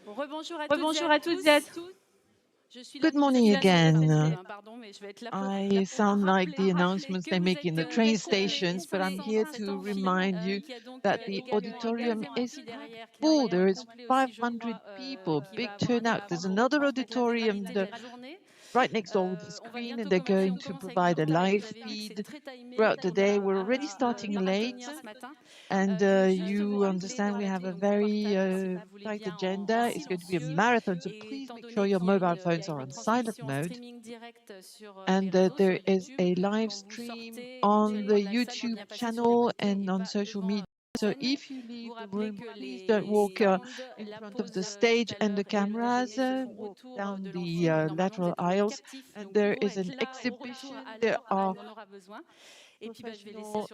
Rebonjour à toutes et à tous. Good morning again. I sound like the announcements they make in the train stations, but I'm here to remind you that the auditorium is full. There is 500 people, big turnout. There's another auditorium right next door with the screen, and they're going to provide a live feed throughout the day. We're already starting late, and you understand we have a very tight agenda. It's going to be a marathon, so please make sure your mobile phones are on silent mode. And there is a live stream on the YouTube channel and on social media. So if you leave the room, please don't walk in front of the stage and the cameras. Walk down the lateral aisles. And there is an exhibition. There are professional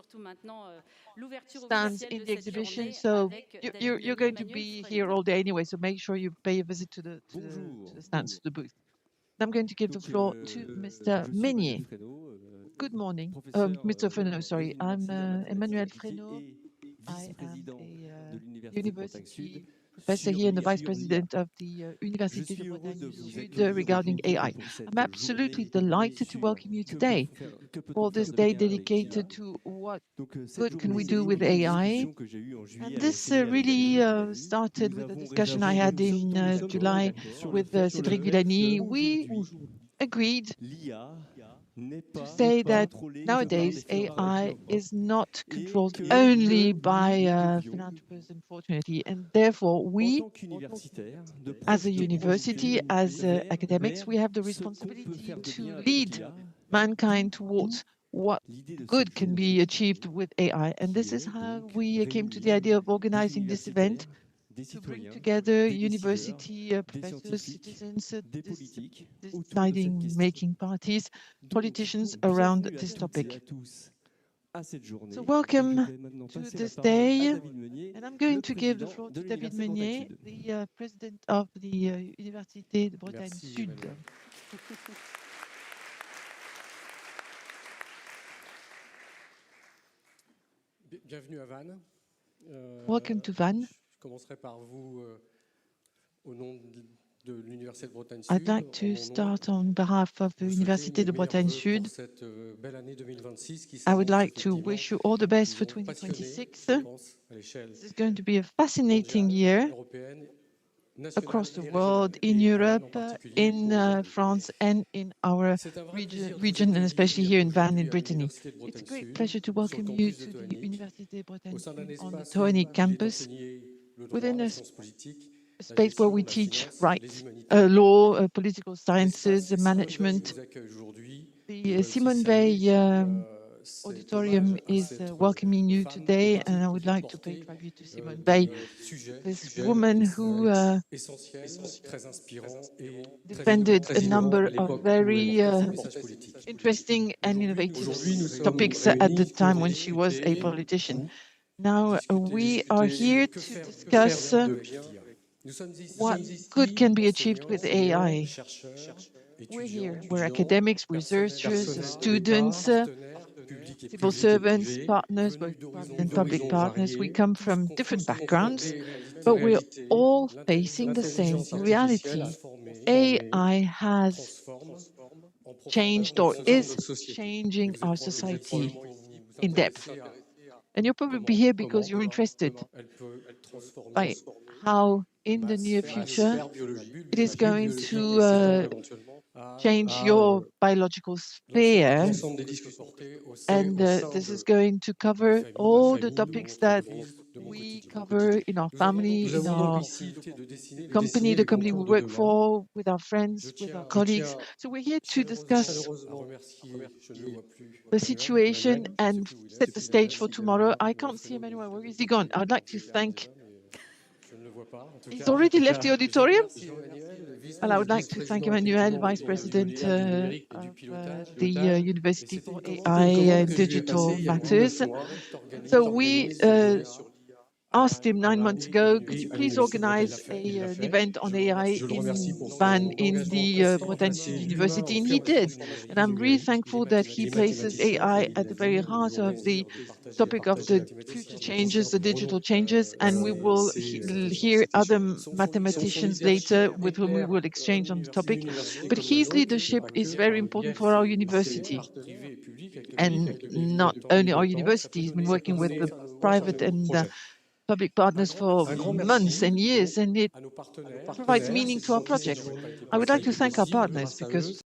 stands in the exhibition. So you're going to be here all day anyway. So make sure you pay a visit to the stands, to the booth. I'm going to give the floor to Mr. Meunier. Good morning. Mr. Frenault, sorry. I'm Emmanuel Frenault. I am a university professor here and the vice president of the Université de Bretagne-Sud regarding AI. I'm absolutely delighted to welcome you today for this day dedicated to what good can we do with AI. And this really started with a discussion I had in July with Cédric Villani. We agreed to say that nowadays AI is not controlled only by philanthropists, unfortunately, and therefore we, as a university, as academics, we have the responsibility to lead mankind towards what good can be achieved with AI. And this is how we came to the idea of organizing this event, to bring together university professors, citizens, deciding-making parties, politicians around this topic. So welcome to this day, and I'm going to give the floor to David Meunier, the president of the Université de Bretagne-Sud. Bienvenue à Vannes. Welcome to Vannes. Je commencerai par vous au nom de l'Université de Bretagne-Sud. I'd like to start on behalf of the Université de Bretagne-Sud. I would like to wish you all the best for 2026. This is going to be a fascinating year across the world, in Europe, in France, and in our region, and especially here in Vannes, in Brittany. It's a great pleasure to welcome you to the Université Bretagne on the Tournai campus, within a space where we teach rights, law, political sciences, management. The Simone Weil auditorium is welcoming you today, and I would like to pay tribute to Simone Weil, this woman who defended a number of very interesting and innovative topics at the time when she was a politician. Now we are here to discuss what good can be achieved with AI. We're here, we're academics, researchers, students, civil servants, partners, both private and public partners. We come from different backgrounds, but we're all facing the same reality. AI has changed or is changing our society in depth. And you'll probably be here because you're interested by how, in the near future, it is going to change your biological sphere. And this is going to cover all the topics that we cover in our family, in our company, the company we work for, with our friends, with our colleagues. So we're here to discuss the situation and set the stage for tomorrow. I can't see Emmanuel. Where is he gone? I'd like to thank... He's already left the auditorium? Well, I would like to thank Emmanuel, Vice President of the University for AI and Digital Matters. So we asked him 9 months ago, could you please organize an event on AI in Van in the Bretagne-Sud University? And he did. And I'm really thankful that he places AI at the very heart of the topic of the future changes, the digital changes, and we will hear other mathematicians later with whom we will exchange on the topic. But his leadership is very important for our university. And not only our university, he's been working with the private and public partners for months and years, and it provides meaning to our projects. I would like to thank our partners because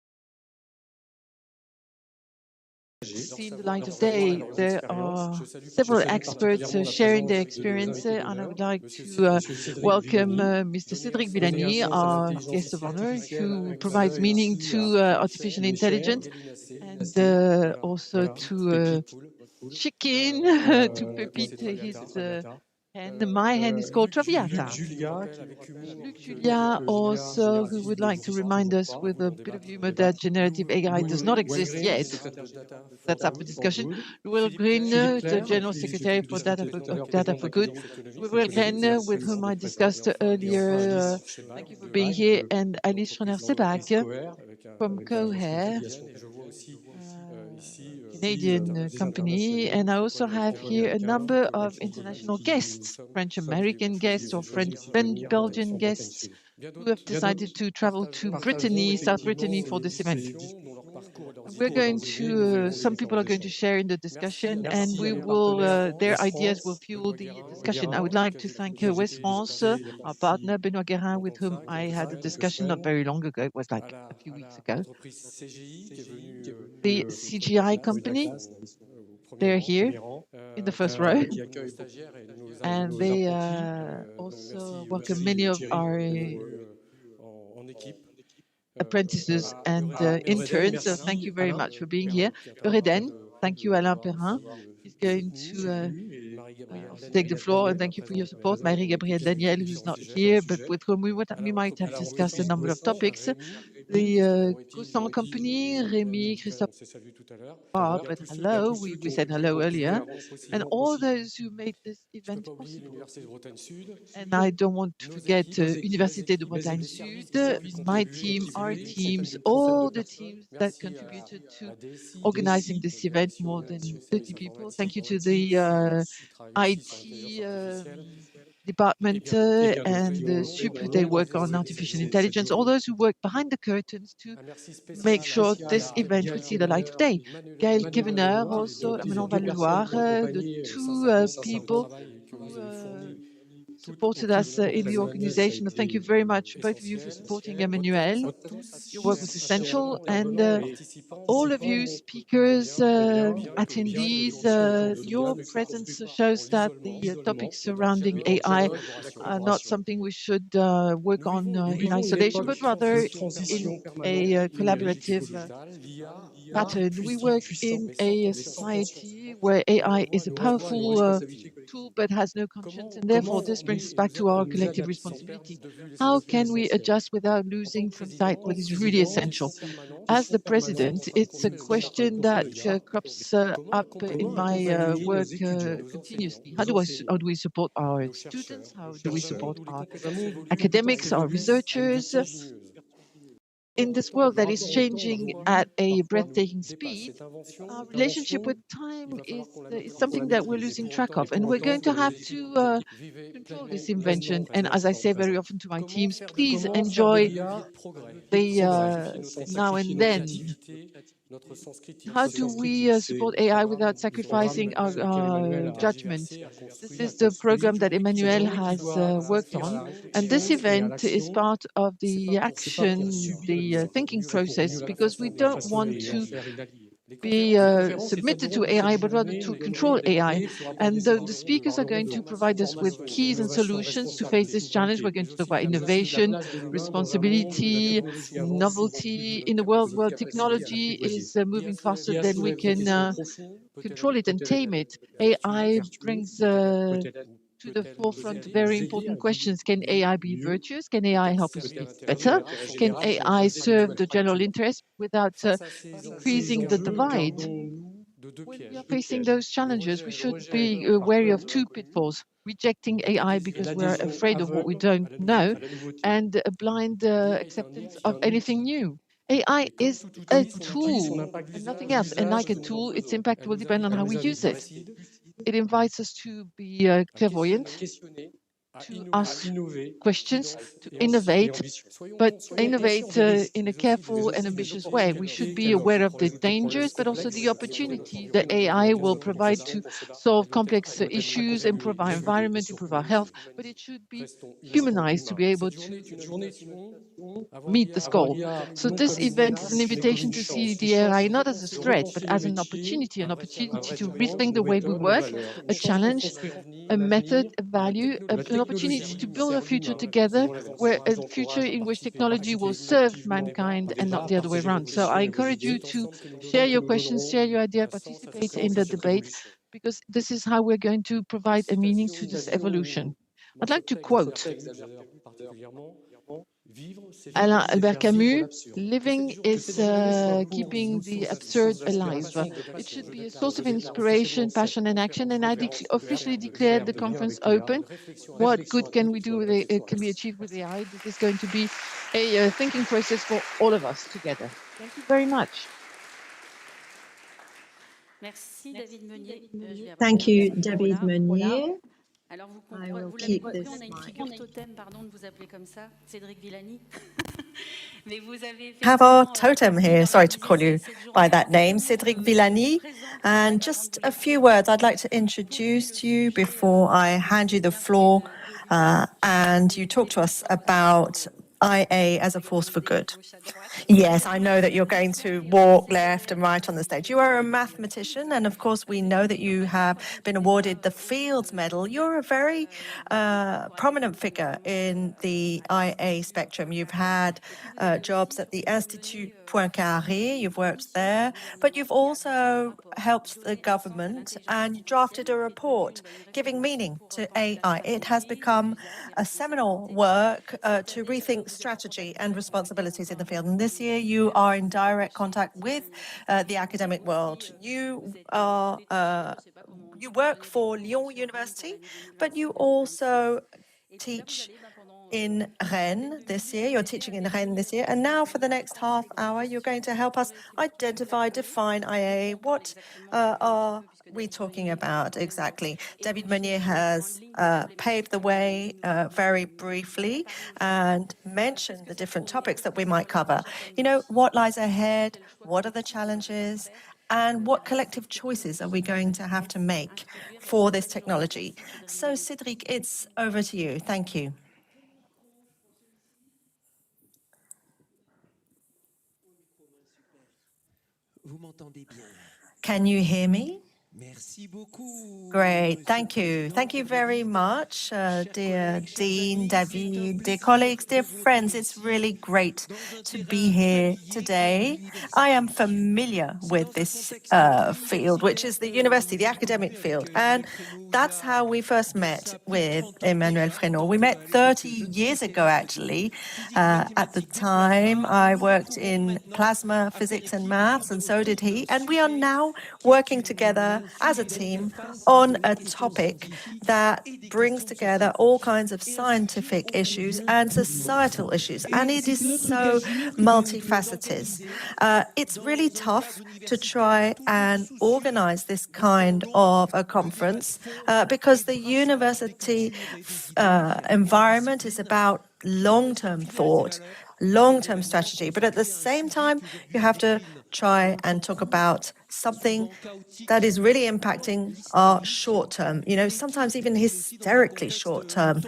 seen the light of day. There are several experts sharing their experience, and I would like to welcome Mr. Cédric Villani, our guest of honor, who provides meaning to artificial intelligence, and also to Chicken, to Pepite, his hen. My hen is called Traviata. Luc Julia also, who would like to remind us with a bit of humor that generative AI does not exist yet. That's up for discussion. Will Green, the General Secretary for Data for Good. Will Green, with whom I discussed earlier. Thank you for being here. And Alice Schreiner-Sebag from Cohere, Canadian company. And I also have here a number of international guests, French-American guests or French-Belgian guests who have decided to travel to Brittany, South Brittany for this event. We're going to, some people are going to share in the discussion and we will, their ideas will fuel the discussion. I would like to thank West France, our partner, Benoît Guérin, with whom I had a discussion not very long ago. It was like a few weeks ago. The CGI company, they're here in the first row. And they also welcome many of our apprentices and interns. So thank you very much for being here. Eureden, thank you, Alain Perrin. He's going to also take the floor, and thank you for your support. Marie-Gabrielle Daniel, who's not here, but with whom we might have discussed a number of topics. The Cousin Company, Rémi, Christophe, but hello, we said hello earlier, and all those who made this event possible. And I don't want to forget Université de Bretagne-Sud, my team, our teams, all the teams that contributed to organizing this event, more than 30 people. Thank you to the IT department and SUP, they work on artificial intelligence, all those who work behind the curtains to make sure this event will see the light of day. Gaël Kevener, also Manon Valloire, the two people who supported us in the organization. Thank you very much, both of you, for supporting Emmanuel. Your work was essential. And all of you speakers, attendees, your presence shows that the topics surrounding AI are not something we should work on in isolation, but rather in a collaborative pattern. We work in a society where AI is a powerful tool but has no conscience, and therefore this brings us back to our collective responsibility. How can we adjust without losing from sight what is really essential? As the president, it's a question that crops up in my work continuously. How do we support our students? How do we support our academics, our researchers? In this world that is changing at a breathtaking speed, our relationship with time is something that we're losing track of, and we're going to have to control this invention. And as I say very often to my teams, please enjoy the now and then. How do we support AI without sacrificing our judgment? This is the program that Emmanuel has worked on. And this event is part of the action, the thinking process, because we don't want to be submitted to AI, but rather to control AI. And the speakers are going to provide us with keys and solutions to face this challenge. We're going to talk about innovation, responsibility, novelty in a world where technology is moving faster than we can control it and tame it. AI brings to the forefront very important questions. Can AI be virtuous? Can AI help us live better? Can AI serve the general interest without increasing the divide? When we are facing those challenges, we should be wary of two pitfalls. rejecting AI because we're afraid of what we don't know, and a blind acceptance of anything new. AI is a tool and nothing else. And like a tool, its impact will depend on how we use it. It invites us to be clairvoyant, to ask questions, to innovate, but innovate in a careful and ambitious way. We should be aware of the dangers, but also the opportunity that AI will provide to solve complex issues, improve our environment, improve our health, but it should be humanized to be able to meet this goal. So this event is an invitation to see the AI not as a threat, but as an opportunity to rethink the way we work, a challenge, a method, a value, an opportunity to build a future together, where a future in which technology will serve mankind and not the other way around. So I encourage you to share your questions, share your idea, participate in the debate, because this is how we're going to provide a meaning to this evolution. I'd like to quote Alain Albert Camus, living is keeping the absurd alive. It should be a source of inspiration, passion, and action. And I officially declared the conference open. What good can we do with it? Can be achieved with AI? This is going to be a thinking process for all of us together. Thank you very much. Thank you, David Meunier. I will keep this mic. Have our totem here. Sorry to call you by that name, Cédric Villani. And just a few words I'd like to introduce to you before I hand you the floor and you talk to us about IA as a force for good. Yes, I know that you're going to walk left and right on the stage. You are a mathematician, and of course, we know that you have been awarded the Fields Medal. You're a very prominent figure in the IA spectrum. You've had jobs at the Institut Poincaré, you've worked there, but you've also helped the government and drafted a report giving meaning to AI. It has become a seminal work to rethink strategy and responsibilities in the field. And this year, you are in direct contact with the academic world. You work for Lyon University, but you also teach in Rennes this year. You're teaching in Rennes this year. And now for the next half hour, you're going to help us identify, define IA. What are we talking about exactly? David Meunier has paved the way very briefly and mentioned the different topics that we might cover. You know, what lies ahead? What are the challenges? And what collective choices are we going to have to make for this technology? So, Cédric, it's over to you. Thank you. Can you hear me? Great, thank you. Thank you very much, dear Dean, David, dear colleagues, dear friends. It's really great to be here today. I am familiar with this field, which is the university, the academic field, and that's how we first met with Emmanuel Renault. We met 30 years ago, actually. At the time, I worked in plasma physics and maths, and so did he, and we are now working together as a team on a topic that brings together all kinds of scientific issues and societal issues, and it is so multifaceted. It's really tough to try and organize this kind of a conference because the university environment is about long-term thought, long-term strategy, but at the same time, you have to try and talk about something that is really impacting our short term, you know, sometimes even hysterically short term.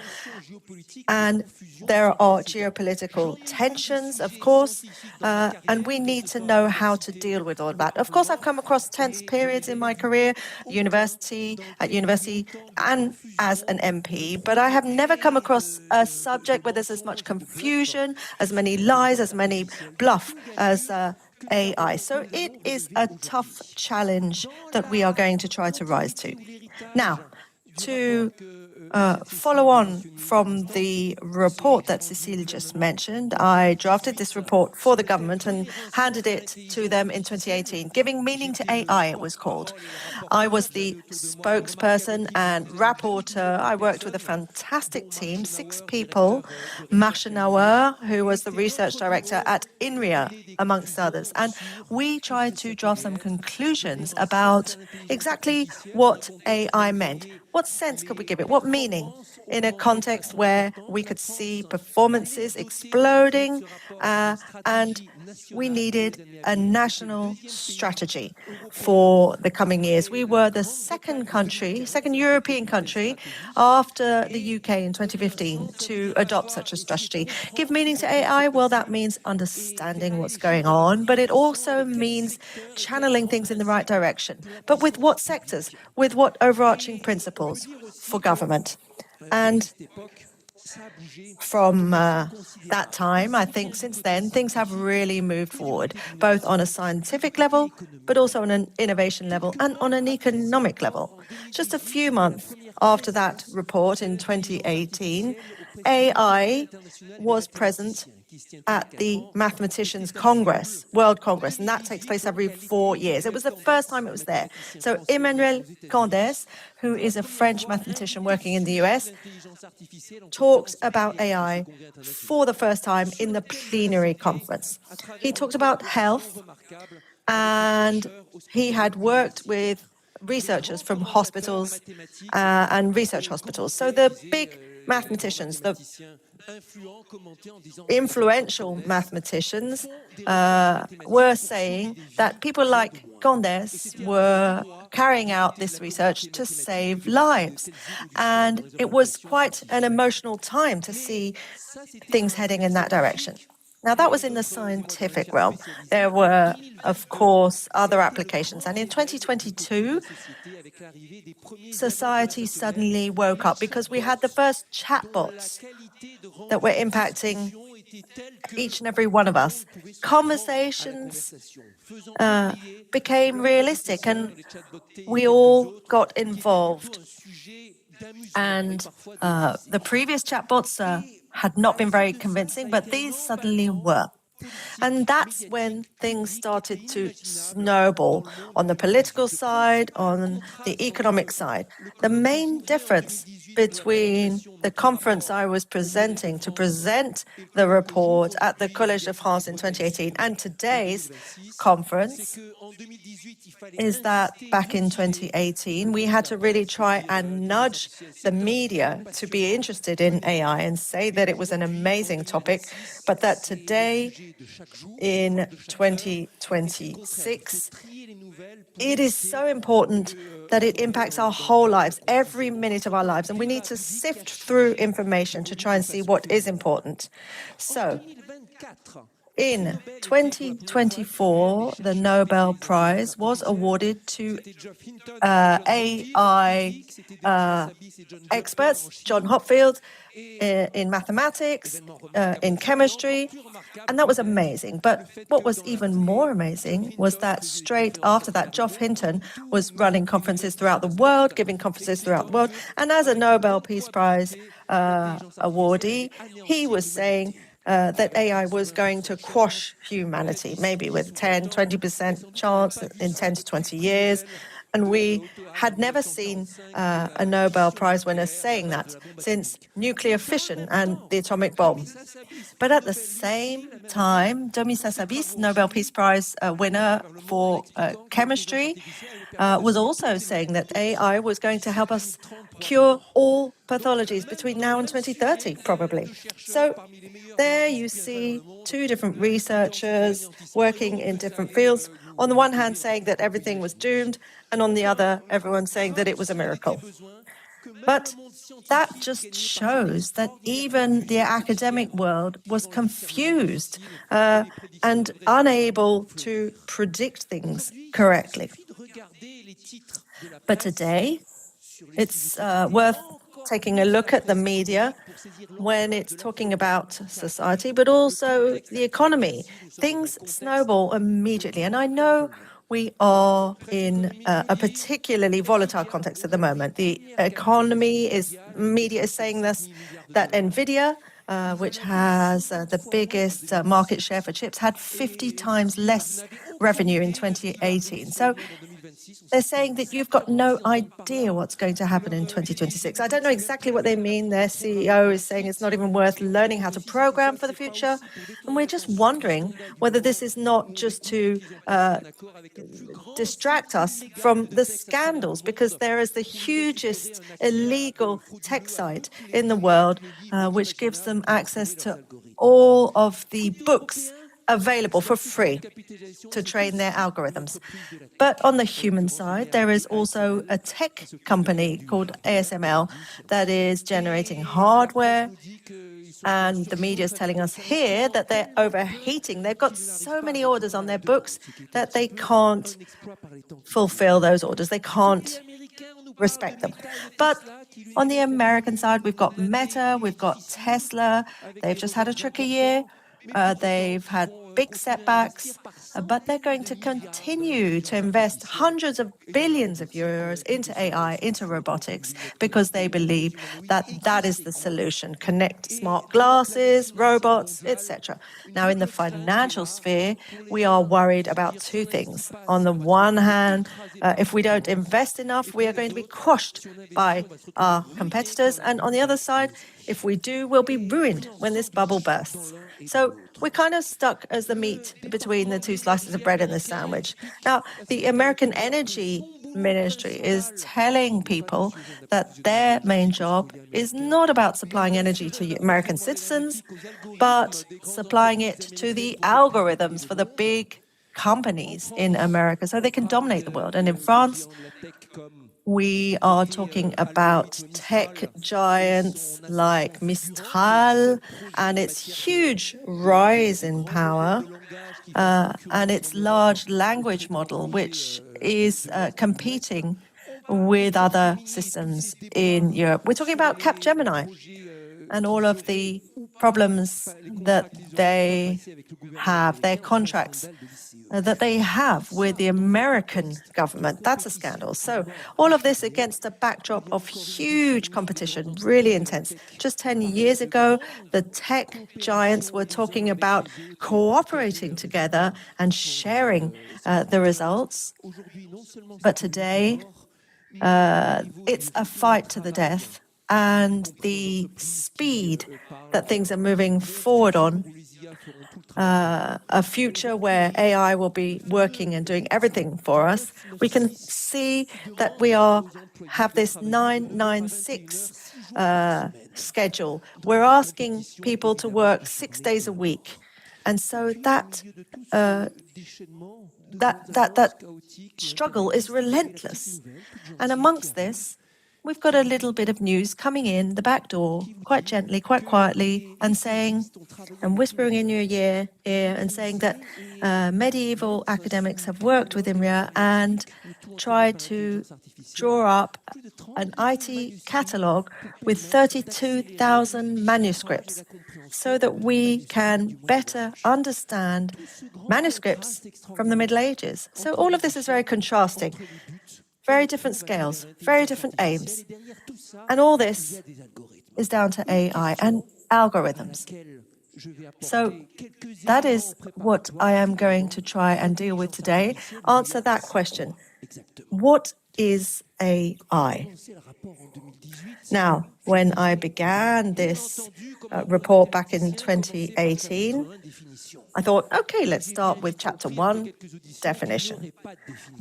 And there are geopolitical tensions, of course, and we need to know how to deal with all that. Of course, I've come across tense periods in my career, at university, and as an MP, but I have never come across a subject where there's as much confusion, as many lies, as many bluff as AI. So it is a tough challenge that we are going to try to rise to. Now, to follow on from the report that Cécile just mentioned. I drafted this report for the government and handed it to them in 2018. Giving Meaning to AI, it was called. I was the spokesperson and rapporteur. I worked with a fantastic team, 6 people. Marchenauer, who was the research director at INRIA, amongst others. And we tried to draw some conclusions about exactly what AI meant. What sense could we give it? What meaning in a context where we could see performances exploding and we needed a national strategy for the coming years. We were the second European country after the UK in 2015 to adopt such a strategy. Give meaning to AI? Well, that means understanding what's going on, but it also means channeling things in the right direction. But with what sectors? With what overarching principles for government? And from that time, I think since then, things have really moved forward, both on a scientific level, but also on an innovation level and on an economic level. Just a few months after that report in 2018, AI was present at the Mathematicians Congress, World Congress, and that takes place every 4 years. It was the first time it was there. So Emmanuel Candes, who is a French mathematician working in the US, talked about AI for the first time in the plenary conference. He talked about health, and he had worked with researchers from hospitals and research hospitals. So the big mathematicians, the influential mathematicians were saying that people like Candes were carrying out this research to save lives. And it was quite an emotional time to see things heading in that direction. Now, that was in the scientific realm. There were, of course, other applications. And in 2022, society suddenly woke up because we had the first chatbots that were impacting each and every one of us. Conversations became realistic and we all got involved. And the previous chatbots had not been very convincing, but these suddenly were. And that's when things started to snowball on the political side, on the economic side. The main difference between the conference I was presenting to present the report at the Collège de France in 2018 and today's conference is that back in 2018, we had to really try and nudge the media to be interested in AI and say that it was an amazing topic, but that today, in 2026, it is so important that it impacts our whole lives, every minute of our lives, and we need to sift through information to try and see what is important. So, in 2024, the Nobel Prize was awarded to AI experts, John Hopfield, in mathematics, in chemistry, and that was amazing. But what was even more amazing was that straight after that, Geoff Hinton was running conferences throughout the world, giving conferences throughout the world, and as a Nobel Peace Prize awardee, he was saying that AI was going to quash humanity, maybe with 10, 20% chance in 10 to 20 years. And we had never seen a Nobel Prize winner saying that since nuclear fission and the atomic bomb. But at the same time, Domi Sassabis, Nobel Peace Prize winner for chemistry, was also saying that AI was going to help us cure all pathologies between now and 2030, probably. So there you see 2 different researchers working in different fields. On the one hand, saying that everything was doomed, and on the other, everyone saying that it was a miracle. But that just shows that even the academic world was confused and unable to predict things correctly. But today, it's worth taking a look at the media when it's talking about society, but also the economy. Things snowball immediately. And I know we are in a particularly volatile context at the moment. The media is saying this, that NVIDIA, which has the biggest market share for chips, had 50 times less revenue in 2018. So they're saying that you've got no idea what's going to happen in 2026. I don't know exactly what they mean. Their CEO is saying it's not even worth learning how to program for the future. And we're just wondering whether this is not just to distract us from the scandals, because there is the hugest illegal tech site in the world, which gives them access to all of the books available for free to train their algorithms. But on the human side, there is also a tech company called ASML that is generating hardware. And the media is telling us here that they're overheating. They've got so many orders on their books that they can't fulfill those orders. They can't respect them. But on the American side, we've got Meta, we've got Tesla. They've just had a tricky year. They've had big setbacks, but they're going to continue to invest hundreds of billions of euros into AI, into robotics, because they believe that that is the solution. Connect smart glasses, robots, etc. Now, in the financial sphere, we are worried about two things. On the one hand, if we don't invest enough, we are going to be crushed by our competitors. And on the other side, if we do, we'll be ruined when this bubble bursts. So we're kind of stuck as the meat between the two slices of bread in this sandwich. Now, the American Energy Ministry is telling people that their main job is not about supplying energy to American citizens, but supplying it to the algorithms for the big companies in America so they can dominate the world. And in France, we are talking about tech giants like Mistral and its huge rise in power and its large language model, which is competing with other systems in Europe. We're talking about Capgemini and all of the problems that they have, their contracts that they have with the American government. That's a scandal. So all of this against a backdrop of huge competition, really intense. Just 10 years ago, the tech giants were talking about cooperating together and sharing the results. But today, it's a fight to the death. And the speed that things are moving forward on, a future where AI will be working and doing everything for us, we can see that we have this 996 schedule. We're asking people to work 6 days a week. And so that struggle is relentless. And amongst this, we've got a little bit of news coming in the back door, quite gently, quite quietly, and saying, and whispering in your ear and saying that medieval academics have worked with IMRIA and tried to draw up an IT catalogue with 32,000 manuscripts so that we can better understand manuscripts from the Middle Ages. So all of this is very contrasting. Very different scales, very different aims. And all this is down to AI and algorithms. So that is what I am going to try and deal with today. Answer that question. What is AI? Now, when I began this report back in 2018, I thought, okay, let's start with chapter 1, definition.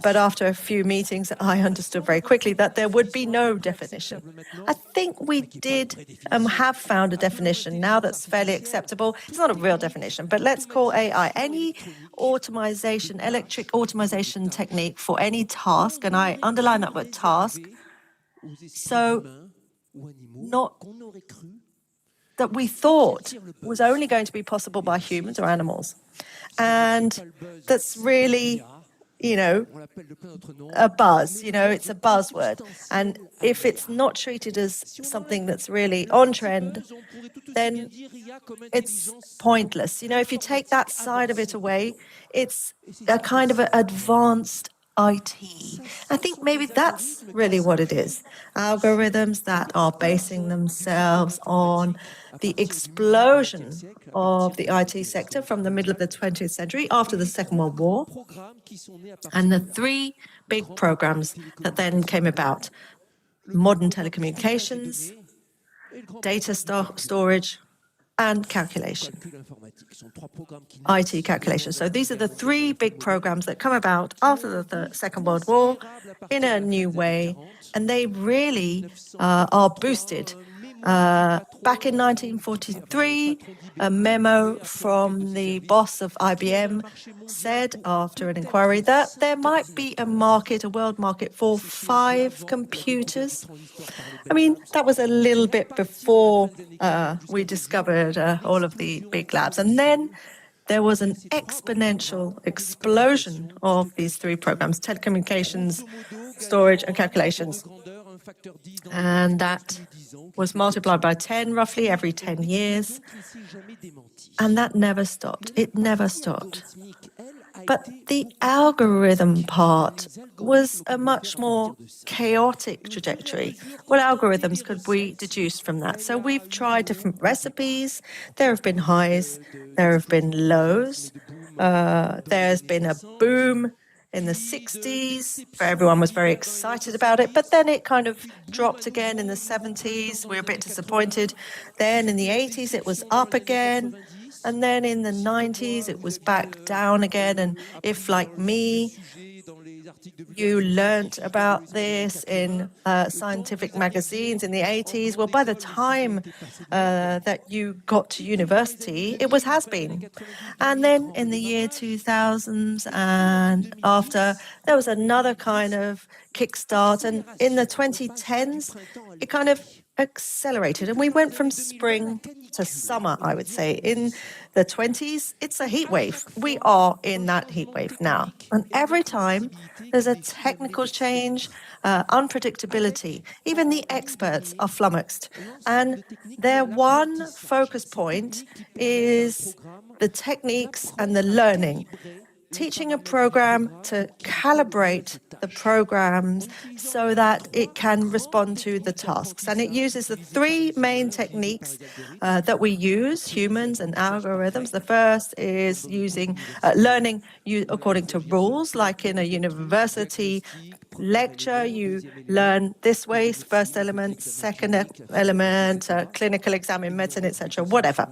But after a few meetings, I understood very quickly that there would be no definition. I think we did have found a definition now that's fairly acceptable. It's not a real definition, but let's call AI any automation, electric automation technique for any task, and I underline that word task, so not that we thought was only going to be possible by humans or animals. And that's really a buzz, it's a buzzword. And if it's not treated as something that's really on trend, then it's pointless. If you take that side of it away, it's a kind of an advanced IT. I think maybe that's really what it is. Algorithms that are basing themselves on the explosion of the IT sector from the middle of the 20th century after the Second World War, and the three big programs that then came about: modern telecommunications, data storage, and calculation, IT calculation. So these are the three big programs that come about after the Second World War in a new way, and they really are boosted. Back in 1943, a memo from the boss of IBM said, after an inquiry, that there might be a world market for 5 computers. I mean, that was a little bit before we discovered all of the big labs. And then there was an exponential explosion of these three programs: telecommunications, storage, and calculations. And that was multiplied by 10 roughly every 10 years. And that never stopped. It never stopped. But the algorithm part was a much more chaotic trajectory. What algorithms could we deduce from that? So we've tried different recipes. There have been highs, there have been lows. There's been a boom in the 60s, where everyone was very excited about it, but then it kind of dropped again in the 70s. We were a bit disappointed. Then in the 80s, it was up again. And then in the 90s, it was back down again. And if, like me, you learnt about this in scientific magazines in the 80s, well, by the time that you got to university, it was has-been. And then in the year 2000s and after, there was another kind of kickstart. And in the 2010s, it kind of accelerated, and we went from spring to summer, I would say. In the 20s, it's a heat wave. We are in that heat wave now. And every time there's a technical change, unpredictability, even the experts are flummoxed. And their one focus point is the techniques and the learning. Teaching a program to calibrate the programs so that it can respond to the tasks. And it uses the three main techniques that we use, humans and algorithms. The first is using learning according to rules, like in a university lecture, you learn this way: first element, second element, clinical exam in medicine, etc., whatever.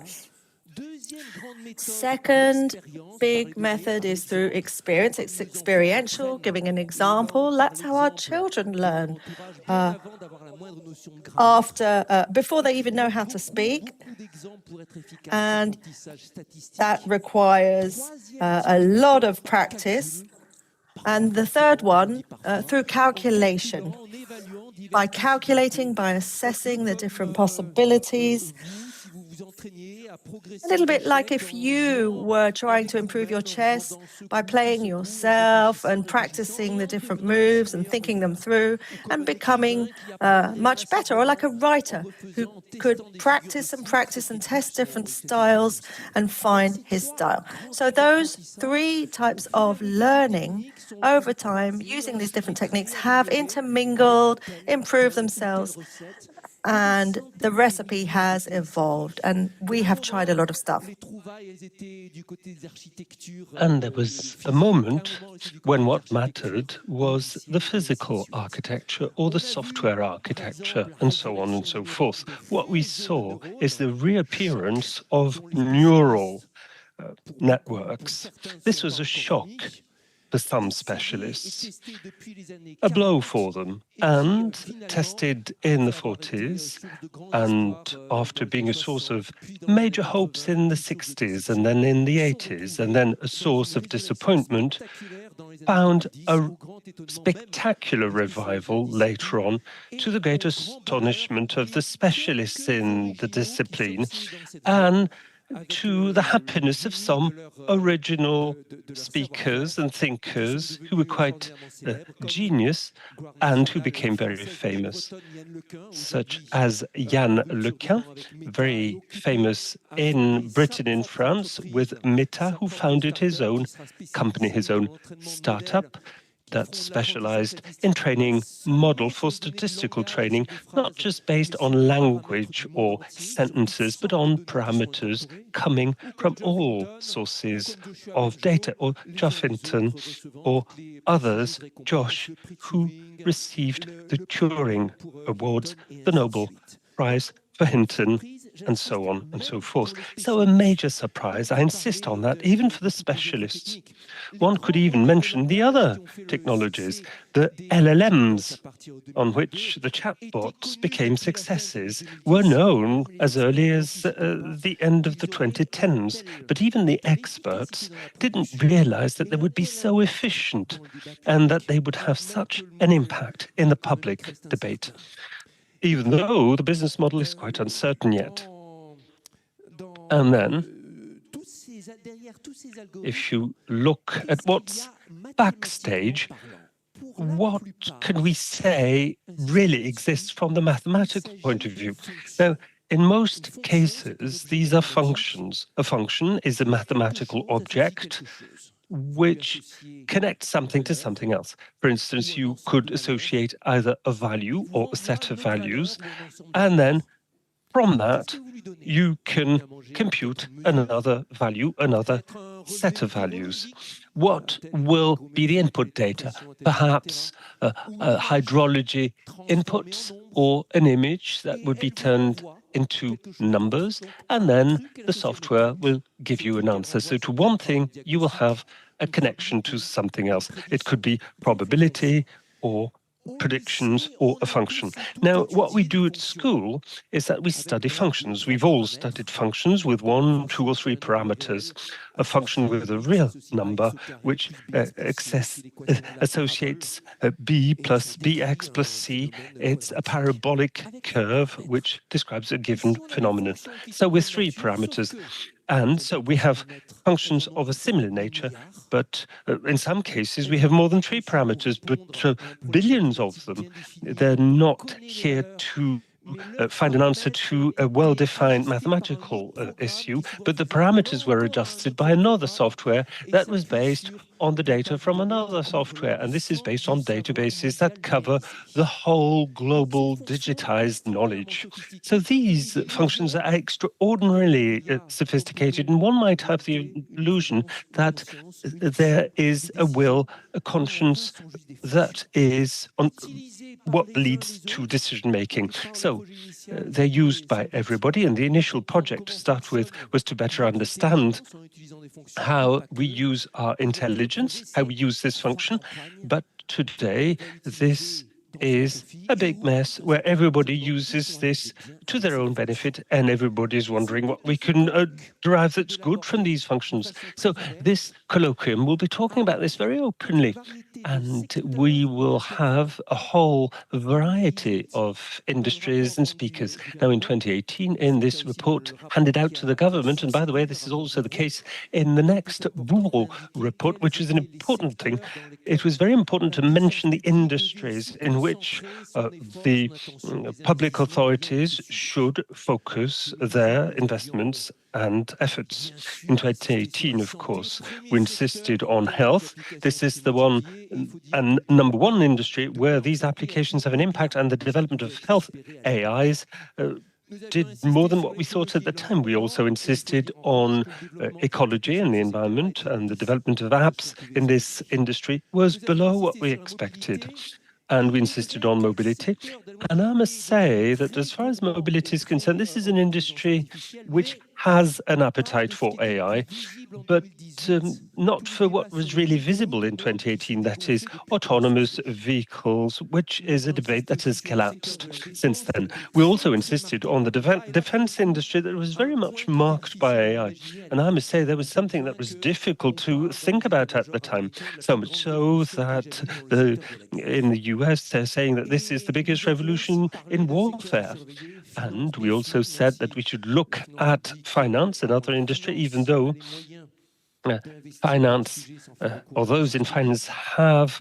Second big method is through experience. It's experiential, giving an example. That's how our children learn. Before they even know how to speak. And that requires a lot of practice. And the third one, through calculation. By calculating, by assessing the different possibilities. A little bit like if you were trying to improve your chess by playing yourself and practicing the different moves and thinking them through and becoming much better, or like a writer who could practice and test different styles and find his style. So those three types of learning over time, using these different techniques, have intermingled, improved themselves, and the recipe has evolved, and we have tried a lot of stuff. And there was a moment when what mattered was the physical architecture or the software architecture, and so on and so forth. What we saw is the reappearance of neural networks. This was a shock for some specialists, a blow for them, and tested in the 40s, and after being a source of major hopes in the 60s and then in the 80s, and then a source of disappointment, found a spectacular revival later on, to the great astonishment of the specialists in the discipline, and to the happiness of some original speakers and thinkers who were quite genius and who became very famous, such as Yann Lequin, very famous in Britain and France, with Meta, who founded his own company, his own startup, that specialized in training model for statistical training, not just based on language or sentences, but on parameters coming from all sources of data, or Geoff Hinton, or others, Josh, who received the Turing Awards, the Nobel Prize for Hinton, and so on and so forth. So a major surprise, I insist on that, even for the specialists. One could even mention the other technologies, the LLMs, on which the chatbots became successes, were known as early as the end of the 2010s. But even the experts didn't realize that they would be so efficient and that they would have such an impact in the public debate, even though the business model is quite uncertain yet. And then, if you look at what's backstage, what can we say really exists from the mathematical point of view? Now, in most cases, these are functions. A function is a mathematical object which connects something to something else. For instance, you could associate either a value or a set of values, and then from that, you can compute another value, another set of values. What will be the input data? Perhaps hydrology inputs or an image that would be turned into numbers, and then the software will give you an answer. So to one thing, you will have a connection to something else. It could be probability or predictions or a function. Now, what we do at school is that we study functions. We've all studied functions with 1, 2, or 3 parameters. A function with a real number, which associates b plus bx plus c. It's a parabolic curve which describes a given phenomenon. So with 3 parameters. And so we have functions of a similar nature, but in some cases we have more than 3 parameters, but billions of them. They're not here to find an answer to a well-defined mathematical issue, but the parameters were adjusted by another software that was based on the data from another software. And this is based on databases that cover the whole global digitized knowledge. So these functions are extraordinarily sophisticated, and one might have the illusion that there is a will, a conscience that is on what leads to decision-making. So they're used by everybody, and the initial project to start with was to better understand how we use our intelligence, how we use this function. But today, this is a big mess where everybody uses this to their own benefit, and everybody is wondering what we can derive that's good from these functions. So this colloquium will be talking about this very openly, and we will have a whole variety of industries and speakers. Now, in 2018, in this report handed out to the government, and by the way, this is also the case in the next Bourreau report, which is an important thing, it was very important to mention the industries in which the public authorities should focus their investments and efforts. In 2018, of course, we insisted on health. This is the one and number one industry where these applications have an impact, and the development of health AIs did more than what we thought at the time. We also insisted on ecology and the environment, and the development of apps in this industry was below what we expected. And we insisted on mobility. And I must say that as far as mobility is concerned, this is an industry which has an appetite for AI, but not for what was really visible in 2018, that is autonomous vehicles, which is a debate that has collapsed since then. We also insisted on the defense industry that was very much marked by AI. And I must say there was something that was difficult to think about at the time, so much so that in the US, they're saying that this is the biggest revolution in warfare. And we also said that we should look at finance and other industry, even though finance, or those in finance have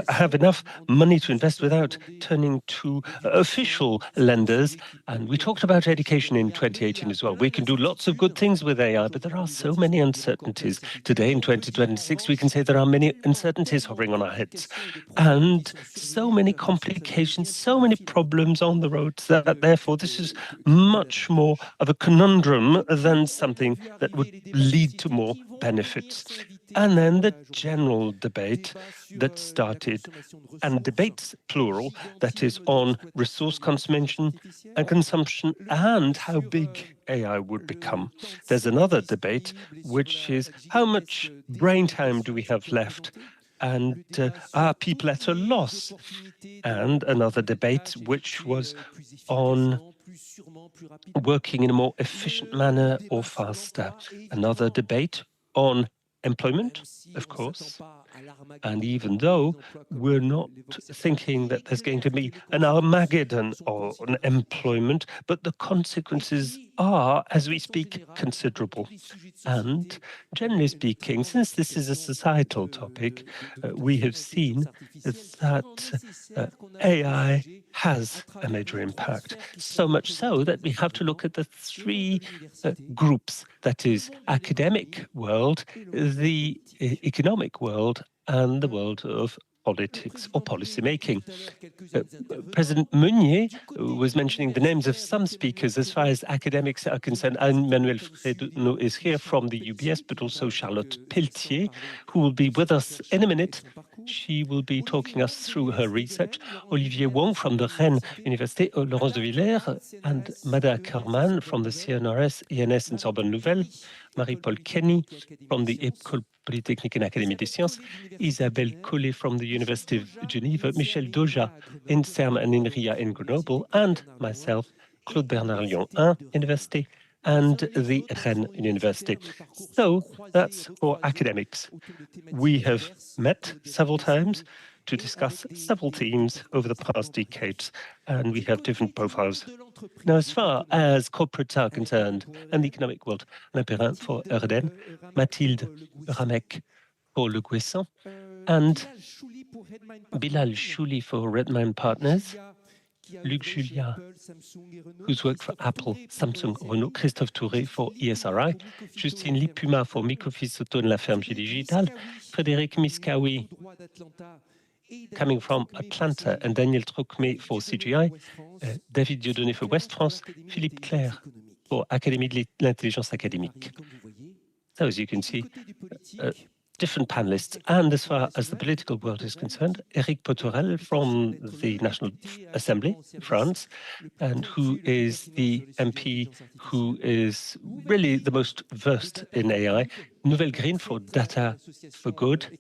have enough money to invest without turning to official lenders. And we talked about education in 2018 as well. We can do lots of good things with AI, but there are so many uncertainties. Today, in 2026, we can say there are many uncertainties hovering on our heads, and so many complications, so many problems on the roads that therefore this is much more of a conundrum than something that would lead to more benefits. And then the general debate that started, and debates plural, that is on resource consumption and consumption and how big AI would become. There's another debate, which is how much brain time do we have left? And are people at a loss? And another debate, which was on working in a more efficient manner or faster. Another debate on employment, of course. And even though we're not thinking that there's going to be an Armageddon or an employment, but the consequences are, as we speak, considerable. And generally speaking, since this is a societal topic, we have seen that AI has a major impact. So much so that we have to look at the three groups, that is, academic world, the economic world, and the world of politics or policy making. President Meunier was mentioning the names of some speakers as far as academics are concerned. Emmanuel Fredonneau is here from the UBS, but also Charlotte Pelletier, who will be with us in a minute. She will be talking us through her research. Olivier Wong from the Rennes Université, Laurence de Villers, and Mada Kerman from the CNRS, ENS, and Sorbonne Nouvelle, Marie-Paul Kenny from the École Polytechnique and Académie des Sciences, Isabelle Collet from the University of Geneva, Michel Doja in CERN and INRIA in Grenoble, and myself, Claude Bernard Lyon 1 University, and the Rennes University. So that's for academics. We have met several times to discuss several themes over the past decades, and we have different profiles. Now, as far as corporates are concerned, and the economic world, Alain Perrin for Erden, Mathilde Ramek for Le Guesson, and Bilal Chouli for Redmine Partners, Luc Julia, who's worked for Apple, Samsung, Renault, Christophe Touré for ESRI, Justine Lipuma for Micofis Auto and La Ferme Digital, Frédéric Miskawi coming from Atlanta, and Daniel Trocmé for CGI, David Dieudonné for West France, Philippe Claire for Académie de l'Intelligence Académique. So as you can see, different panelists. And as far as the political world is concerned, Éric Potorel from the National Assembly, France, and who is the MP who is really the most versed in AI. Nouvelle Green for Data for Good,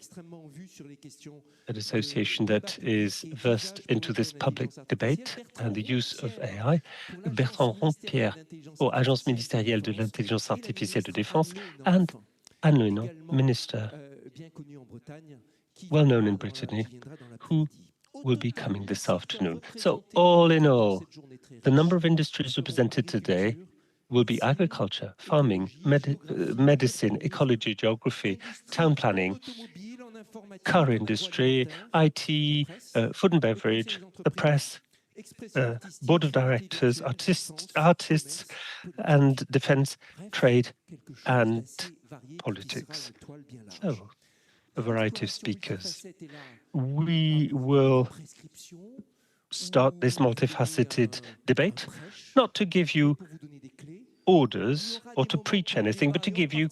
an association that is versed into this public debate and the use of AI. Bertrand Rompierre for Agence ministérielle de l'intelligence artificielle de défense, and Anne Lenon, Minister, well known in Brittany, who will be coming this afternoon. So all in all, the number of industries represented today will be agriculture, farming, medicine, ecology, geography, town planning, car industry, IT, food and beverage, the press, board of directors, artists, and defense, trade, and politics. So, a variety of speakers. We will start this multifaceted debate, not to give you orders or to preach anything, but to give you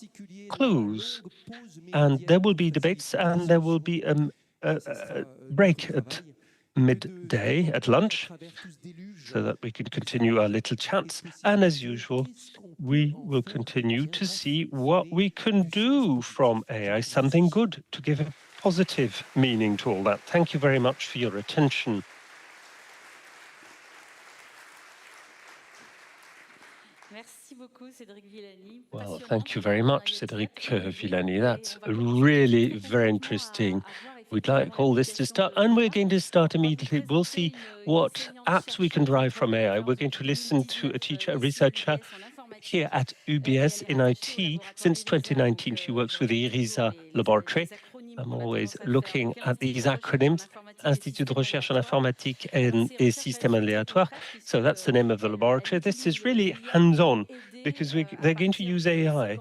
clues. And there will be debates, and there will be a break at midday, at lunch, so that we can continue our little chats. And as usual, we will continue to see what we can do from AI, something good to give a positive meaning to all that. Thank you very much for your attention. Well, thank you very much, Cédric Villani. That's really very interesting We'd like all this to start, and we're going to start immediately. We'll see what apps we can derive from AI. We're going to listen to a teacher, a researcher here at UBS in IT. Since 2019, she works with the IRISA laboratory. I'm always looking at these acronyms, Institut de Recherche en Informatique et Systèmes Aléatoires. So that's the name of the laboratory. This is really hands-on because they're going to use AI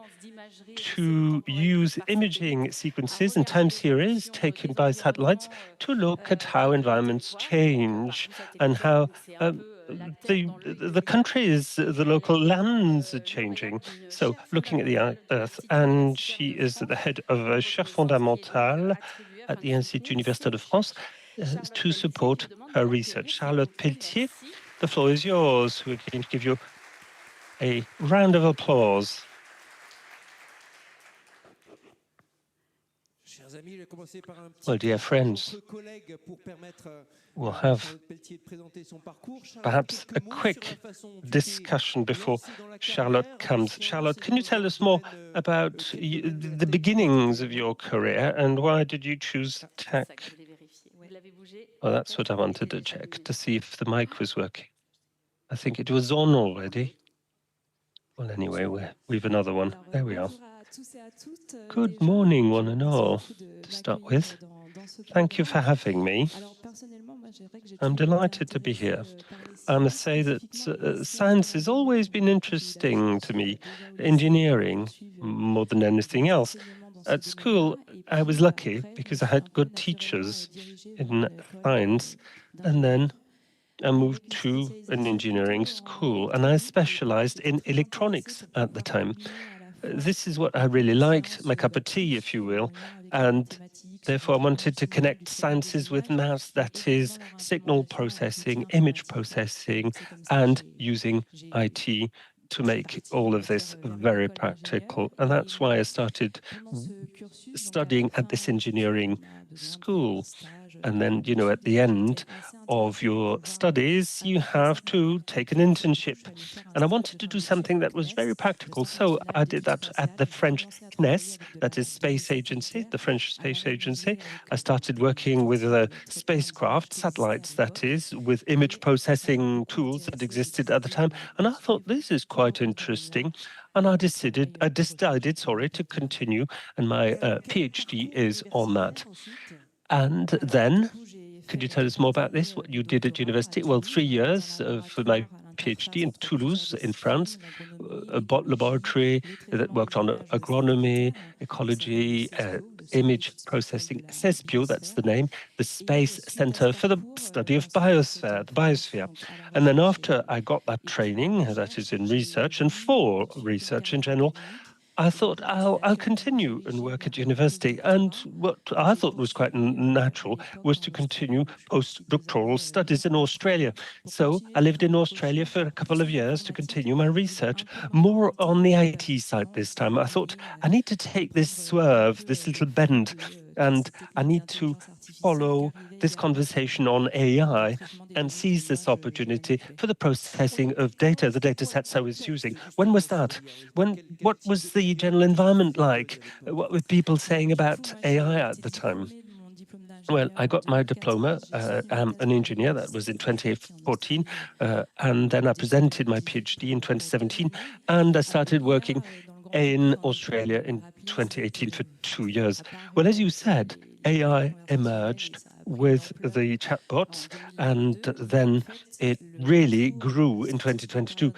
to use imaging sequences and time series taken by satellites to look at how environments change and how the countries, the local lands are changing. So looking at the Earth, and she is the head of Recherche fondamentale at the Institut Université de France to support her research. Charlotte Pelletier, the floor is yours. We're going to give you a round of applause. Well, dear friends, we'll have perhaps a quick discussion before Charlotte comes. Charlotte, can you tell us more about the beginnings of your career and why did you choose tech? Well, that's what I wanted to check, to see if the mic was working. I think it was on already. Well, anyway, we've another one. There we are. Good morning, one and all, to start with. Thank you for having me. I'm delighted to be here. I must say that science has always been interesting to me, engineering more than anything else. At school, I was lucky because I had good teachers in science, and then I moved to an engineering school, and I specialized in electronics at the time. This is what I really liked, my cup of tea, if you will, and therefore I wanted to connect sciences with maths, that is signal processing, image processing, and using IT to make all of this very practical. And that's why I started studying at this engineering school. And then, you know, at the end of your studies, you have to take an internship. And I wanted to do something that was very practical. So I did that at the French CNES, that is Space Agency, the French Space Agency. I started working with spacecraft, satellites, that is, with image processing tools that existed at the time. And I thought, this is quite interesting. And I decided, to continue, and my PhD is on that. And then, could you tell us more about this, what you did at university? Well, 3 years for my PhD in Toulouse, in France, a bot laboratory that worked on agronomy, ecology, image processing, CESBio, that's the name, the Space Center for the Study of Biosphere, the Biosphere. And then after I got that training, that is in research and for research in general, I thought I'll continue and work at university. And what I thought was quite natural was to continue postdoctoral studies in Australia. So I lived in Australia for a couple of years to continue my research, more on the IT side this time. I thought I need to take this swerve, this little bend, and I need to follow this conversation on AI and seize this opportunity for the processing of data, the data sets I was using. When was that? What was the general environment like? What were people saying about AI at the time? Well, I got my diploma. I'm an engineer. That was in 2014. And then I presented my PhD in 2017. And I started working in Australia in 2018 for 2 years. Well, as you said, AI emerged with the chatbots, and then it really grew in 2022.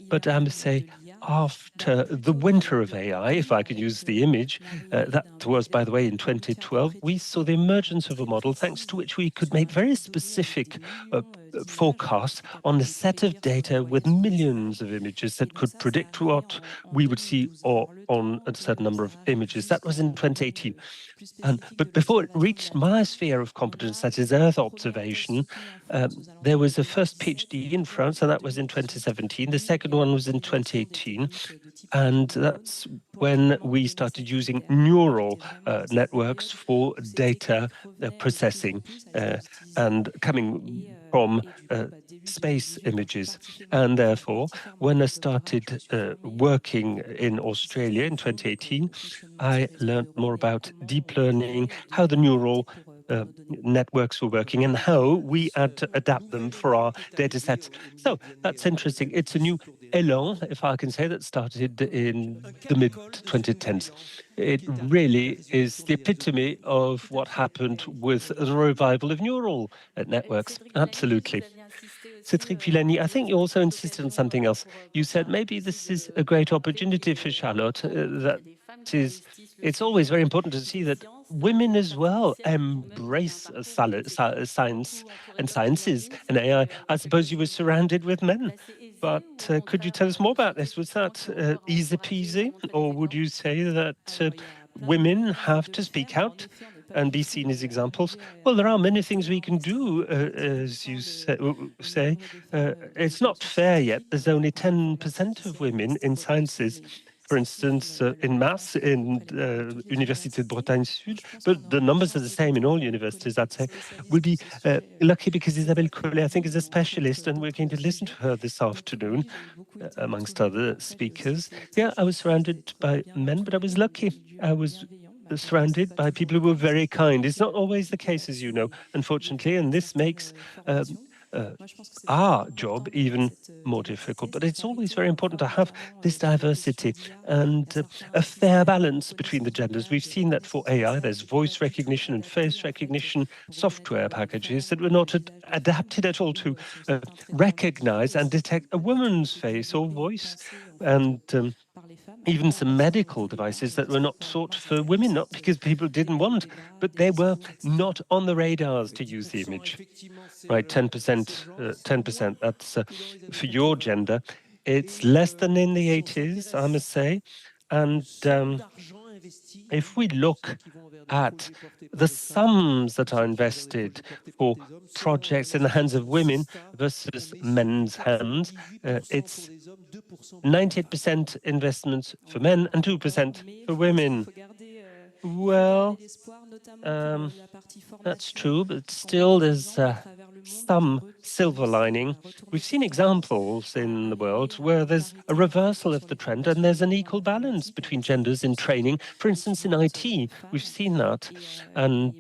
But I must say, after the winter of AI, if I could use the image, that was, by the way, in 2012, we saw the emergence of a model thanks to which we could make very specific forecasts on a set of data with millions of images that could predict what we would see or on a certain number of images. That was in 2018. But before it reached my sphere of competence, that is Earth observation, there was a first PhD in France, and that was in 2017. The second one was in 2018. And that's when we started using neural networks for data processing and coming from space images. And therefore, when I started working in Australia in 2018, I learned more about deep learning, how the neural networks were working and how we had to adapt them for our data sets. So that's interesting. It's a new elan, if I can say, that started in the mid-2010s. It really is the epitome of what happened with the revival of neural networks. Absolutely. Cédric Villani, I think you also insisted on something else. You said maybe this is a great opportunity for Charlotte. That is, it's always very important to see that women as well embrace science and sciences and AI. I suppose you were surrounded with men. But could you tell us more about this? Was that easy peasy, or would you say that women have to speak out and be seen as examples? Well, there are many things we can do, as you say. It's not fair yet. There's only 10% of women in sciences. For instance, in maths, in Université de Bretagne-Sud, but the numbers are the same in all universities, I'd say. We'll be lucky because Isabelle Collet, I think, is a specialist, and we're going to listen to her this afternoon, amongst other speakers. Yeah, I was surrounded by men, but I was lucky. I was surrounded by people who were very kind. It's not always the case, as you know, unfortunately, and this makes our job even more difficult. But it's always very important to have this diversity and a fair balance between the genders. We've seen that for AI, there's voice recognition and face recognition software packages that were not adapted at all to recognize and detect a woman's face or voice. And even some medical devices that were not sought for women, not because people didn't want, but they were not on the radars to use the image. Right, 10%, 10%, that's for your gender. It's less than in the 80s, I must say. And if we look at the sums that are invested for projects in the hands of women versus men's hands, it's 98% investments for men and 2% for women. Well, that's true, but still there's some silver lining. We've seen examples in the world where there's a reversal of the trend and there's an equal balance between genders in training. For instance, in IT, we've seen that, and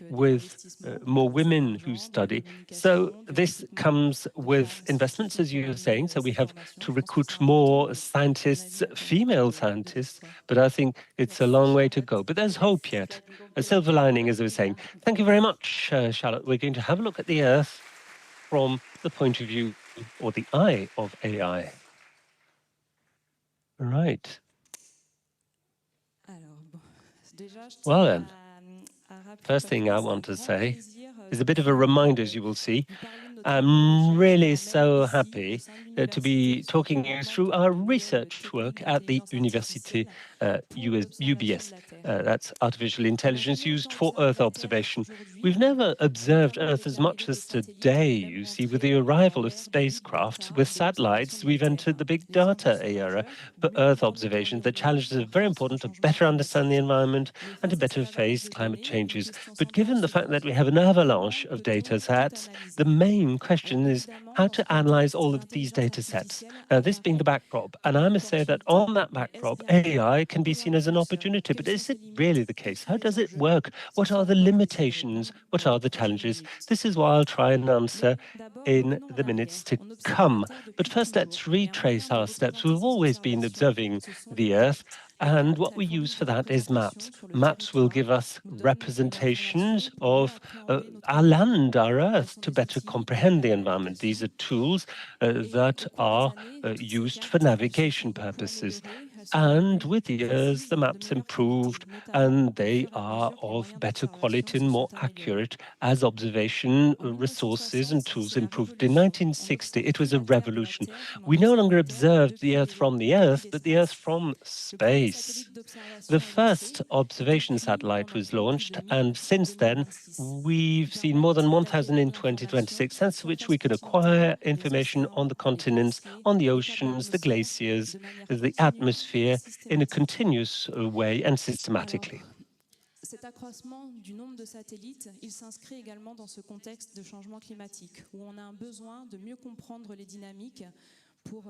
with more women who study. So this comes with investments, as you were saying. So we have to recruit more scientists, female scientists, but I think it's a long way to go. But there's hope yet, a silver lining, as I was saying. Thank you very much, Charlotte. We're going to have a look at the Earth from the point of view or the eye of AI. Right. Well then, first thing I want to say is a bit of a reminder, as you will see. I'm really so happy to be talking you through our research work at the Université UBS. That's artificial intelligence used for Earth observation. We've never observed Earth as much as today, you see. With the arrival of spacecraft, with satellites, we've entered the big data era for Earth observation. The challenges are very important to better understand the environment and to better face climate changes. But given the fact that we have an avalanche of data sets, the main question is how to analyze all of these data sets. This being the backdrop, and I must say that on that backdrop, AI can be seen as an opportunity, but is it really the case? How does it work? What are the limitations? What are the challenges? This is what I'll try and answer in the minutes to come. But first, let's retrace our steps. We've always been observing the Earth, and what we use for that is maps. Maps will give us representations of our land, our Earth, to better comprehend the environment. These are tools that are used for navigation purposes. And with years, the maps improved and they are of better quality and more accurate as observation resources and tools improved. In 1960, it was a revolution. We no longer observed the Earth from the Earth, but the Earth from space. The first observation satellite was launched, and since then, we've seen more than 1,000 in 2026, thanks to which we can acquire information on the continents, on the oceans, the glaciers, the atmosphere in a continuous way and systematically. Cet accroissement du nombre de satellites, il s'inscrit également dans ce contexte de changement climatique, où on a un besoin de mieux comprendre les dynamiques.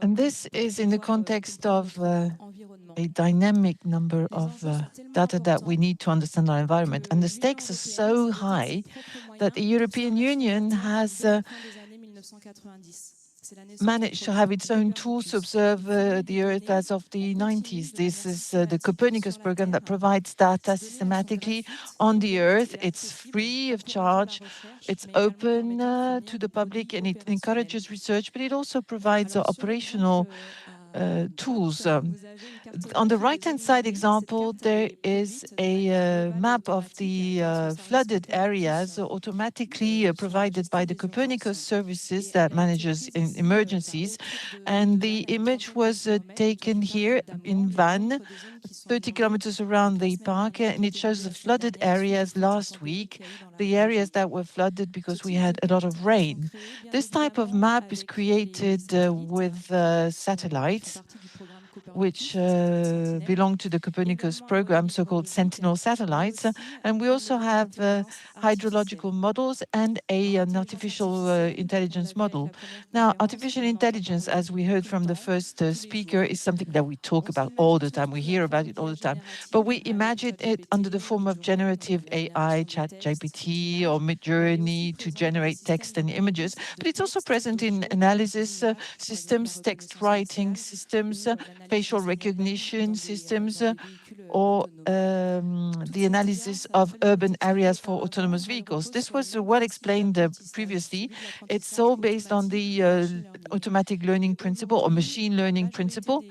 And this is in the context of a dynamic number of data that we need to understand our environment. And the stakes are so high that the European Union has managed to have its own tools to observe the Earth as of the 90s. This is the Copernicus program that provides data systematically on the Earth. It's free of charge. It's open to the public, and it encourages research, but it also provides operational tools. On the right-hand side example, there is a map of the flooded areas automatically provided by the Copernicus services that manages in emergencies. And the image was taken here in Vannes, 30 kilometers around the park, and it shows the flooded areas last week, the areas that were flooded because we had a lot of rain. This type of map is created with satellites, which belong to the Copernicus program, so-called Sentinel satellites. And we also have hydrological models and an artificial intelligence model. Now, artificial intelligence, as we heard from the first speaker, is something that we talk about all the time. We hear about it all the time. But we imagine it under the form of generative AI, ChatGPT or Midjourney to generate text and images. But it's also present in analysis systems, text writing systems, facial recognition systems, or the analysis of urban areas for autonomous vehicles. This was well explained previously. It's all based on the automatic learning principle or machine learning principle.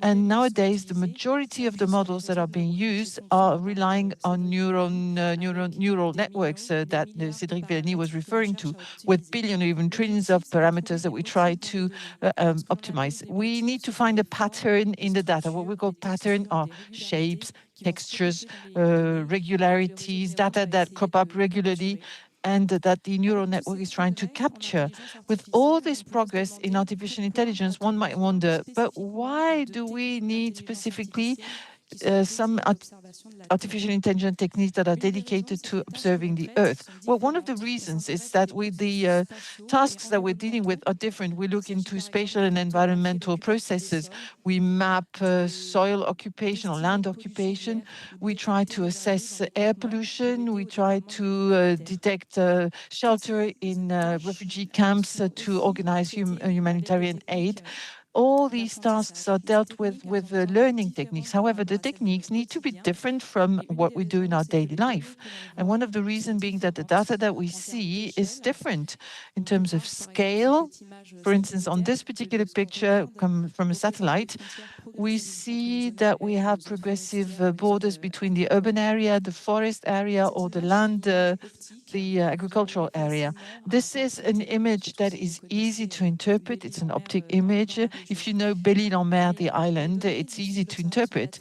And nowadays, the majority of the models that are being used are relying on neural networks that Cédric Villani was referring to, with billions or even trillions of parameters that we try to optimize. We need to find a pattern in the data. What we call pattern are shapes, textures, regularities, data that crop up regularly, and that the neural network is trying to capture. With all this progress in artificial intelligence, one might wonder, but why do we need specifically some artificial intelligence techniques that are dedicated to observing the Earth? Well, one of the reasons is that with the tasks that we're dealing with are different. We look into spatial and environmental processes. We map soil occupation or land occupation. We try to assess air pollution. We try to detect shelter in refugee camps to organize humanitarian aid. All these tasks are dealt with learning techniques. However, the techniques need to be different from what we do in our daily life. And one of the reasons being that the data that we see is different in terms of scale. For instance, on this particular picture from a satellite, we see that we have progressive borders between the urban area, the forest area, or the land, the agricultural area. This is an image that is easy to interpret. It's an optic image. If you know Belle-Île-en-Mer, the island, it's easy to interpret.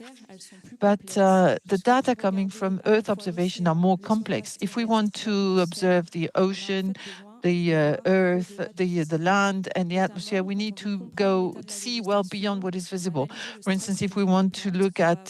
But the data coming from Earth observation are more complex. If we want to observe the ocean, the Earth, the land, and the atmosphere, we need to go see well beyond what is visible. For instance, if we want to look at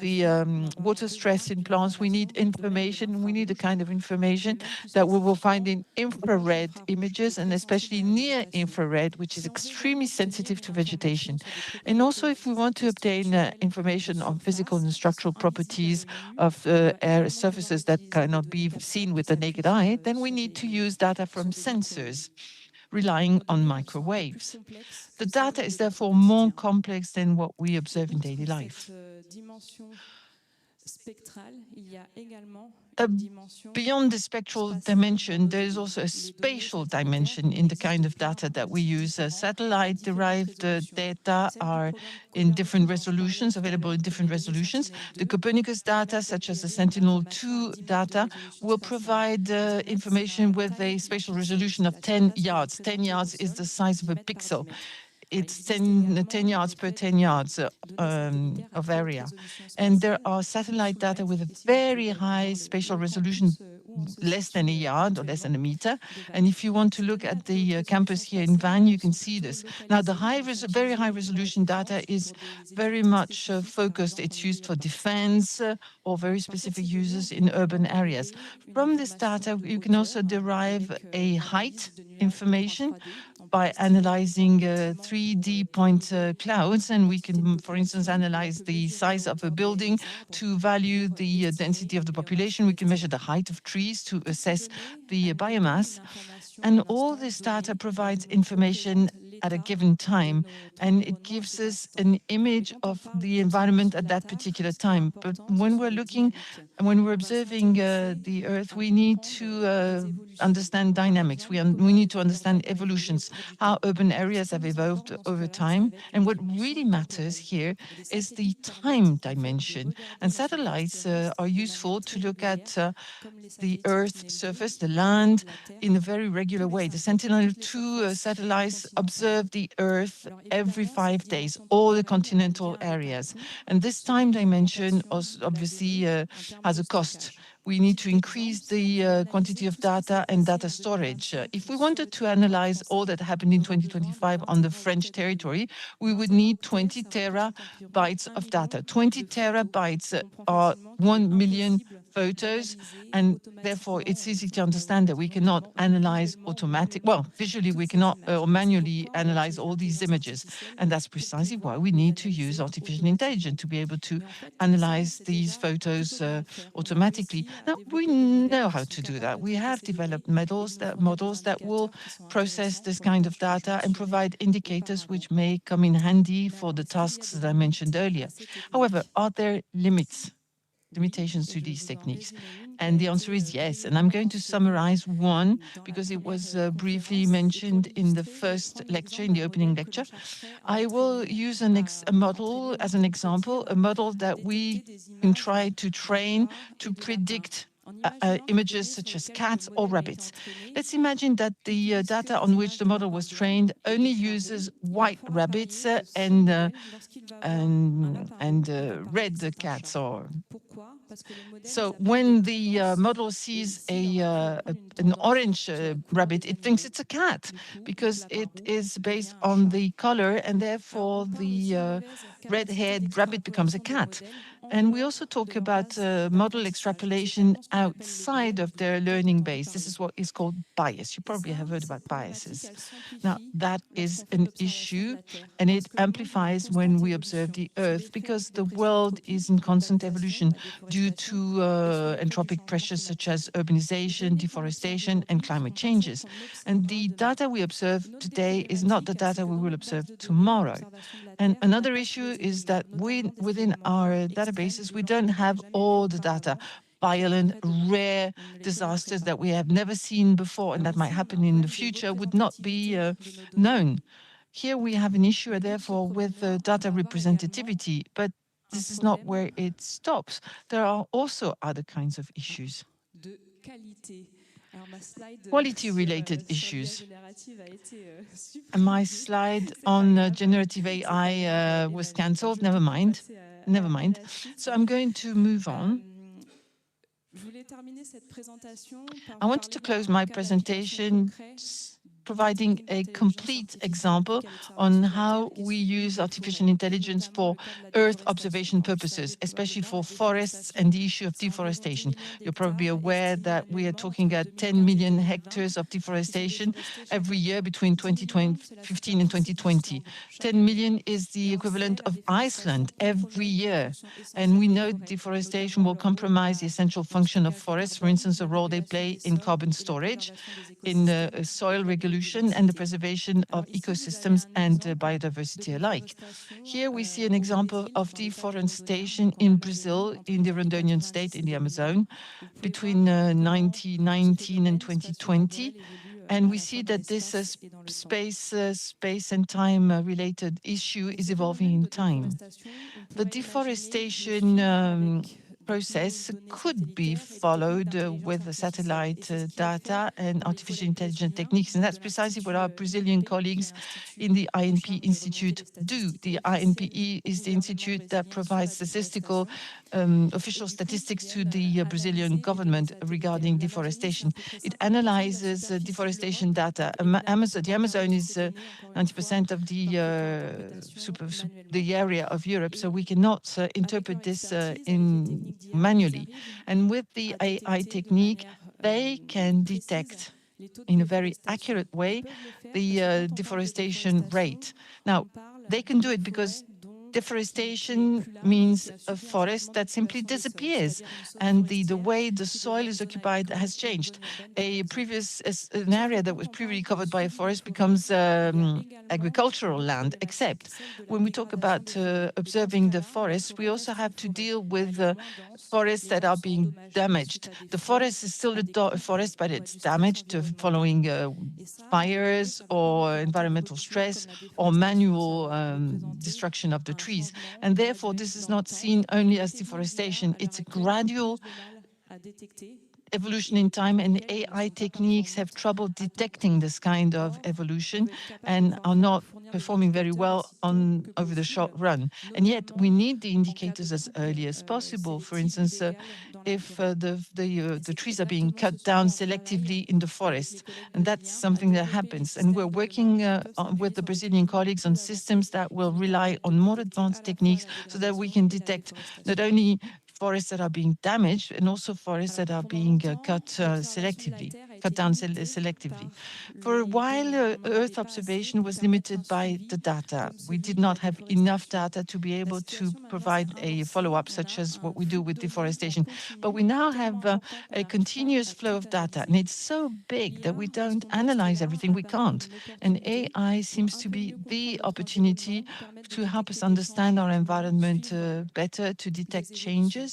the water stress in plants, we need information. We need the kind of information that we will find in infrared images, and especially near infrared, which is extremely sensitive to vegetation. And also, if we want to obtain information on physical and structural properties of air surfaces that cannot be seen with the naked eye, then we need to use data from sensors relying on microwaves. The data is therefore more complex than what we observe in daily life. Beyond the spectral dimension, there is also a spatial dimension in the kind of data that we use. Satellite-derived data are in different resolutions, available in different resolutions. The Copernicus data, such as the Sentinel-2 data, will provide information with a spatial resolution of 10 yards. 10 yards is the size of a pixel. It's 10 yards per 10 yards of area. And there are satellite data with a very high spatial resolution, less than a yard or less than a meter. And if you want to look at the campus here in Vannes, you can see this. Now, the very high resolution data is very much focused. It's used for defense or very specific uses in urban areas. From this data, you can also derive a height information by analyzing 3D point clouds, and we can, for instance, analyze the size of a building to value the density of the population. We can measure the height of trees to assess the biomass. And all this data provides information at a given time, and it gives us an image of the environment at that particular time. But when we're looking and when we're observing the Earth, we need to understand dynamics. We need to understand evolutions, how urban areas have evolved over time. And what really matters here is the time dimension. And satellites are useful to look at the Earth's surface, the land, in a very regular way. The Sentinel-2 satellites observe the Earth every 5 days, all the continental areas. And this time dimension obviously has a cost. We need to increase the quantity of data and data storage. If we wanted to analyze all that happened in 2025 on the French territory, we would need 20 terabytes of data. 20 terabytes are 1 million photos, and therefore it's easy to understand that we cannot analyze visually we cannot or manually analyze all these images. And that's precisely why we need to use artificial intelligence to be able to analyze these photos automatically. Now, we know how to do that. We have developed models that will process this kind of data and provide indicators which may come in handy for the tasks that I mentioned earlier. However, are there limitations to these techniques? And the answer is yes. And I'm going to summarize one because it was briefly mentioned in the first lecture, in the opening lecture. I will use a model as an example, a model that we can try to train to predict images such as cats or rabbits. Let's imagine that the data on which the model was trained only uses white rabbits and red cats. So when the model sees an orange rabbit, it thinks it's a cat because it is based on the color, and therefore the red-haired rabbit becomes a cat. And we also talk about model extrapolation outside of their learning base. This is what is called bias. You probably have heard about biases. Now, that is an issue, and it amplifies when we observe the Earth because the world is in constant evolution due to entropic pressures such as urbanization, deforestation, and climate changes. And the data we observe today is not the data we will observe tomorrow. And another issue is that within our databases, we don't have all the data. Violent, rare disasters that we have never seen before and that might happen in the future would not be known. Here we have an issue, therefore, with data representativity, but this is not where it stops. There are also other kinds of issues. Quality-related issues. And my slide on generative AI was cancelled. Never mind. So I'm going to move on. I wanted to close my presentation providing a complete example on how we use artificial intelligence for Earth observation purposes, especially for forests and the issue of deforestation. You're probably aware that we are talking about 10 million hectares of deforestation every year between 2015 and 2020. 10 million is the equivalent of Iceland every year. And we know deforestation will compromise the essential function of forests, for instance, the role they play in carbon storage, in soil regulation, and the preservation of ecosystems and biodiversity alike. Here we see an example of deforestation in Brazil, in the Rondonian state, in the Amazon, between 1919 and 2020. And we see that this space and time related issue is evolving in time. The deforestation process could be followed with satellite data and artificial intelligence techniques. And that's precisely what our Brazilian colleagues in the INP Institute do. The INPE is the institute that provides statistical official statistics to the Brazilian government regarding deforestation. It analyzes deforestation data. The Amazon is 90% of the area of Europe, so we cannot interpret this manually. And with the AI technique, they can detect in a very accurate way the deforestation rate. Now, they can do it because deforestation means a forest that simply disappears, and the way the soil is occupied has changed. An area that was previously covered by a forest becomes agricultural land, except when we talk about observing the forests, we also have to deal with forests that are being damaged. The forest is still a forest, but it's damaged following fires or environmental stress or manual destruction of the trees. And therefore, this is not seen only as deforestation. It's a gradual evolution in time, and AI techniques have trouble detecting this kind of evolution and are not performing very well over the short run. And yet we need the indicators as early as possible. For instance, if the trees are being cut down selectively in the forest, and that's something that happens. And we're working with the Brazilian colleagues on systems that will rely on more advanced techniques so that we can detect not only forests that are being damaged and also forests that are being cut down selectively. For a while, Earth observation was limited by the data. We did not have enough data to be able to provide a follow-up, such as what we do with deforestation. But we now have a continuous flow of data, and it's so big that we don't analyze everything. We can't. And AI seems to be the opportunity to help us understand our environment better, to detect changes,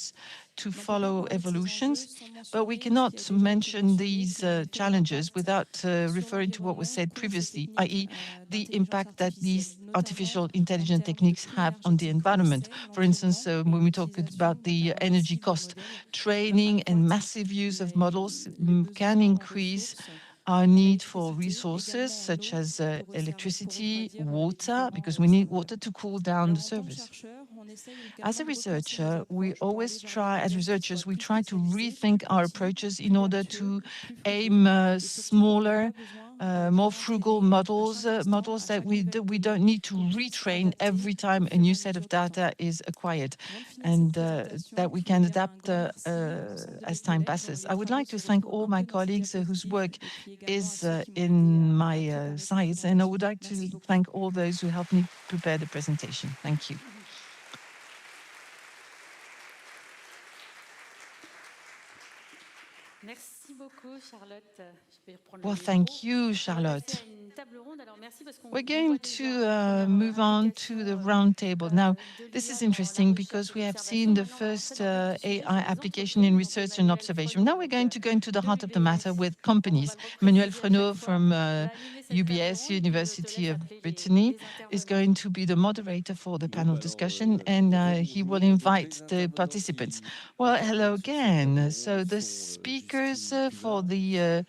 to follow evolutions. But we cannot mention these challenges without referring to what was said previously, i.e. the impact that these artificial intelligence techniques have on the environment. For instance, when we talk about the energy cost, training and massive use of models can increase our need for resources such as electricity, water, because we need water to cool down the servers. As a researcher, we always try, as researchers, we try to rethink our approaches in order to aim smaller, more frugal models, models that we don't need to retrain every time a new set of data is acquired, and that we can adapt as time passes. I would like to thank all my colleagues whose work is in my sites, and I would like to thank all those who helped me prepare the presentation. Thank you. Well, thank you, Charlotte. We're going to move on to the round table. Now, this is interesting because we have seen the first AI application in research and observation. Now we're going to go into the heart of the matter with companies. Emmanuel Renault from UBS, University of Brittany, is going to be the moderator for the panel discussion, and he will invite the participants. Well, hello again. So the speakers for the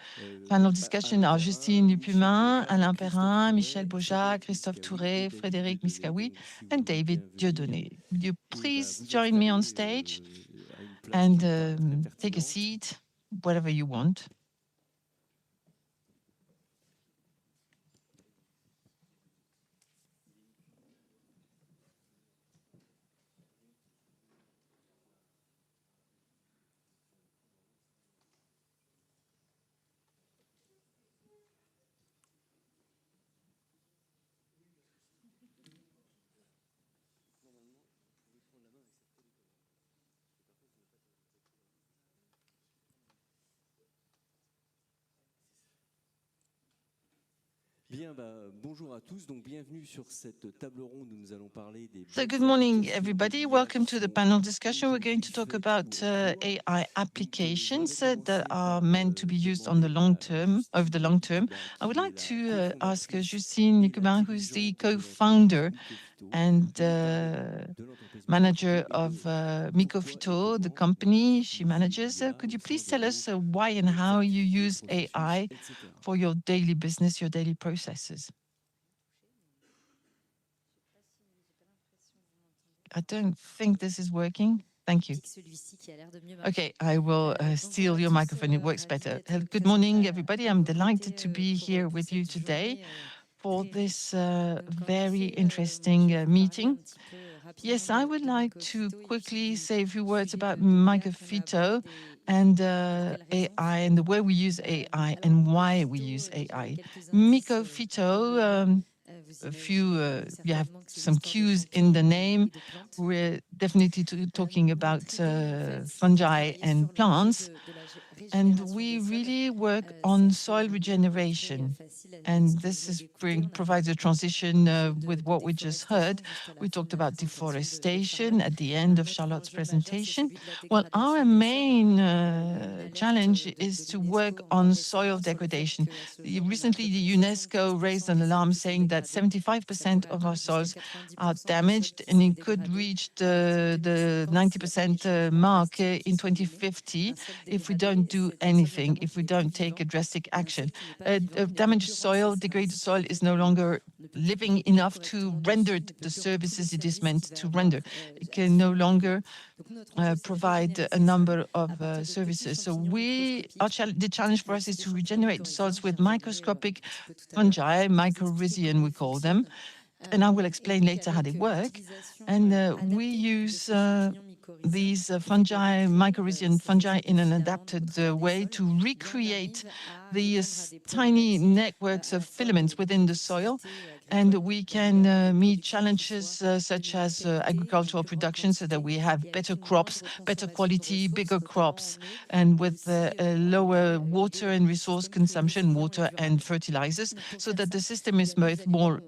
panel discussion are Justine Dupumin, Alain Perrin, Michel Boja, Christophe Touré, Frédéric Miskawi, and David Dieudonné. Would you please join me on stage and take a seat, whatever you want. So good morning, everybody. Welcome to the panel discussion. We're going to talk about AI applications that are meant to be used on the long term, over the long term. I would like to ask Justine Nicobain, who's the co-founder and manager of Micofito, the company she manages. Could you please tell us why and how you use AI for your daily business, your daily processes? I don't think this is working. Thank you. Okay, I will steal your microphone. It works better. Good morning, everybody. I'm delighted to be here with you today for this very interesting meeting. Yes, I would like to quickly say a few words about microphyto and AI and the way we use AI and why we use AI. Mycophyto, you have some cues in the name. We're definitely talking about fungi and plants. And we really work on soil regeneration. And this provides a transition with what we just heard. We talked about deforestation at the end of Charlotte's presentation. Well, our main challenge is to work on soil degradation. Recently, the UNESCO raised an alarm saying that 75% of our soils are damaged, and it could reach the 90% mark in 2050 if we don't do anything, if we don't take a drastic action. Damaged soil, degraded soil is no longer living enough to render the services it is meant to render. It can no longer provide a number of services. So the challenge for us is to regenerate the soils with microscopic fungi, mycorrhizal we call them, and I will explain later how they work. And we use these fungi, mycorrhizal fungi, in an adapted way to recreate the tiny networks of filaments within the soil. And we can meet challenges such as agricultural production, so that we have better crops, better quality, bigger crops, and with lower water and resource consumption, water and fertilizers, so that the system is both more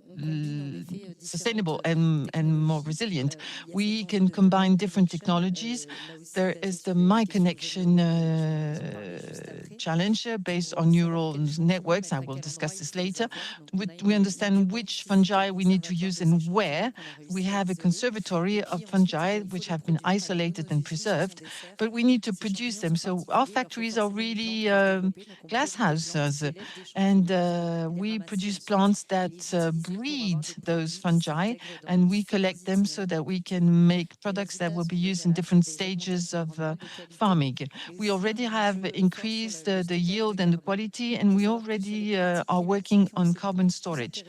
sustainable and more resilient. We can combine different technologies. There is the MyConnection challenge based on neural networks. I will discuss this later. We understand which fungi we need to use and where. We have a conservatory of fungi which have been isolated and preserved, but we need to produce them. So our factories are really glass houses, and we produce plants that breed those fungi, and we collect them so that we can make products that will be used in different stages of farming. We already have increased the yield and the quality, and we already are working on carbon storage.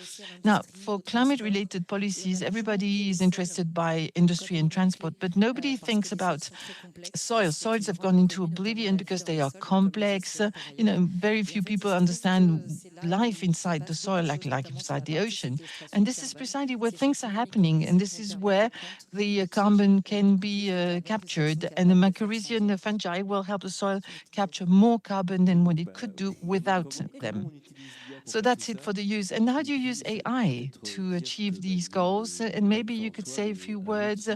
Now, for climate-related policies, everybody is interested by industry and transport, but nobody thinks about soils. Soils have gone into oblivion because they are complex. Very few people understand life inside the soil, like inside the ocean. And this is precisely where things are happening, and this is where the carbon can be captured. And the mycorrhizal fungi will help the soil capture more carbon than what it could do without them. So that's it for the use. And how do you use AI to achieve these goals? And maybe you could say a few words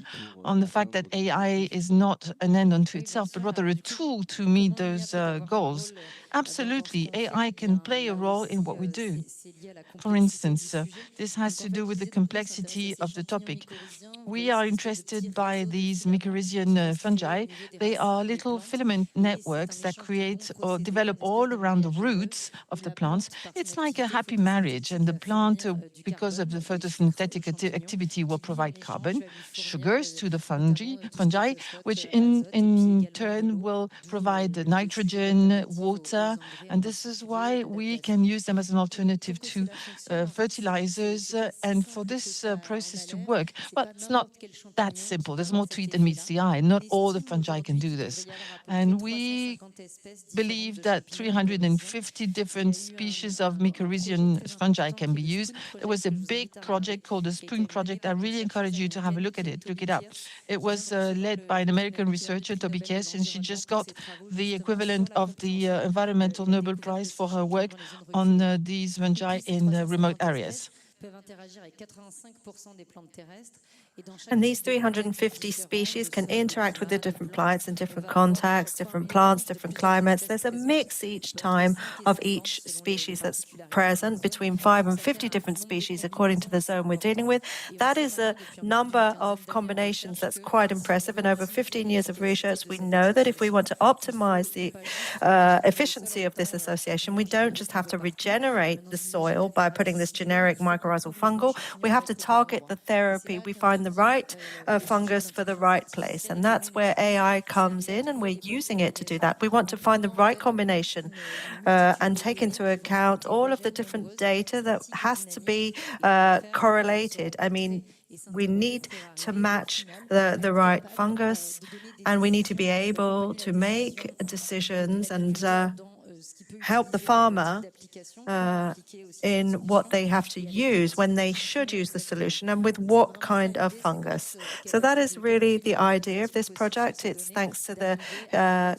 on the fact that AI is not an end unto itself, but rather a tool to meet those goals. Absolutely, AI can play a role in what we do. For instance, this has to do with the complexity of the topic. We are interested by these mycorrhizal fungi. They are little filament networks that create or develop all around the roots of the plants. It's like a happy marriage, and the plant, because of the photosynthetic activity, will provide carbon, sugars to the fungi, which in turn will provide nitrogen, water, and this is why we can use them as an alternative to fertilizers. And for this process to work, well, it's not that simple. There's more to it than meets the eye. Not all the fungi can do this. And we believe that 350 different species of mycorrhizal fungi can be used. There was a big project called the Spoon Project. I really encourage you to have a look at it, look it up. It was led by an American researcher, Toby Kess, and she just got the equivalent of the Environmental Nobel Prize for her work on these fungi in remote areas. And these 350 species can interact with the different plants in different contexts, different plants, different climates. There's a mix each time of each species that's present, between 5 and 50 different species according to the zone we're dealing with. That is a number of combinations that's quite impressive. And over 15 years of research, we know that if we want to optimize the efficiency of this association, we don't just have to regenerate the soil by putting this generic mycorrhizal fungal. We have to target the therapy. We find the right fungus for the right place. And that's where AI comes in, and we're using it to do that. We want to find the right combination and take into account all of the different data that has to be correlated. I mean, We need to match the right fungus, and we need to be able to make decisions and help the farmer in what they have to use, when they should use the solution, and with what kind of fungus. So that is really the idea of this project. It's thanks to the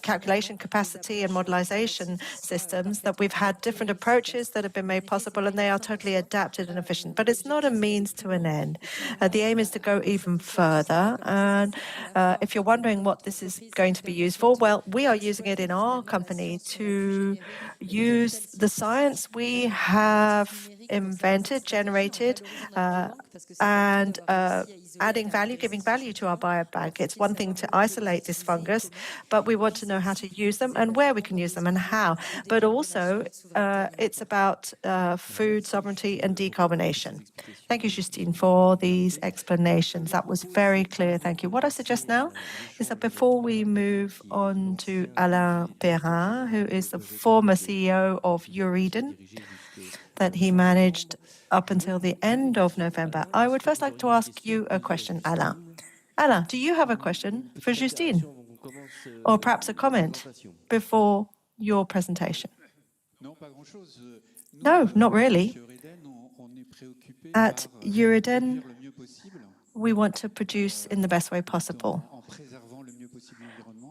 calculation capacity and modelization systems that we've had different approaches that have been made possible, and they are totally adapted and efficient. But it's not a means to an end. The aim is to go even further. And if you're wondering what this is going to be used for, well, we are using it in our company to use the science we have invented, generated, and adding value, giving value to our biobank. It's one thing to isolate this fungus, but we want to know how to use them and where we can use them and how. But also, it's about food sovereignty and decarbonation. Thank you, Justine, for these explanations. That was very clear. Thank you. What I suggest now is that before we move on to Alain Perrin, who is the former CEO of Euriden, that he managed up until the end of November, I would first like to ask you a question, Alain. Alain, do you have a question for Justine? Or perhaps a comment before your presentation? No, not really. At Euriden, we want to produce in the best way possible.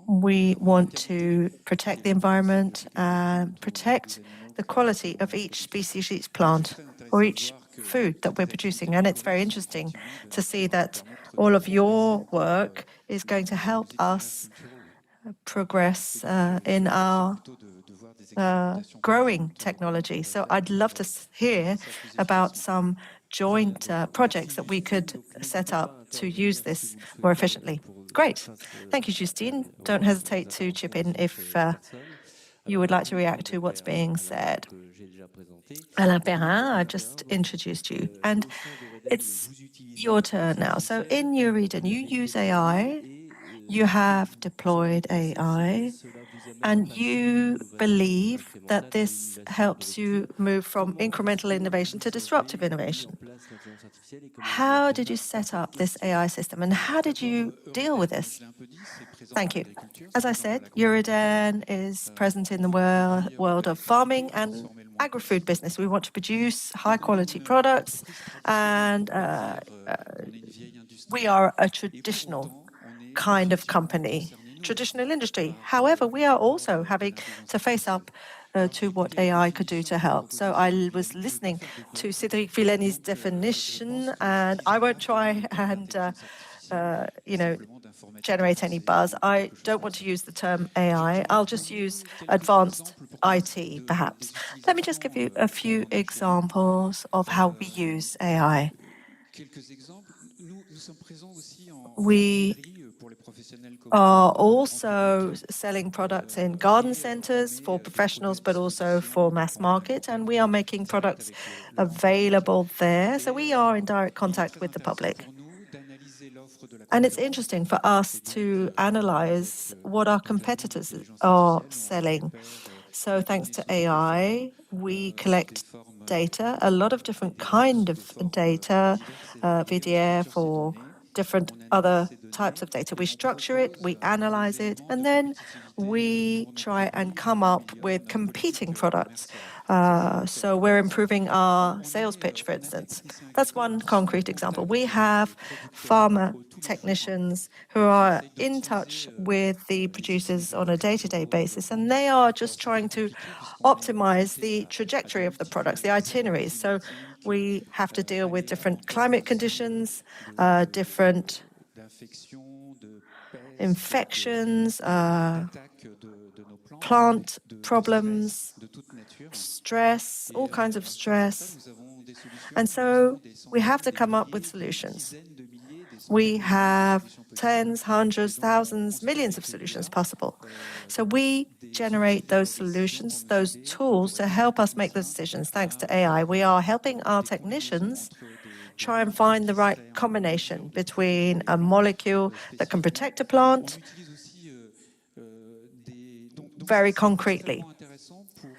We want to protect the environment and protect the quality of each species, each plant, or each food that we're producing. And it's very interesting to see that all of your work is going to help us progress in our growing technology. So I'd love to hear about some joint projects that we could set up to use this more efficiently. Great. Thank you, Justine. Don't hesitate to chip in if you would like to react to what's being said. Alain Perrin, I just introduced you, and it's your turn now. So in Euriden, you use AI, you have deployed AI, and you believe that this helps you move from incremental innovation to disruptive innovation. How did you set up this AI system, and how did you deal with this? Thank you. As I said, Euriden is present in the world of farming and agri-food business. We want to produce high-quality products, and we are a traditional kind of company, traditional industry. However, we are also having to face up to what AI could do to help. So I was listening to Cédric Villani's definition, and I won't try and generate any buzz. I don't want to use the term AI. I'll just use advanced IT, perhaps. Let me just give you a few examples of how we use AI. We are also selling products in garden centers for professionals, but also for mass market, and we are making products available there. So we are in direct contact with the public. And it's interesting for us to analyze what our competitors are selling. So thanks to AI, we collect data, a lot of different kind of data, VDF or different other types of data. We structure it, we analyze it, and then we try and come up with competing products. So we're improving our sales pitch, for instance. That's one concrete example. We have farmer technicians who are in touch with the producers on a day-to-day basis, and they are just trying to optimize the trajectory of the products, the itineraries. So we have to deal with different climate conditions, different infections, plant problems, stress, all kinds of stress. And so we have to come up with solutions. We have tens, hundreds, thousands, millions of solutions possible. So we generate those solutions, those tools to help us make those decisions. Thanks to AI, we are helping our technicians try and find the right combination between a molecule that can protect a plant very concretely.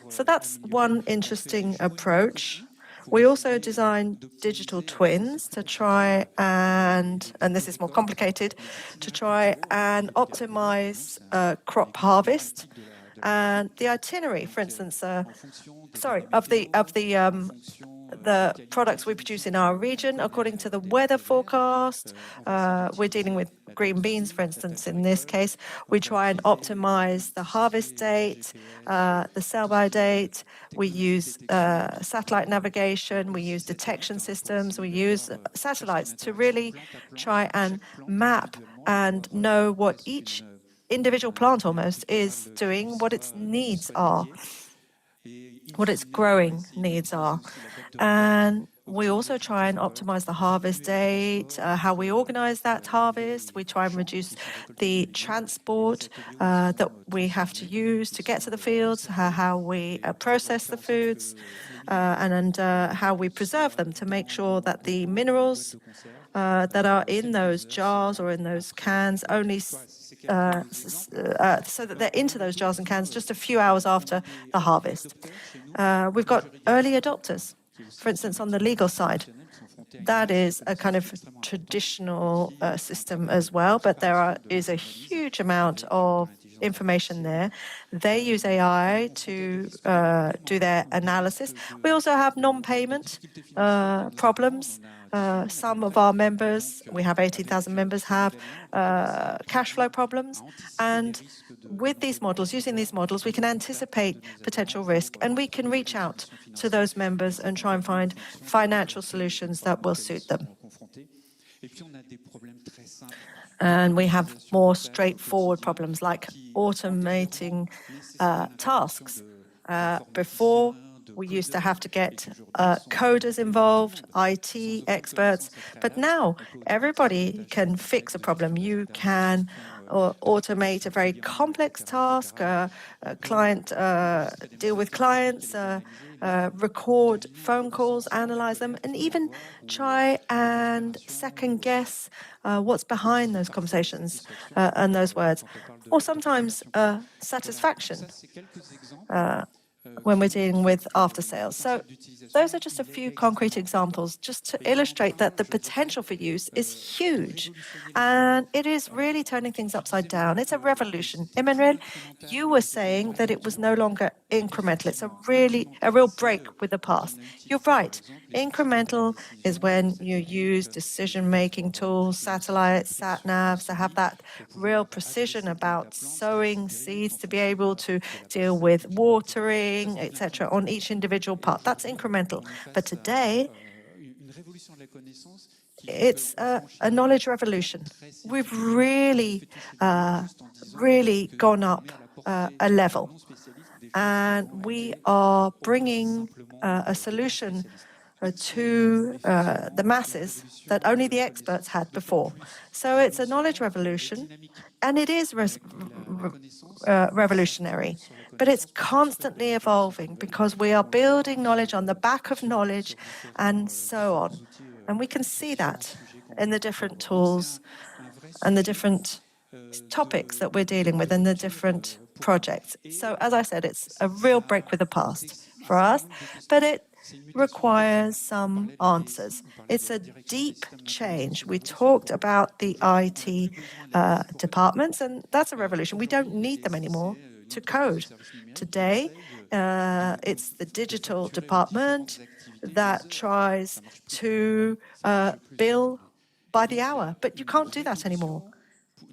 So that's one interesting approach. We also design digital twins to try and this is more complicated, to try and optimize crop harvest and the itinerary, for instance, of the products we produce in our region according to the weather forecast. We're dealing with green beans, for instance. In this case, we try and optimize the harvest date, the sell-by date. We use satellite navigation. We use detection systems. We use satellites to really try and map and know what each individual plant almost is doing, what its needs are, what its growing needs are. And we also try and optimize the harvest date, how we organize that harvest. We try and reduce the transport that we have to use to get to the fields, how we process the foods, and how we preserve them to make sure that the minerals that are in those jars or in those cans only so that they're into those jars and cans just a few hours after the harvest. We've got early adopters, for instance, on the legal side. That is a kind of traditional system as well, but there is a huge amount of information there. They use AI to do their analysis. We also have non-payment problems. Some of our members, we have 18,000 members, have cash flow problems. And with these models, using these models, we can anticipate potential risk and we can reach out to those members and try and find financial solutions that will suit them. And we have more straightforward problems like automating tasks. Before, we used to have to get coders involved, IT experts, but now everybody can fix a problem. You can automate a very complex task, deal with clients, record phone calls, analyze them, and even try and second guess what's behind those conversations and those words, or sometimes satisfaction when we're dealing with after sales. So those are just a few concrete examples just to illustrate that the potential for use is huge and it is really turning things upside down. It's a revolution. Emmanuel, you were saying that it was no longer incremental. It's a real break with the past. You're right. Incremental is when you use decision-making tools, satellites, sat-navs, to have that real precision about sowing seeds, to be able to deal with watering, etc., on each individual part. That's incremental. But today, it's a knowledge revolution. We've really gone up a level. And we are bringing a solution to the masses that only the experts had before. So it's a knowledge revolution, and it is revolutionary, but it's constantly evolving because we are building knowledge on the back of knowledge and so on. And we can see that in the different tools and the different topics that we're dealing with and the different projects. So as I said, it's a real break with the past for us, but it requires some answers. It's a deep change. We talked about the IT departments, and that's a revolution. We don't need them anymore to code. Today, it's the digital department that tries to bill by the hour, but you can't do that anymore.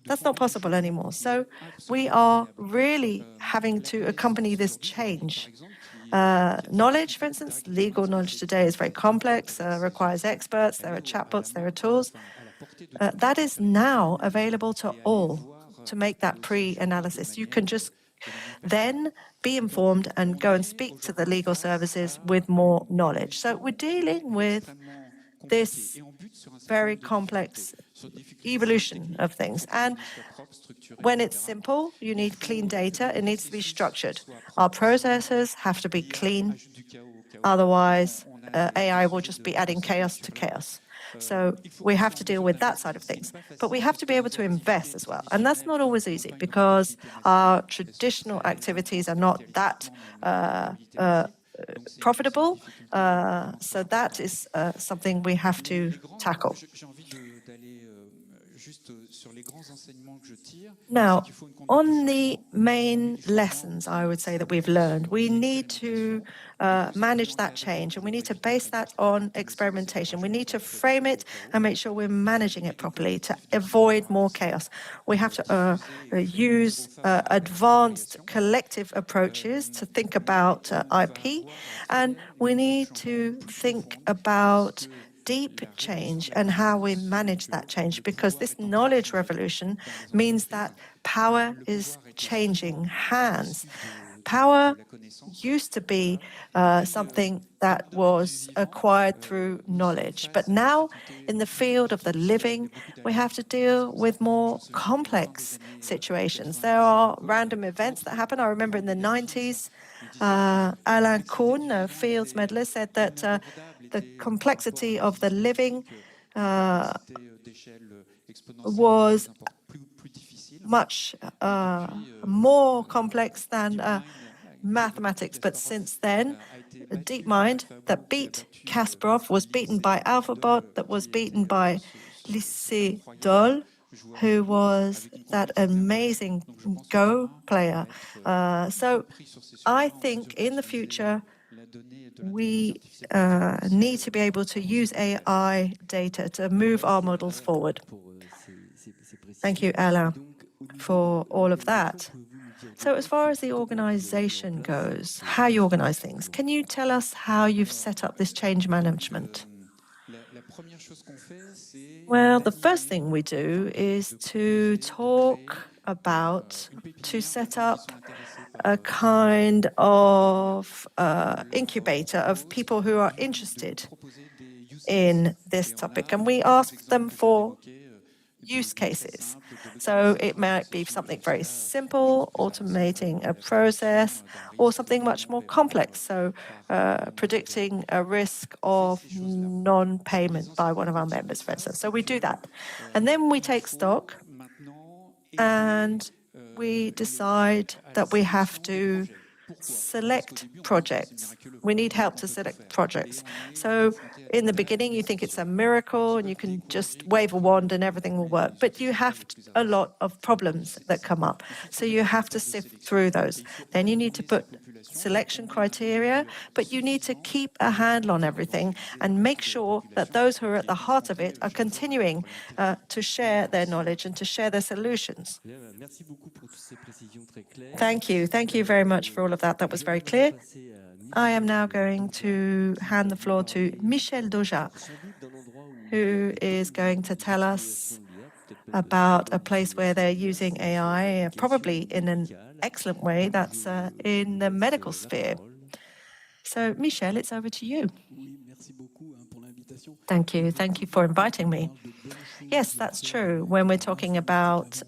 That's not possible anymore. So we are really having to accompany this change. Knowledge, for instance, legal knowledge today is very complex, requires experts, there are chatbots, there are tools. That is now available to all to make that pre-analysis. You can just then be informed and go and speak to the legal services with more knowledge. So we're dealing with this very complex evolution of things. And when it's simple, you need clean data. It needs to be structured. Our processes have to be clean. Otherwise, AI will just be adding chaos to chaos. So we have to deal with that side of things. But we have to be able to invest as well. And that's not always easy because our traditional activities are not that profitable. So that is something we have to tackle. Now, on the main lessons, I would say that we've learned, we need to manage that change, and we need to base that on experimentation. We need to frame it and make sure we're managing it properly to avoid more chaos. We have to use advanced collective approaches to think about IP, and we need to think about deep change and how we manage that change, because this knowledge revolution means that power is changing hands. Power used to be something that was acquired through knowledge. But now, in the field of the living, we have to deal with more complex situations. There are random events that happen. I remember in the 90s, Alain Kuhn, a Fields medalist, said that the complexity of the living was much more complex than mathematics. But since then, DeepMind that beat Kasparov was beaten by AlphaBot, that was beaten by Lycée Dole, who was that amazing Go player. So I think in the future, we need to be able to use AI data to move our models forward. Thank you, Alain, for all of that. So as far as the organization goes, how you organize things, can you tell us how you've set up this change management? Well, the first thing we do is to set up a kind of incubator of people who are interested in this topic. And we ask them for use cases. So it might be something very simple, automating a process, or something much more complex, so predicting a risk of non-payment by one of our members, for instance. So we do that. And then we take stock and we decide that we have to select projects. We need help to select projects. So in the beginning, you think it's a miracle and you can just wave a wand and everything will work. But you have a lot of problems that come up. So you have to sift through those. Then you need to put selection criteria, but you need to keep a handle on everything and make sure that those who are at the heart of it are continuing to share their knowledge and to share their solutions. Thank you. Thank you very much for all of that. That was very clear. I am now going to hand the floor to Michel Doja, who is going to tell us about a place where they're using AI, probably in an excellent way, that's in the medical sphere. So, Michel, it's over to you. Thank you. Thank you for inviting me. Yes, that's true. When we're talking about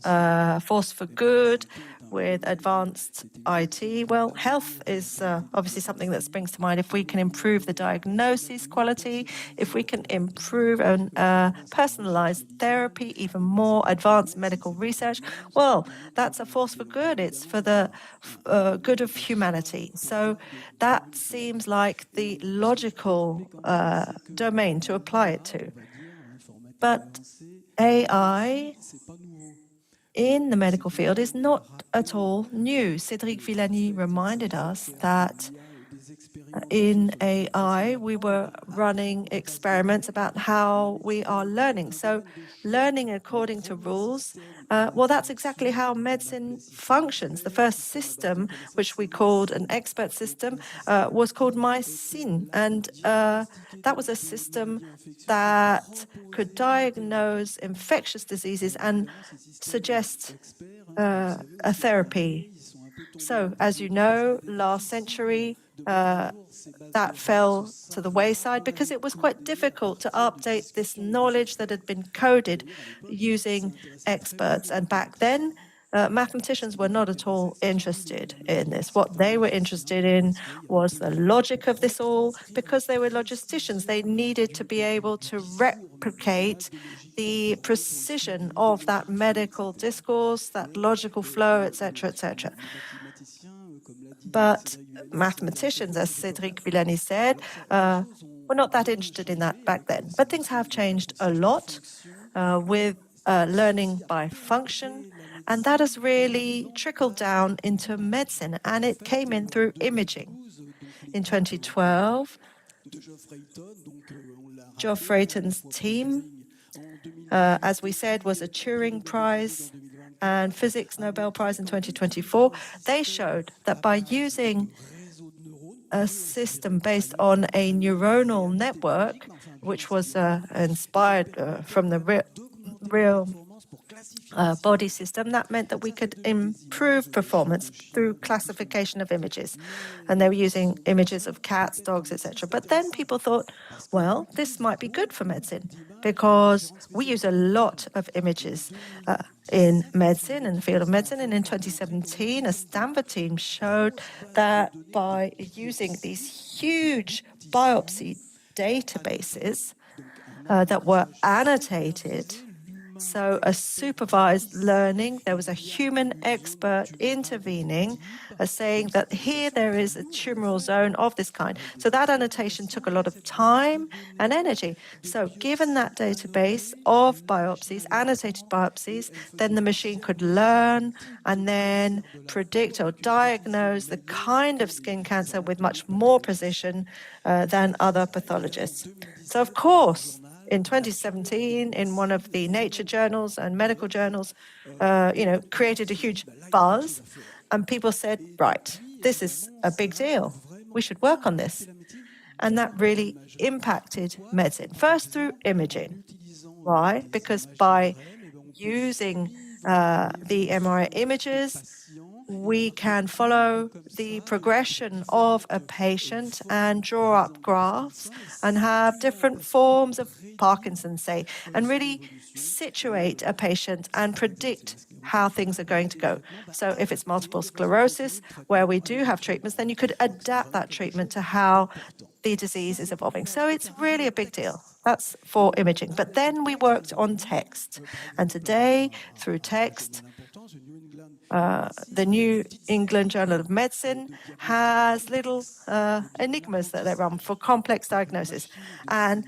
force for good with advanced IT, well, health is obviously something that springs to mind. If we can improve the diagnosis quality, if we can improve and personalize therapy, even more advanced medical research, well, that's a force for good. It's for the good of humanity. So that seems like the logical domain to apply it to. But AI in the medical field is not at all new. Cédric Villani reminded us that in AI, we were running experiments about how we are learning. So learning according to rules, well, that's exactly how medicine functions. The first system, which we called an expert system, was called MySyn. And that was a system that could diagnose infectious diseases and suggest a therapy. So, as you know, last century, that fell to the wayside because it was quite difficult to update this knowledge that had been coded using experts. And back then, mathematicians were not at all interested in this. What they were interested in was the logic of this all. Because they were logisticians, they needed to be able to replicate the precision of that medical discourse, that logical flow, etc., etc. But mathematicians, as Cédric Villani said, were not that interested in that back then. But things have changed a lot with learning by function, and that has really trickled down into medicine, and it came in through imaging. In 2012, Geoff Rayton's team, as we said, was a Turing Prize and Physics Nobel Prize in 2024. They showed that by using a system based on a neuronal network, which was inspired from the real body system, that meant that we could improve performance through classification of images. And they were using images of cats, dogs, etc. But then people thought, well, this might be good for medicine because we use a lot of images in medicine, in the field of medicine. And in 2017, a Stanford team showed that by using these huge biopsy databases that were annotated, so a supervised learning, there was a human expert intervening, saying that here there is a tumoral zone of this kind. So that annotation took a lot of time and energy. So given that database of biopsies, annotated biopsies, then the machine could learn and then predict or diagnose the kind of skin cancer with much more precision than other pathologists. So of course, in 2017, in one of the Nature journals and medical journals, created a huge buzz, and people said, right, this is a big deal. We should work on this. And that really impacted medicine, first through imaging. Why? Because by using the MRI images, we can follow the progression of a patient and draw up graphs and have different forms of Parkinson's, say, and really situate a patient and predict how things are going to go. So if it's multiple sclerosis, where we do have treatments, then you could adapt that treatment to how the disease is evolving. So it's really a big deal. That's for imaging. But then we worked on text. And today, through text, the New England Journal of Medicine has little enigmas that they run for complex diagnosis. And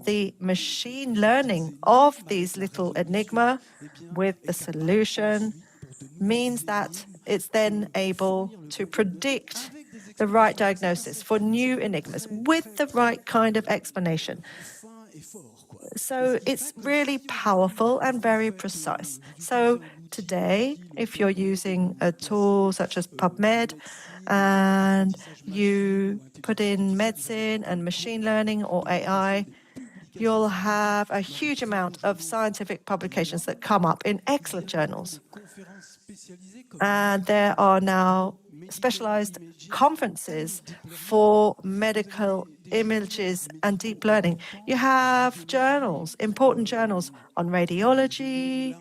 the machine learning of these little enigma with the solution means that it's then able to predict the right diagnosis for new enigmas with the right kind of explanation. So it's really powerful and very precise. So today, if you're using a tool such as PubMed and you put in medicine and machine learning or AI, you'll have a huge amount of scientific publications that come up in excellent journals. And there are now specialized conferences for medical images and deep learning. You have journals, important journals on radiology,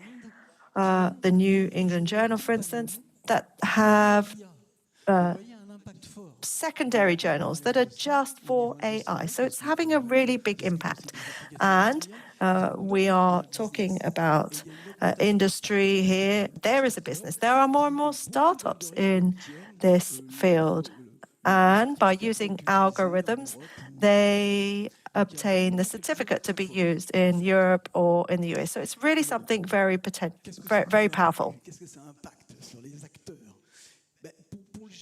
the New England Journal, for instance, that have secondary journals that are just for AI. So it's having a really big impact. And we are talking about industry here. There is a business. There are more and more startups in this field. And by using algorithms, they obtain the certificate to be used in Europe or in the US. So it's really something very, very powerful.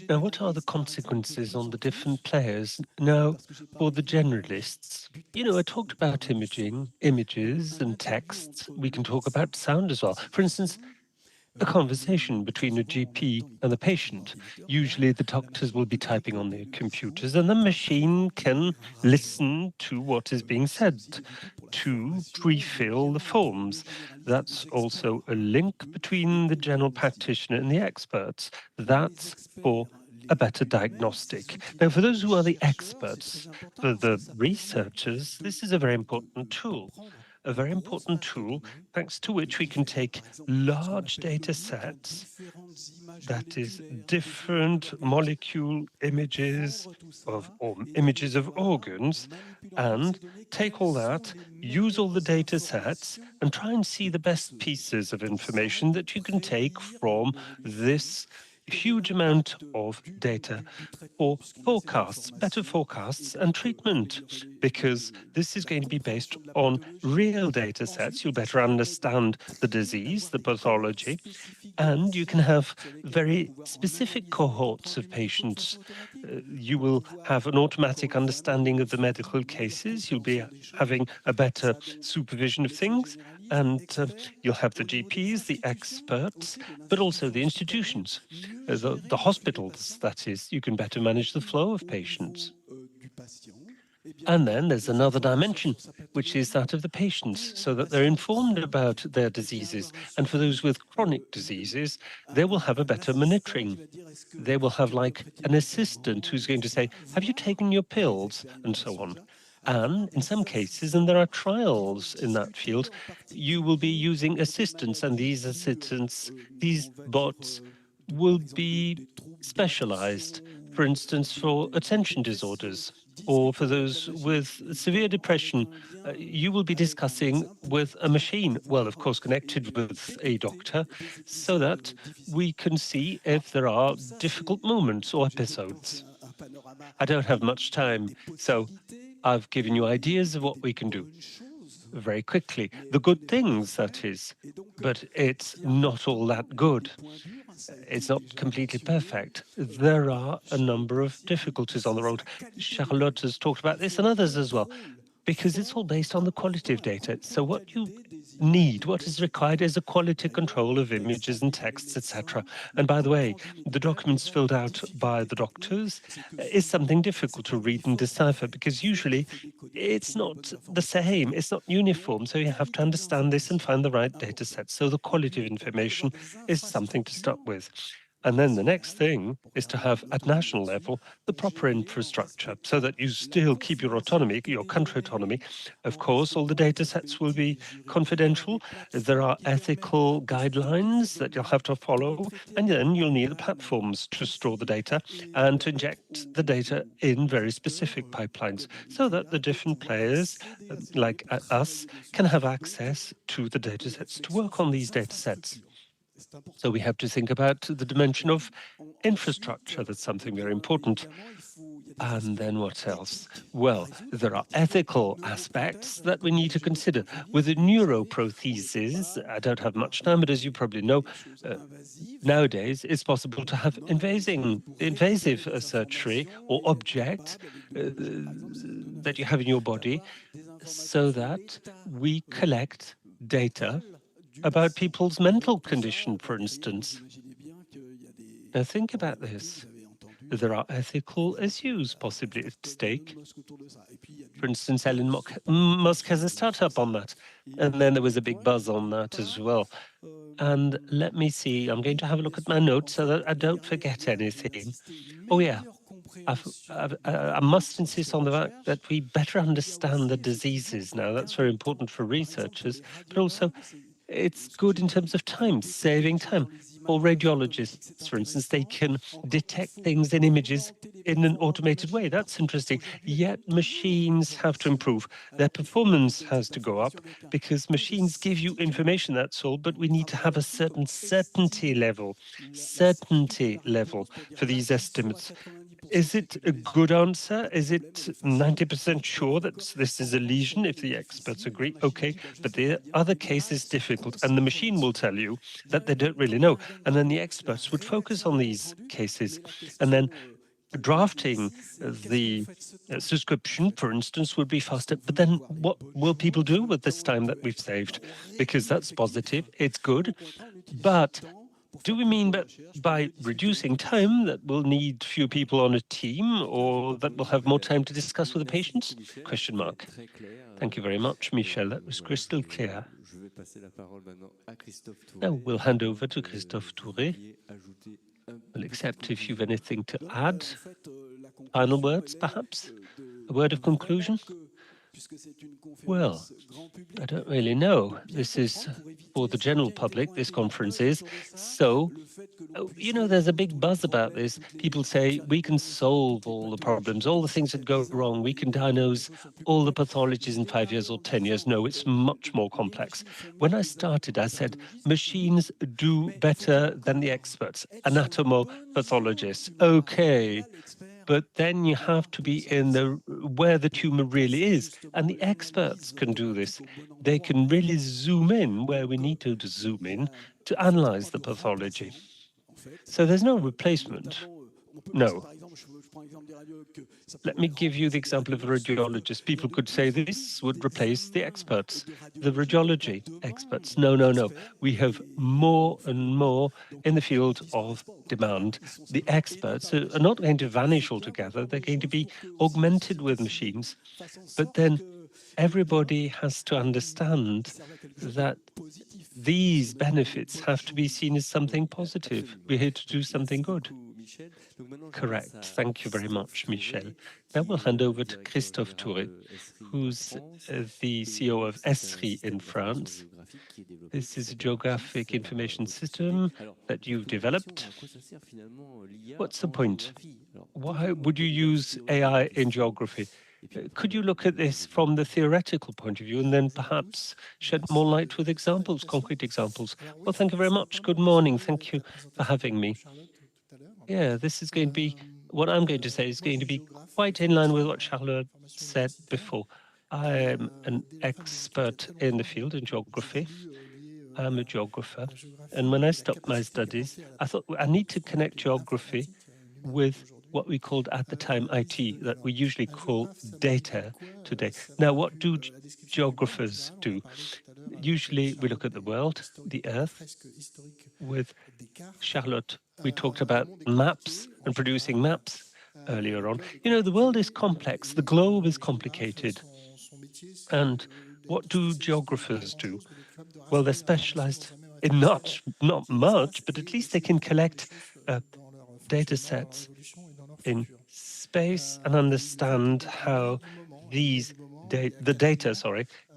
Now, what are the consequences on the different players? Now, for the generalists, I talked about imaging, images and texts. We can talk about sound as well. For instance, a conversation between a GP and a patient. Usually the doctors will be typing on their computers and the machine can listen to what is being said to pre-fill the forms. That's also a link between the general practitioner and the experts. That's for a better diagnostic. Now, for those who are the experts, for the researchers, this is a very important tool. A very important tool, thanks to which we can take large data sets, that is, different molecule images or images of organs, and take all that, use all the data sets, and try and see the best pieces of information that you can take from this huge amount of data for forecasts, better forecasts and treatment, because this is going to be based on real data sets. You'll better understand the disease, the pathology, and you can have very specific cohorts of patients. You will have an automatic understanding of the medical cases. You'll be having a better supervision of things, and you'll have the GPs, the experts, but also the institutions, the hospitals, that is. You can better manage the flow of patients. And then there's another dimension, which is that of the patients, so that they're informed about their diseases. And for those with chronic diseases, they will have a better monitoring. They will have like an assistant who's going to say, have you taken your pills? And so on. And in some cases, and there are trials in that field, you will be using assistants, and these assistants, these bots, will be specialized, for instance, for attention disorders, or for those with severe depression. You will be discussing with a machine, well, of course, connected with a doctor, so that we can see if there are difficult moments or episodes. I don't have much time, so I've given you ideas of what we can do very quickly. The good things, that is, but it's not all that good. It's not completely perfect. There are a number of difficulties on the road. Charlotte has talked about this and others as well, because it's all based on the quality of data. So what you need, what is required, is a quality control of images and texts, etc. And by the way, the documents filled out by the doctors is something difficult to read and decipher, because usually it's not the same, it's not uniform. So you have to understand this and find the right data set. So the quality of information is something to start with. And then the next thing is to have, at national level, the proper infrastructure so that you still keep your autonomy, your country autonomy. Of course, all the data sets will be confidential. There are ethical guidelines that you'll have to follow, and then you'll need the platforms to store the data and to inject the data in very specific pipelines so that the different players, like us, can have access to the data sets to work on these data sets. So we have to think about the dimension of infrastructure. That's something very important. And then what else? Well, there are ethical aspects that we need to consider. With the neuroprothesis, I don't have much time, but as you probably know, nowadays it's possible to have invasive surgery or object that you have in your body, so that we collect data about people's mental condition, for instance. Now think about this. There are ethical issues possibly at stake. For instance, Elon Musk has a startup on that. And then there was a big buzz on that as well. And let me see, I'm going to have a look at my notes so that I don't forget anything. Oh yeah, I must insist on the fact that we better understand the diseases now. That's very important for researchers, but also it's good in terms of time, saving time. For radiologists, for instance, they can detect things in images in an automated way. That's interesting. Yet machines have to improve. Their performance has to go up, because machines give you information, that's all, but we need to have a certain certainty level for these estimates. Is it a good answer? Is it 90% sure that this is a lesion? If the experts agree, okay, but the other case is difficult, and the machine will tell you that they don't really know. And then the experts would focus on these cases. And then drafting the subscription, for instance, would be faster. But then what will people do with this time that we've saved? Because that's positive, it's good, but do we mean that by reducing time that we'll need few people on a team, or that we'll have more time to discuss with the patients? Question mark. Thank you very much, Michel. That was crystal clear. Now we'll hand over to Christophe Touré. Well, except if you've anything to add. Final words, perhaps? A word of conclusion? Well, I don't really know. This is for the general public, this conference is. So, you know, there's a big buzz about this. People say we can solve all the problems, all the things that go wrong. We can diagnose all the pathologies in 5 years or 10 years. No, it's much more complex. When I started, I said machines do better than the experts, anatomopathologists. Okay, but then you have to be in the where the tumor really is, and the experts can do this. They can really zoom in where we need to zoom in to analyze the pathology. So there's no replacement. No. Let me give you the example of a radiologist. People could say this would replace the experts, the radiology experts. No, no, no. We have more and more in the field of demand. The experts are not going to vanish altogether. They're going to be augmented with machines. But then everybody has to understand that these benefits have to be seen as something positive. We're here to do something good. Correct. Thank you very much, Michel. Now we'll hand over to Christophe Touré, who's the CEO of Siri in France. This is a geographic information system that you've developed. What's the point? Why would you use AI in geography? Could you look at this from the theoretical point of view and then perhaps shed more light with examples, concrete examples? Well, thank you very much. Good morning. Thank you for having me. Yeah, this is going to be, what I'm going to say is going to be quite in line with what Charlotte said before. I'm an expert in the field in geography. I'm a geographer. And when I stopped my studies, I thought I need to connect geography with what we called at the time IT, that we usually call data today. Now, what do geographers do? Usually we look at the world, the Earth. With Charlotte, we talked about maps and producing maps earlier on. You know, the world is complex, the globe is complicated. And what do geographers do? Well, they're specialized in not much, but at least they can collect data sets in space and understand how the data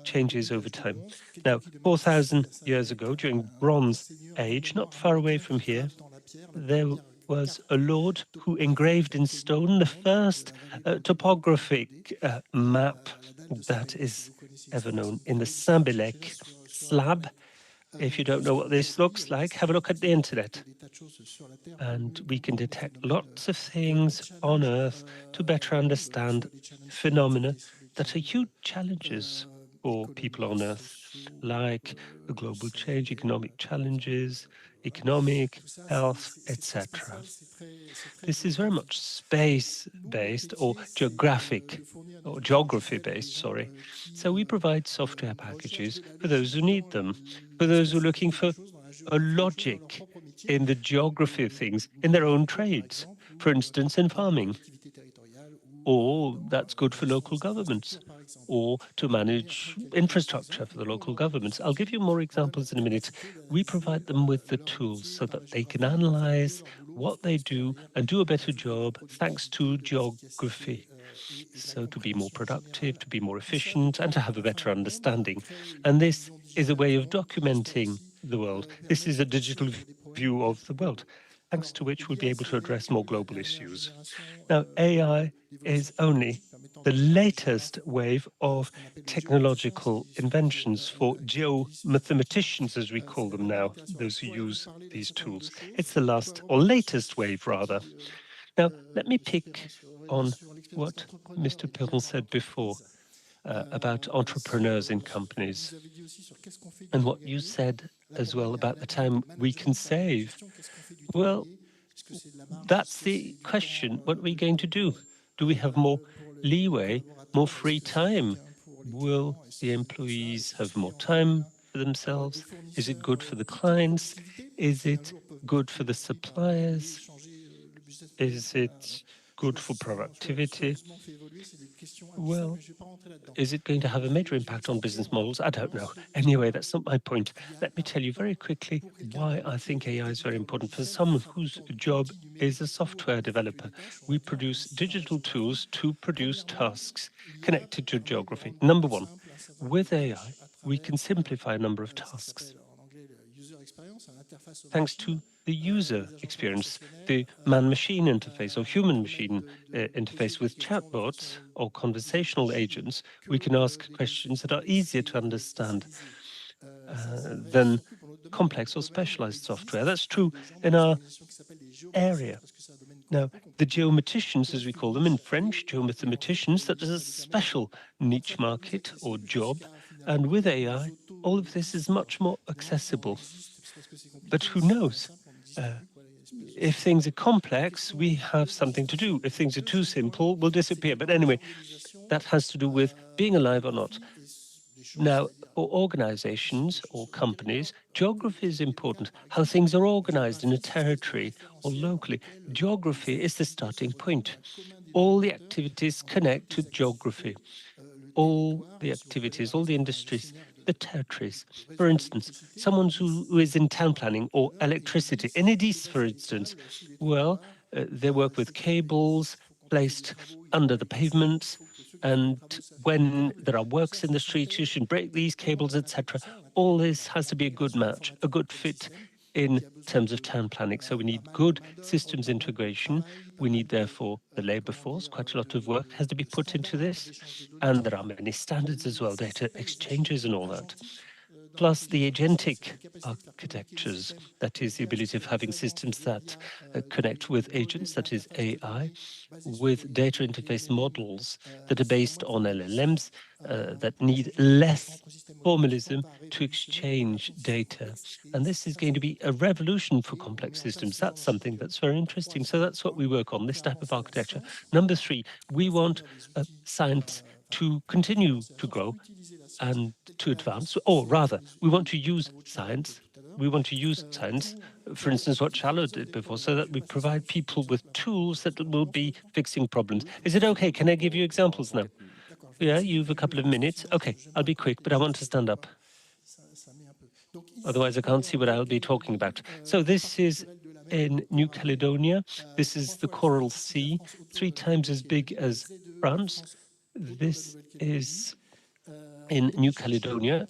changes over time. Now, 4,000 years ago, during Bronze Age, not far away from here, there was a lord who engraved in stone the first topographic map that is ever known in the Saint-Bélec slab. If you don't know what this looks like, have a look at the internet. And we can detect lots of things on Earth to better understand phenomena that are huge challenges for people on Earth, like the global change, economic challenges, economic, health, etc. This is very much space-based or geography-based, sorry. So we provide software packages for those who need them, for those who are looking for a logic in the geography of things in their own trades, for instance, in farming. Or that's good for local governments, or to manage infrastructure for the local governments. I'll give you more examples in a minute. We provide them with the tools so that they can analyze what they do and do a better job thanks to geography. So to be more productive, to be more efficient, and to have a better understanding. And this is a way of documenting the world. This is a digital view of the world, thanks to which we'll be able to address more global issues. Now, AI is only the latest wave of technological inventions for geomathematicians, as we call them now, those who use these tools. It's the last or latest wave, rather. Now, let me pick on what Mr. Perron said before about entrepreneurs in companies, and what you said as well about the time we can save. Well, that's the question. What are we going to do? Do we have more leeway, more free time? Will the employees have more time for themselves? Is it good for the clients? Is it good for the suppliers? Is it good for productivity. Well, is it going to have a major impact on business models? I don't know. Anyway, that's not my point. Let me tell you very quickly why I think AI is very important. For someone whose job is a software developer, we produce digital tools to produce tasks connected to geography. Number one, with AI, we can simplify a number of tasks thanks to the user experience, the man-machine interface or human-machine interface. With chatbots or conversational agents, we can ask questions that are easier to understand than complex or specialized software. That's true in our area. Now, the geomaticians, as we call them in French, geomathematicians, that is a special niche market or job. And with AI, all of this is much more accessible. But who knows? If things are complex, we have something to do. If things are too simple, we'll disappear. But anyway, that has to do with being alive or not. Now, for organizations or companies, geography is important. How things are organized in a territory or locally. Geography is the starting point. All the activities connect to geography. All the activities, all the industries, the territories. For instance, someone who is in town planning or electricity, Enedis, for instance, well, they work with cables placed under the pavements, and when there are works in the street, you should break these cables, etc. All this has to be a good match, a good fit in terms of town planning. So we need good systems integration. We need, therefore, the labor force. Quite a lot of work has to be put into this. And there are many standards as well, data exchanges and all that. Plus the agentic architectures, that is the ability of having systems that connect with agents, that is AI, with data interface models that are based on LLMs that need less formalism to exchange data. And this is going to be a revolution for complex systems. That's something that's very interesting. So that's what we work on, this type of architecture. Number three, we want science to continue to grow and to advance, or rather, we want to use science. We want to use science, for instance, what Charlotte did before, so that we provide people with tools that will be fixing problems. Is it okay? Can I give you examples now? Yeah, you've a couple of minutes. Okay, I'll be quick, but I want to stand up. Otherwise, I can't see what I'll be talking about. So this is in New Caledonia. This is the Coral Sea, 3 times as big as France. This is in New Caledonia.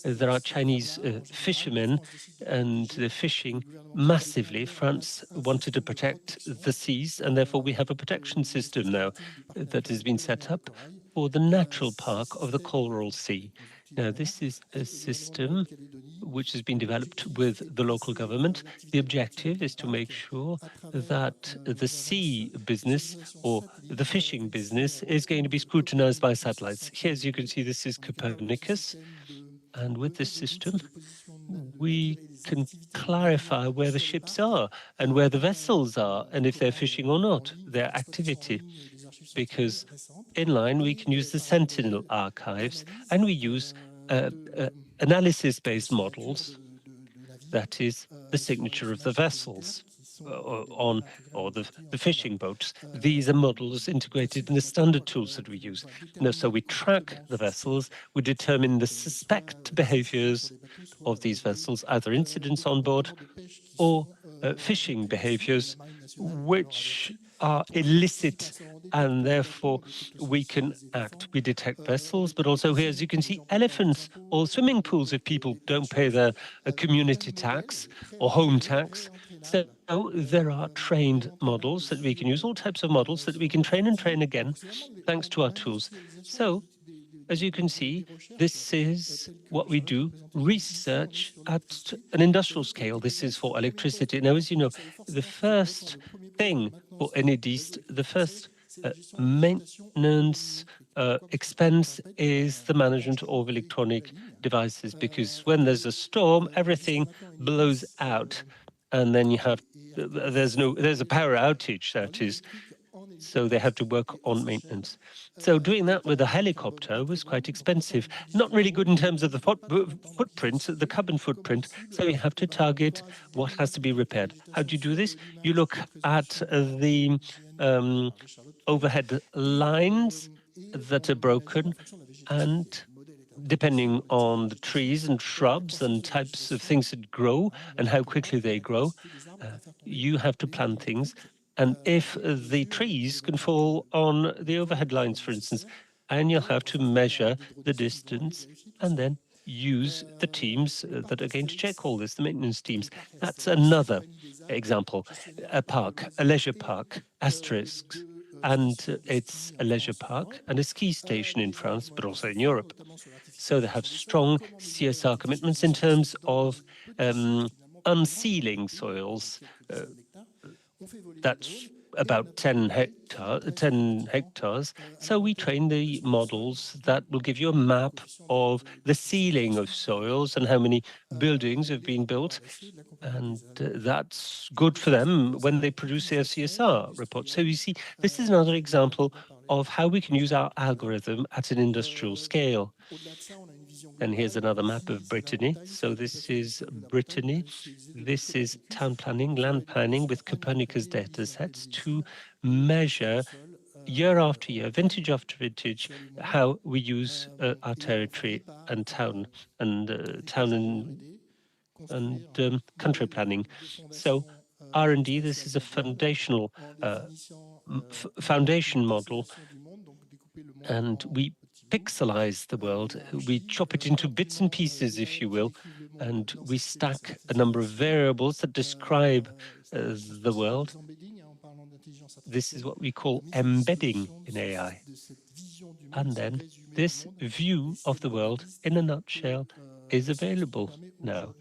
There are Chinese fishermen, and they're fishing massively. France wanted to protect the seas, and therefore we have a protection system now that has been set up for the natural park of the Coral Sea. Now, this is a system which has been developed with the local government. The objective is to make sure that the sea business or the fishing business is going to be scrutinized by satellites. Here, as you can see, this is Copernicus. And with this system, we can clarify where the ships are and where the vessels are, and if they're fishing or not, their activity. Because inline, we can use the Sentinel archives, and we use analysis-based models, that is the signature of the vessels or the fishing boats. These are models integrated in the standard tools that we use. So we track the vessels, we determine the suspect behaviors of these vessels, either incidents on board or fishing behaviors, which are illicit, and therefore we can act. We detect vessels, but also here, as you can see, elephants or swimming pools if people don't pay their community tax or home tax. So there are trained models that we can use, all types of models that we can train and train again, thanks to our tools. So, as you can see, this is what we do, research at an industrial scale. This is for electricity. Now, as you know, the first thing for Enedis, the first maintenance expense is the management of electronic devices, because when there's a storm, everything blows out, and then you have there's a power outage, that is. So they have to work on maintenance. So doing that with a helicopter was quite expensive. Not really good in terms of the footprint, the carbon footprint. So you have to target what has to be repaired. How do you do this? You look at the overhead lines that are broken, and depending on the trees and shrubs and types of things that grow and how quickly they grow, you have to plan things. And if the trees can fall on the overhead lines, for instance, and you'll have to measure the distance and then use the teams that are going to check all this, the maintenance teams. That's another example. A park, a leisure park, asterisks, and it's a leisure park and a ski station in France, but also in Europe. So they have strong CSR commitments in terms of unsealing soils. That's about 10 hectares. So we train the models that will give you a map of the sealing of soils and how many buildings have been built. And that's good for them when they produce their CSR report. So you see, this is another example of how we can use our algorithm at an industrial scale. And here's another map of Brittany. So this is Brittany. This is town planning, land planning with Copernicus data sets to measure year after year, vintage after vintage, how we use our territory and town and country planning. So R&D, this is a foundational foundation model, and we pixelize the world. We chop it into bits and pieces, if you will, and we stack a number of variables that describe the world. This is what we call embedding in AI. And then this view of the world, in a nutshell, is available now.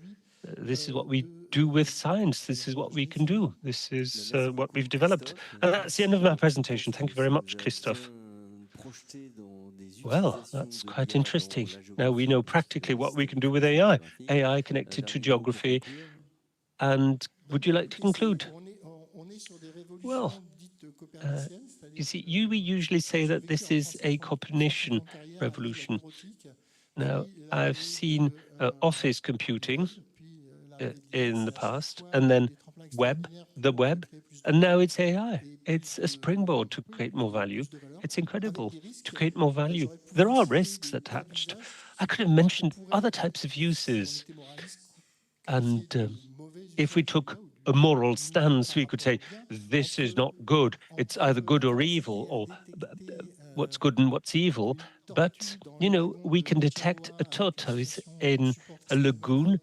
This is what we do with science. This is what we can do. This is what we've developed. And that's the end of my presentation. Thank you very much, Christophe. Well, that's quite interesting. Now we know practically what we can do with AI. AI connected to geography. And would you like to conclude? Well, you see, we usually say that this is a Copernican revolution. Now, I've seen office computing in the past, and then the web, and now it's AI. It's a springboard to create more value. It's incredible to create more value. There are risks attached. I could have mentioned other types of uses. And if we took a moral stance, we could say, this is not good. It's either good or evil, or what's good and what's evil. But, you know, we can detect a tortoise in a lagoon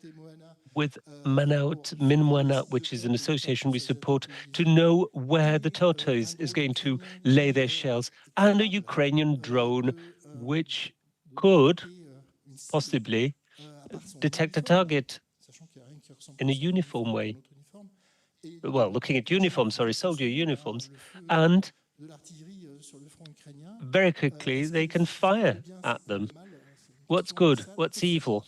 with Minwana, which is an association we support, to know where the tortoise is going to lay their shells, and a Ukrainian drone, which could possibly detect a target in a uniform way. Well, looking at uniforms, soldier uniforms, and very quickly they can fire at them. What's good? What's evil?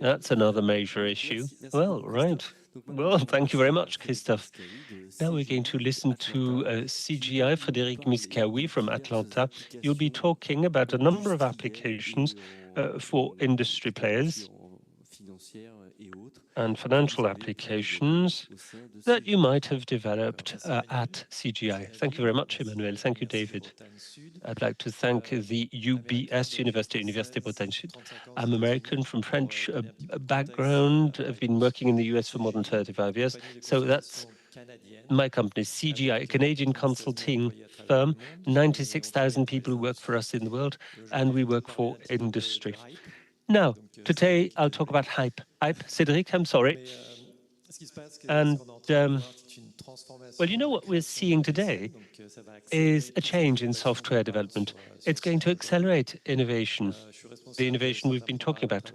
That's another major issue. Well, right. Well, thank you very much, Christophe. Now we're going to listen to CGI, Frédéric Miskawi from Atlanta. You'll be talking about a number of applications for industry players and financial applications that you might have developed at CGI. Thank you very much, Emmanuel. Thank you, David. I'd like to thank the UBS, Université Bretagne-Sud. I'm American from French background. I've been working in the US for more than 35 years. So that's my company, CGI, a Canadian consulting firm, 96,000 people who work for us in the world, and we work for industry. Now, today I'll talk about hype. Hype, Cédric, I'm sorry. And, well, you know what we're seeing today is a change in software development. It's going to accelerate innovation, the innovation we've been talking about.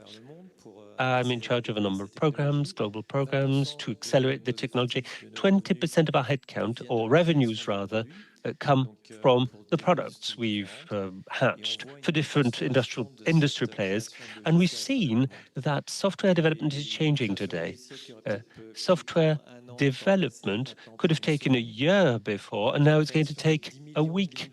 I'm in charge of a number of programs, global programs, to accelerate the technology. 20% of our headcount, or revenues rather, come from the products we've hatched for different industry players. And we've seen that software development is changing today. Software development could have taken a year before, and now it's going to take a week.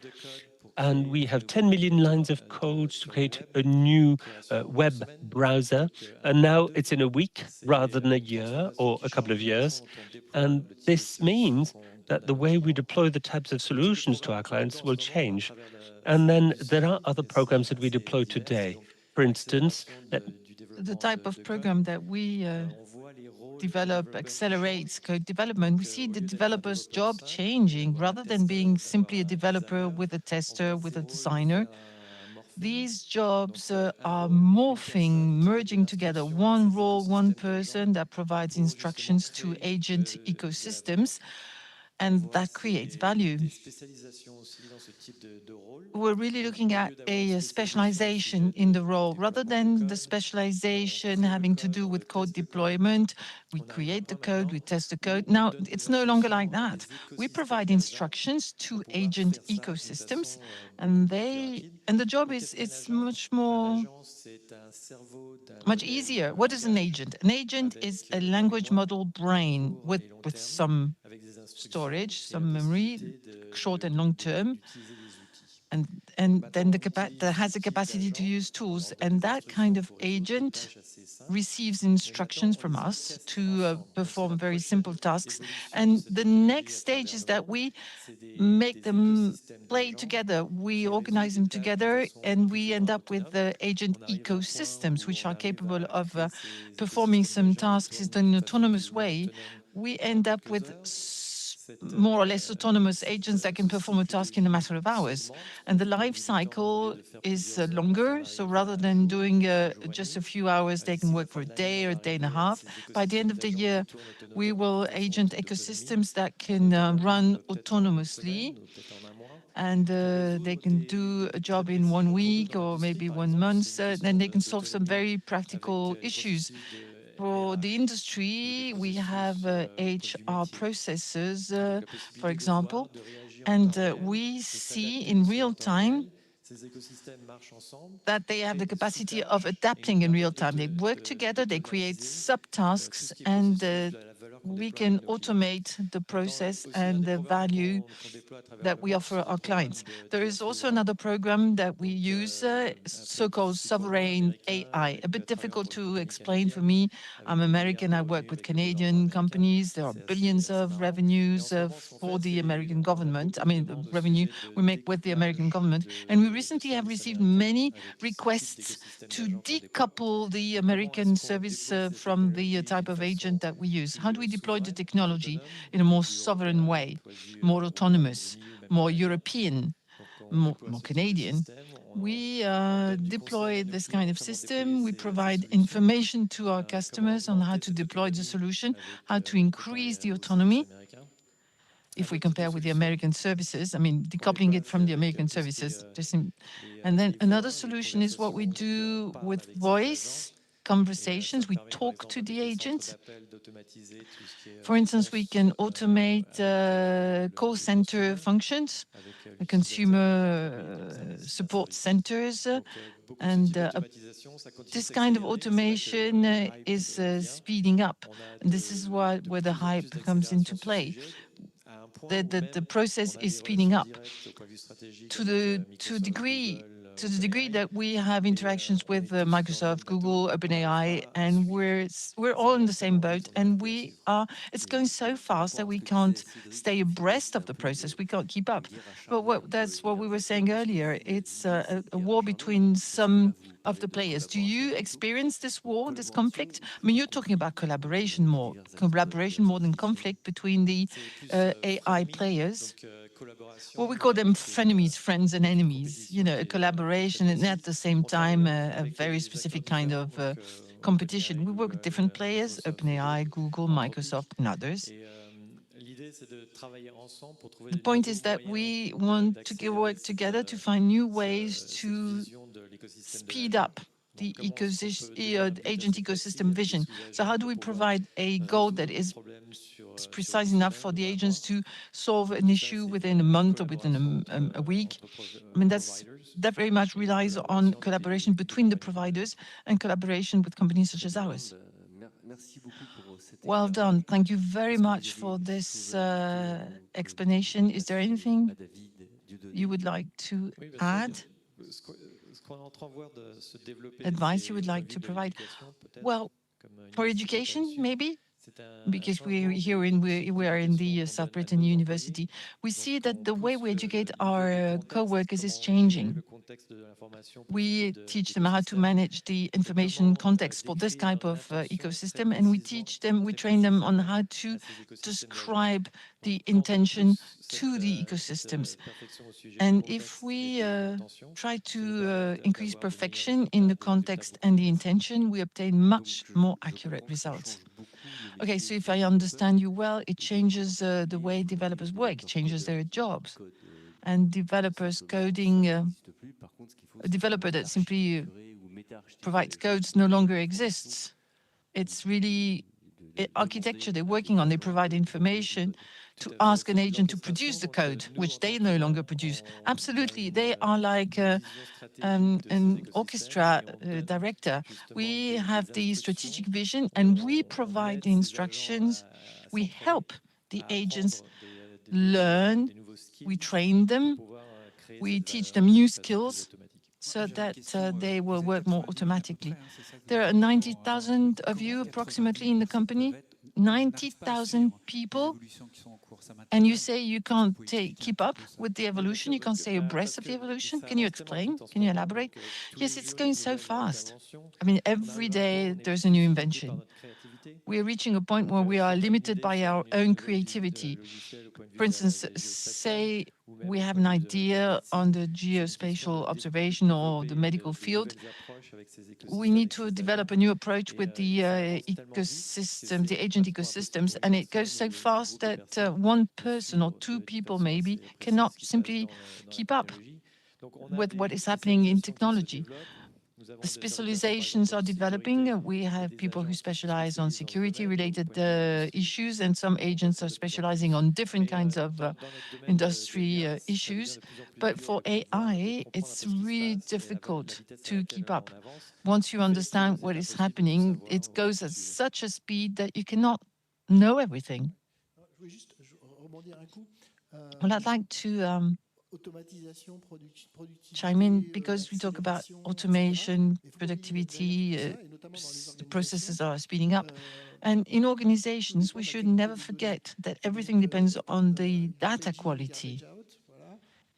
and we have 10 million lines of code to create a new web browser. And now it's in a week rather than a year or a couple of years. And this means that the way we deploy the types of solutions to our clients will change. And then there are other programs that we deploy today. For instance, the type of program that we develop accelerates code development. We see the developer's job changing rather than being simply a developer with a tester, with a designer. These jobs are morphing, merging together. One role, one person that provides instructions to agent ecosystems, and that creates value. We're really looking at a specialization in the role rather than the specialization having to do with code deployment. We create the code, we test the code. Now, it's no longer like that. We provide instructions to agent ecosystems, and the job is much easier. What is an agent? An agent is a language model brain with some storage, some memory, short and long term, and then that has a capacity to use tools. And that kind of agent receives instructions from us to perform very simple tasks. And the next stage is that we make them play together. We organize them together, and we end up with the agent ecosystems, which are capable of performing some tasks in an autonomous way. We end up with more or less autonomous agents that can perform a task in a matter of hours. And the life cycle is longer. So rather than doing just a few hours, they can work for a day or a day and a half. By the end of the year, we will agent ecosystems that can run autonomously. And they can do a job in 1 week or maybe 1 month. Then they can solve some very practical issues. For the industry, we have HR processes, for example, and we see in real time that they have the capacity of adapting in real time. They work together, they create subtasks, and we can automate the process and the value that we offer our clients. There is also another program that we use, so-called sovereign AI. A bit difficult to explain for me. I'm American, I work with Canadian companies. There are billions of revenues for the American government. I mean, the revenue we make with the American government. And we recently have received many requests to decouple the American service from the type of agent that we use. How do we deploy the technology in a more sovereign way, more autonomous, more European, more Canadian? We deploy this kind of system. We provide information to our customers on how to deploy the solution, how to increase the autonomy. If we compare with the American services, I mean, decoupling it from the American services. And then another solution is what we do with voice conversations. We talk to the agents. For instance, we can automate call center functions, consumer support centers, and this kind of automation is speeding up. And this is where the hype comes into play. The process is speeding up to the degree that we have interactions with Microsoft, Google, OpenAI, and we're all in the same boat. And it's going so fast that we can't stay abreast of the process. We can't keep up. But that's what we were saying earlier. It's a war between some of the players. Do you experience this war, this conflict? I mean, you're talking about collaboration more than conflict between the AI players. Well, we call them frenemies, friends and enemies, a collaboration, and at the same time, a very specific kind of competition. We work with different players, OpenAI, Google, Microsoft, and others. The point is that we want to work together to find new ways to speed up the agent ecosystem vision. So how do we provide a goal that is precise enough for the agents to solve an issue within a month or within a week? I mean, that very much relies on collaboration between the providers and collaboration with companies such as ours. Well done. Thank you very much for this explanation. Is there anything you would like to add? Advice you would like to provide? Well, for education, maybe? Because we are in the South Britain University, we see that the way we educate our co-workers is changing. We teach them how to manage the information context for this type of ecosystem, and we train them on how to describe the intention to the ecosystems. And if we try to increase perfection in the context and the intention, we obtain much more accurate results. Okay, so if I understand you well, it changes the way developers work, it changes their jobs. And developers coding, a developer that simply provides codes no longer exists. It's really architecture they're working on. They provide information to ask an agent to produce the code, which they no longer produce. Absolutely, they are like an orchestra director. We have the strategic vision and we provide the instructions. We help the agents learn, we train them, we teach them new skills so that they will work more automatically. There are 90,000 of you approximately in the company, 90,000 people, and you say you can't keep up with the evolution, you can't stay abreast of the evolution. Can you explain? Can you elaborate? Yes, it's going so fast. I mean, every day there's a new invention. We are reaching a point where we are limited by our own creativity. For instance, say we have an idea on the geospatial observation or the medical field. We need to develop a new approach with the ecosystem, the agent ecosystems, and it goes so fast that one person or two people maybe cannot simply keep up with what is happening in technology. The specializations are developing. We have people who specialize on security-related issues, and some agents are specializing on different kinds of industry issues. But for AI, it's really difficult to keep up. Once you understand what is happening, it goes at such a speed that you cannot know everything. Well, I'd like to chime in because we talk about automation, productivity, the processes are speeding up. And in organizations, we should never forget that everything depends on the data quality.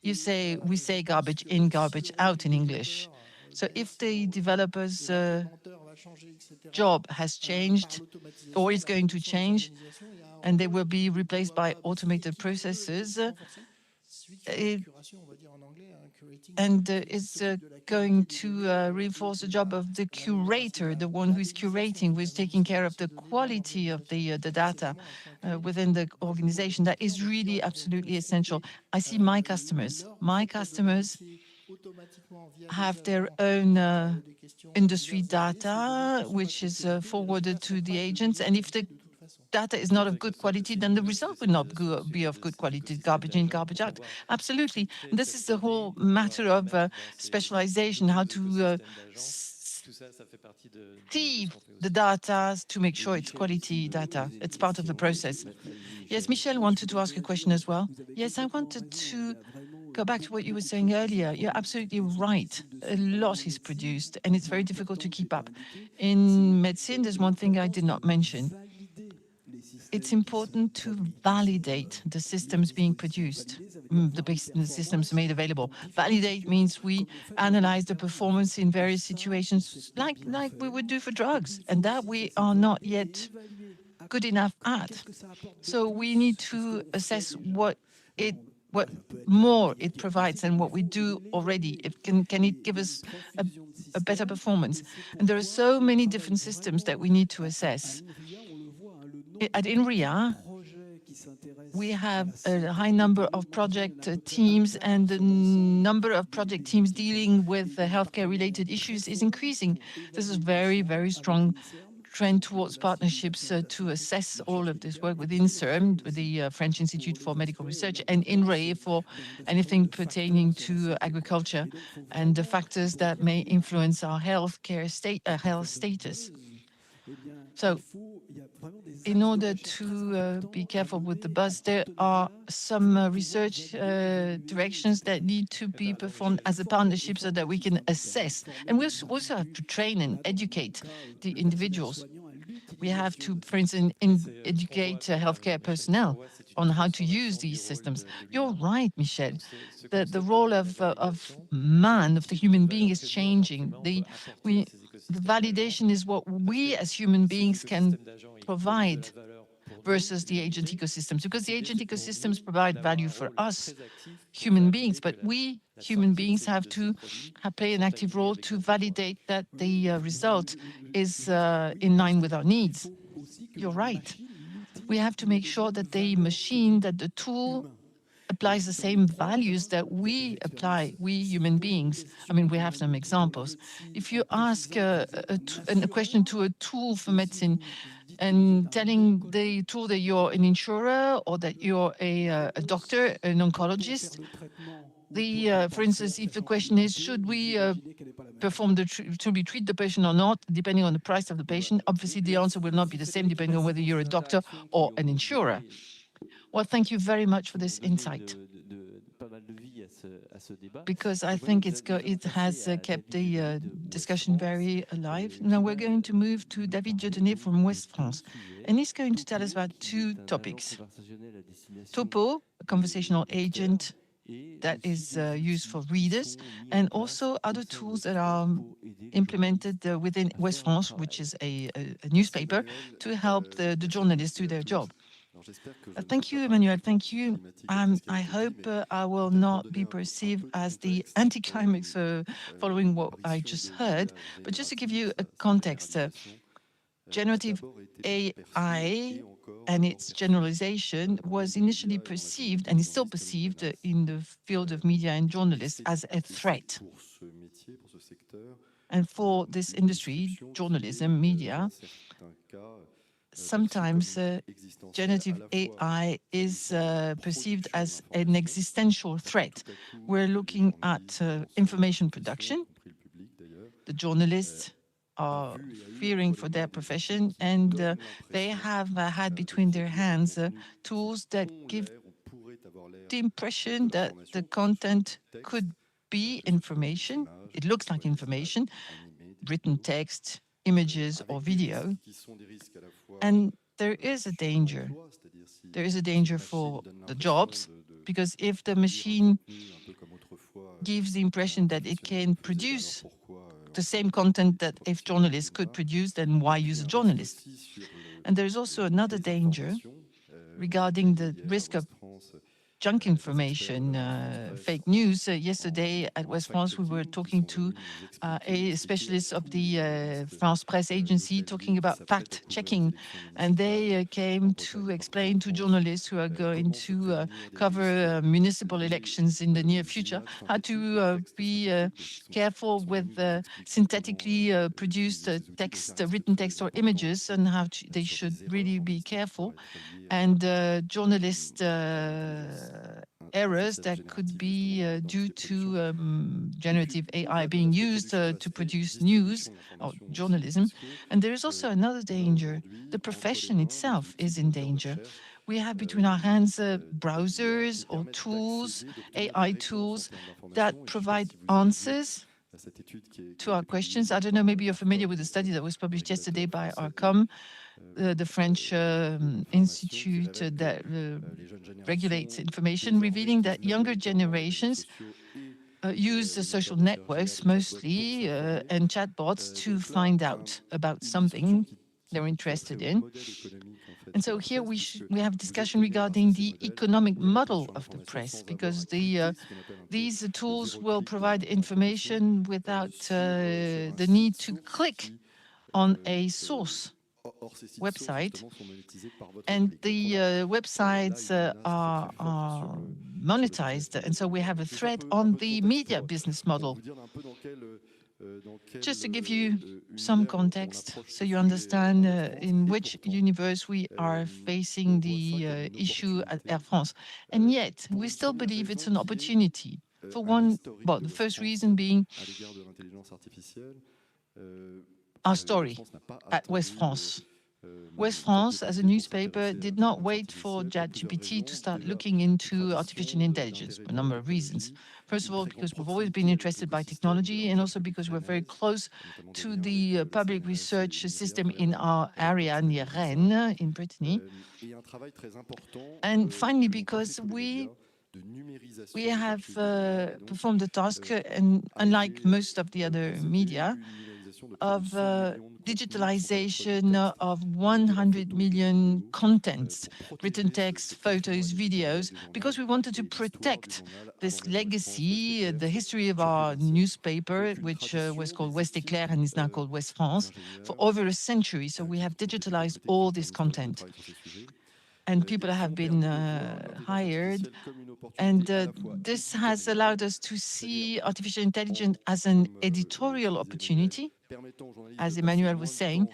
We say garbage in, garbage out in English. So if the developer's job has changed or is going to change, and they will be replaced by automated processes, it's going to reinforce the job of the curator, the one who is curating, who is taking care of the quality of the data within the organization. That is really absolutely essential. I see my customers. My customers have their own industry data, which is forwarded to the agents. And if the data is not of good quality, then the result will not be of good quality, garbage in, garbage out. Absolutely. And this is the whole matter of specialization, how to see the data to make sure it's quality data. It's part of the process. Yes, Michel wanted to ask a question as well. Yes, I wanted to go back to what you were saying earlier. You're absolutely right. A lot is produced and it's very difficult to keep up. In medicine, there's one thing I did not mention. It's important to validate the systems being produced, the systems made available. Validate means we analyze the performance in various situations like we would do for drugs, and that we are not yet good enough at. So we need to assess what more it provides than what we do already. Can it give us a better performance? And there are so many different systems that we need to assess. At INRIA, we have a high number of project teams, and the number of project teams dealing with healthcare-related issues is increasing. This is a very, very strong trend towards partnerships to assess all of this work with INSERM, with the French Institute for Medical Research, and INRAE for anything pertaining to agriculture and the factors that may influence our health status. So in order to be careful with the buzz, there are some research directions that need to be performed as a partnership so that we can assess. And we also have to train and educate the individuals. We have to, for instance, educate healthcare personnel on how to use these systems. You're right, Michel. The role of man, of the human being, is changing. The validation is what we as human beings can provide versus the agent ecosystems, because the agent ecosystems provide value for us human beings, but we human beings have to play an active role to validate that the result is in line with our needs. You're right. We have to make sure that the machine, that the tool applies the same values that we apply, we human beings. I mean, we have some examples. If you ask a question to a tool for medicine and telling the tool that you're an insurer or that you're a doctor, an oncologist, for instance, if the question is, should we perform should we treat the patient or not, depending on the price of the patient, obviously the answer will not be the same depending on whether you're a doctor or an insurer. Well, thank you very much for this insight, because I think it has kept the discussion very alive. Now we're going to move to David Dieudonné from West France, and he's going to tell us about two topics. Topo, a conversational agent that is used for readers, and also other tools that are implemented within West France, which is a newspaper, to help the journalists do their job. Thank you, Emmanuel. Thank you. I hope I will not be perceived as the anticlimax following what I just heard. But just to give you a context, generative AI and its generalization was initially perceived, and is still perceived in the field of media and journalists, as a threat. And for this industry, journalism, media, sometimes generative AI is perceived as an existential threat. We're looking at information production. The journalists are fearing for their profession, and they have had between their hands tools that give the impression that the content could be information. It looks like information, written text, images, or video. And there is a danger. There is a danger for the jobs, because if the machine gives the impression that it can produce the same content that if journalists could produce, then why use a journalist? And there is also another danger regarding the risk of junk information, fake news. Yesterday at West France, we were talking to a specialist of the France Presse Agency, talking about fact-checking. And they came to explain to journalists who are going to cover municipal elections in the near future how to be careful with synthetically produced text, written text or images, and how they should really be careful. And journalist errors that could be due to generative AI being used to produce news or journalism. And there is also another danger. The profession itself is in danger. We have between our hands browsers or tools, AI tools, that provide answers to our questions. I don't know, maybe you're familiar with the study that was published yesterday by ARCOM, the French institute that regulates information, revealing that younger generations use the social networks mostly and chatbots to find out about something they're interested in. And so here we have a discussion regarding the economic model of the press, because these tools will provide information without the need to click on a source website, and the websites are monetized, and so we have a threat on the media business model. Just to give you some context, so you understand in which universe we are facing the issue at Air France. And yet, we still believe it's an opportunity. For one, well, the first reason being our story at West France. West France, as a newspaper, did not wait for ChatGPT to start looking into artificial intelligence for a number of reasons. First of all, because we've always been interested by technology, and also because we're very close to the public research system in our area near Rennes, in Brittany. And finally, because we have performed the task, and unlike most of the other media, of digitalization of 100 million contents, written text, photos, videos, because we wanted to protect this legacy, the history of our newspaper, which was called West Éclair and is now called West France, for over a century. So we have digitalized all this content. And people have been hired. And this has allowed us to see artificial intelligence as an editorial opportunity. As Emmanuel was saying,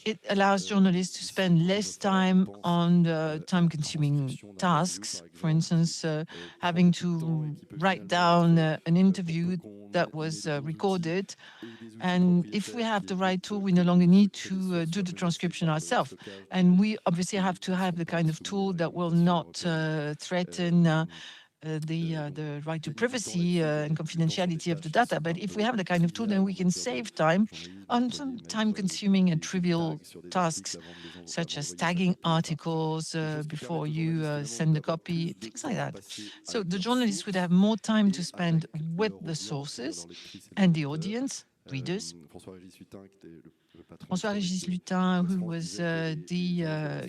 it allows journalists to spend less time on time-consuming tasks. For instance, having to write down an interview that was recorded. And if we have the right tool, we no longer need to do the transcription ourselves. And we obviously have to have the kind of tool that will not threaten the right to privacy and confidentiality of the data. But if we have the kind of tool, then we can save time on some time-consuming and trivial tasks, such as tagging articles before you send a copy, things like that. So the journalists would have more time to spend with the sources and the audience, readers. François-Régis Lutin, who was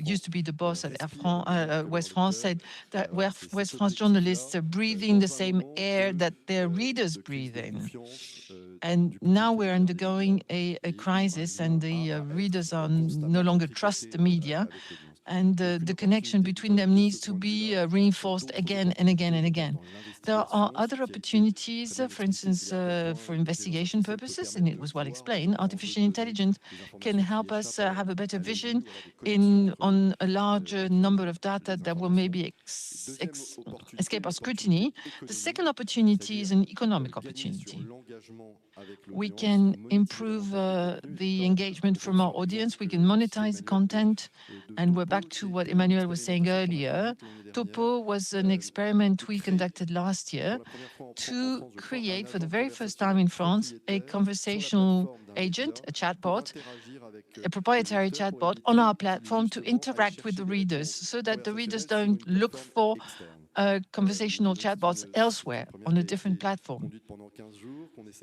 used to be the boss at West France, said that West France journalists are breathing the same air that their readers breathe in. And now we're undergoing a crisis, and the readers are no longer trust the media. And the connection between them needs to be reinforced again and again and again. There are other opportunities, for instance, for investigation purposes, and it was well explained. Artificial intelligence can help us have a better vision on a larger number of data that will maybe escape our scrutiny. The second opportunity is an economic opportunity. We can improve the engagement from our audience. We can monetize the content. And we're back to what Emmanuel was saying earlier. Topo was an experiment we conducted last year to create, for the very first time in France, a conversational agent, a chatbot, a proprietary chatbot on our platform to interact with the readers, so that the readers don't look for conversational chatbots elsewhere on a different platform.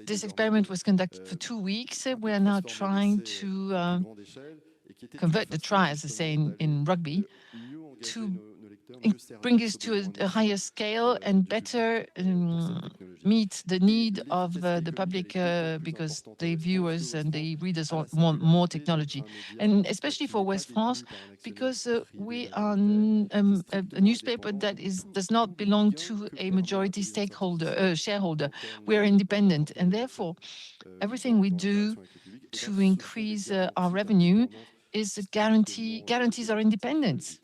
This experiment was conducted for 2 weeks. We are now trying to convert the try, as I say in rugby, to bring us to a higher scale and better meet the need of the public, because the viewers and the readers want more technology. And especially for West France, because we are a newspaper that does not belong to a majority shareholder. We are independent, and therefore everything we do to increase our revenue is guarantees our independence,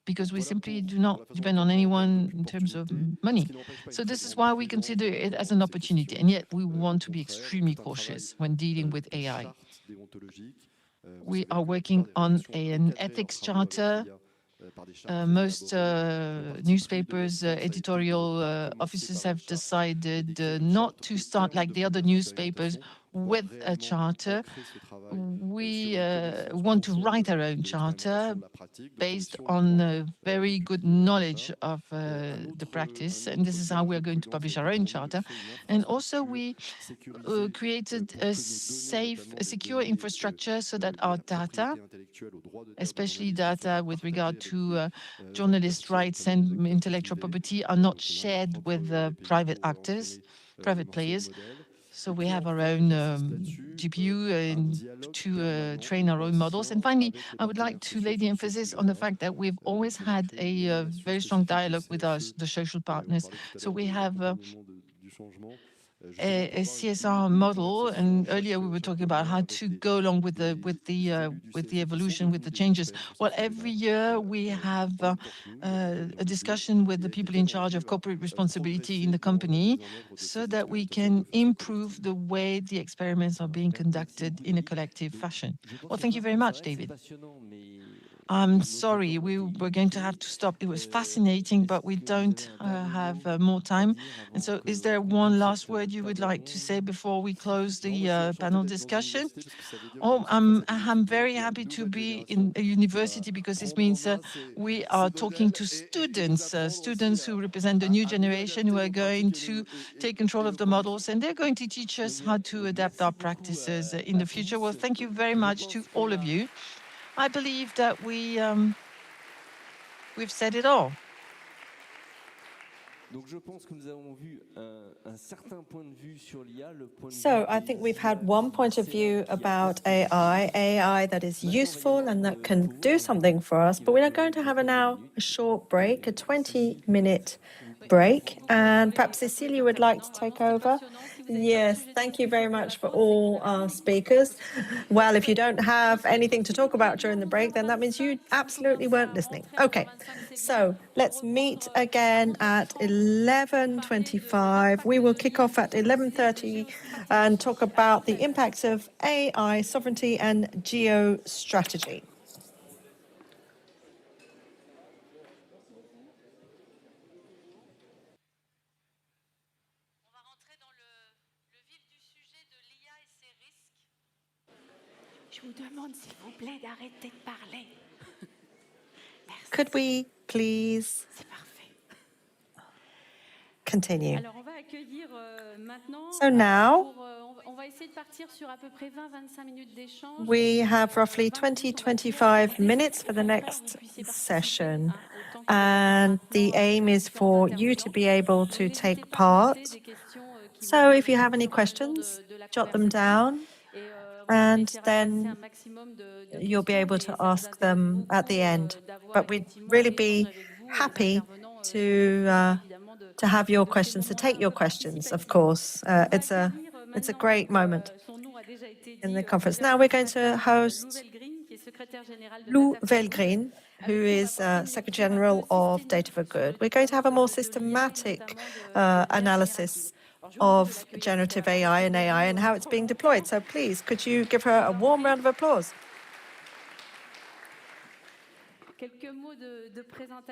because we simply do not depend on anyone in terms of money. So this is why we consider it as an opportunity, and yet we want to be extremely cautious when dealing with AI. We are working on an ethics charter. Most newspapers, editorial offices have decided not to start like the other newspapers with a charter. We want to write our own charter based on very good knowledge of the practice, and this is how we are going to publish our own charter. And also we created a secure infrastructure so that our data, especially data with regard to journalist rights and intellectual property, are not shared with private actors, private players. So we have our own GPU to train our own models. And finally, I would like to lay the emphasis on the fact that we've always had a very strong dialogue with the social partners. So we have a CSR model, and earlier we were talking about how to go along with the evolution, with the changes. Well, every year we have a discussion with the people in charge of corporate responsibility in the company, so that we can improve the way the experiments are being conducted in a collective fashion. Well, thank you very much, David. I'm sorry, we were going to have to stop. It was fascinating, but we don't have more time. And so is there one last word you would like to say before we close the panel discussion? Oh, I'm very happy to be in a university, because this means we are talking to students, students who represent the new generation, who are going to take control of the models, and they're going to teach us how to adapt our practices in the future. Well, thank you very much to all of you. I believe that we've said it all. So I think we've had one point of view about AI that is useful and that can do something for us. But we are going to have now a short break, a 20-minute break. And perhaps Cecilia would like to take over. Yes, thank you very much for all our speakers. Well, if you don't have anything to talk about during the break, then that means you absolutely weren't listening. Okay, so let's meet again at 11:25. We will kick off at 11:30 and talk about the impacts of AI, sovereignty and geostrategy. Je vous demande, s'il vous plaît, d'arrêter de parler. Could we please continue? So now we have roughly 20-25 minutes for the next session, and the aim is for you to be able to take part. So if you have any questions, jot them down, and then you'll be able to ask them at the end. But we'd really be happy to have your questions, to take your questions, of course. It's a great moment in the conference. Now we're going to host Lou Velgrin, who is Secretary General of Data for Good. We're going to have a more systematic analysis of generative AI and how it's being deployed. So please, could you give her a warm round of applause?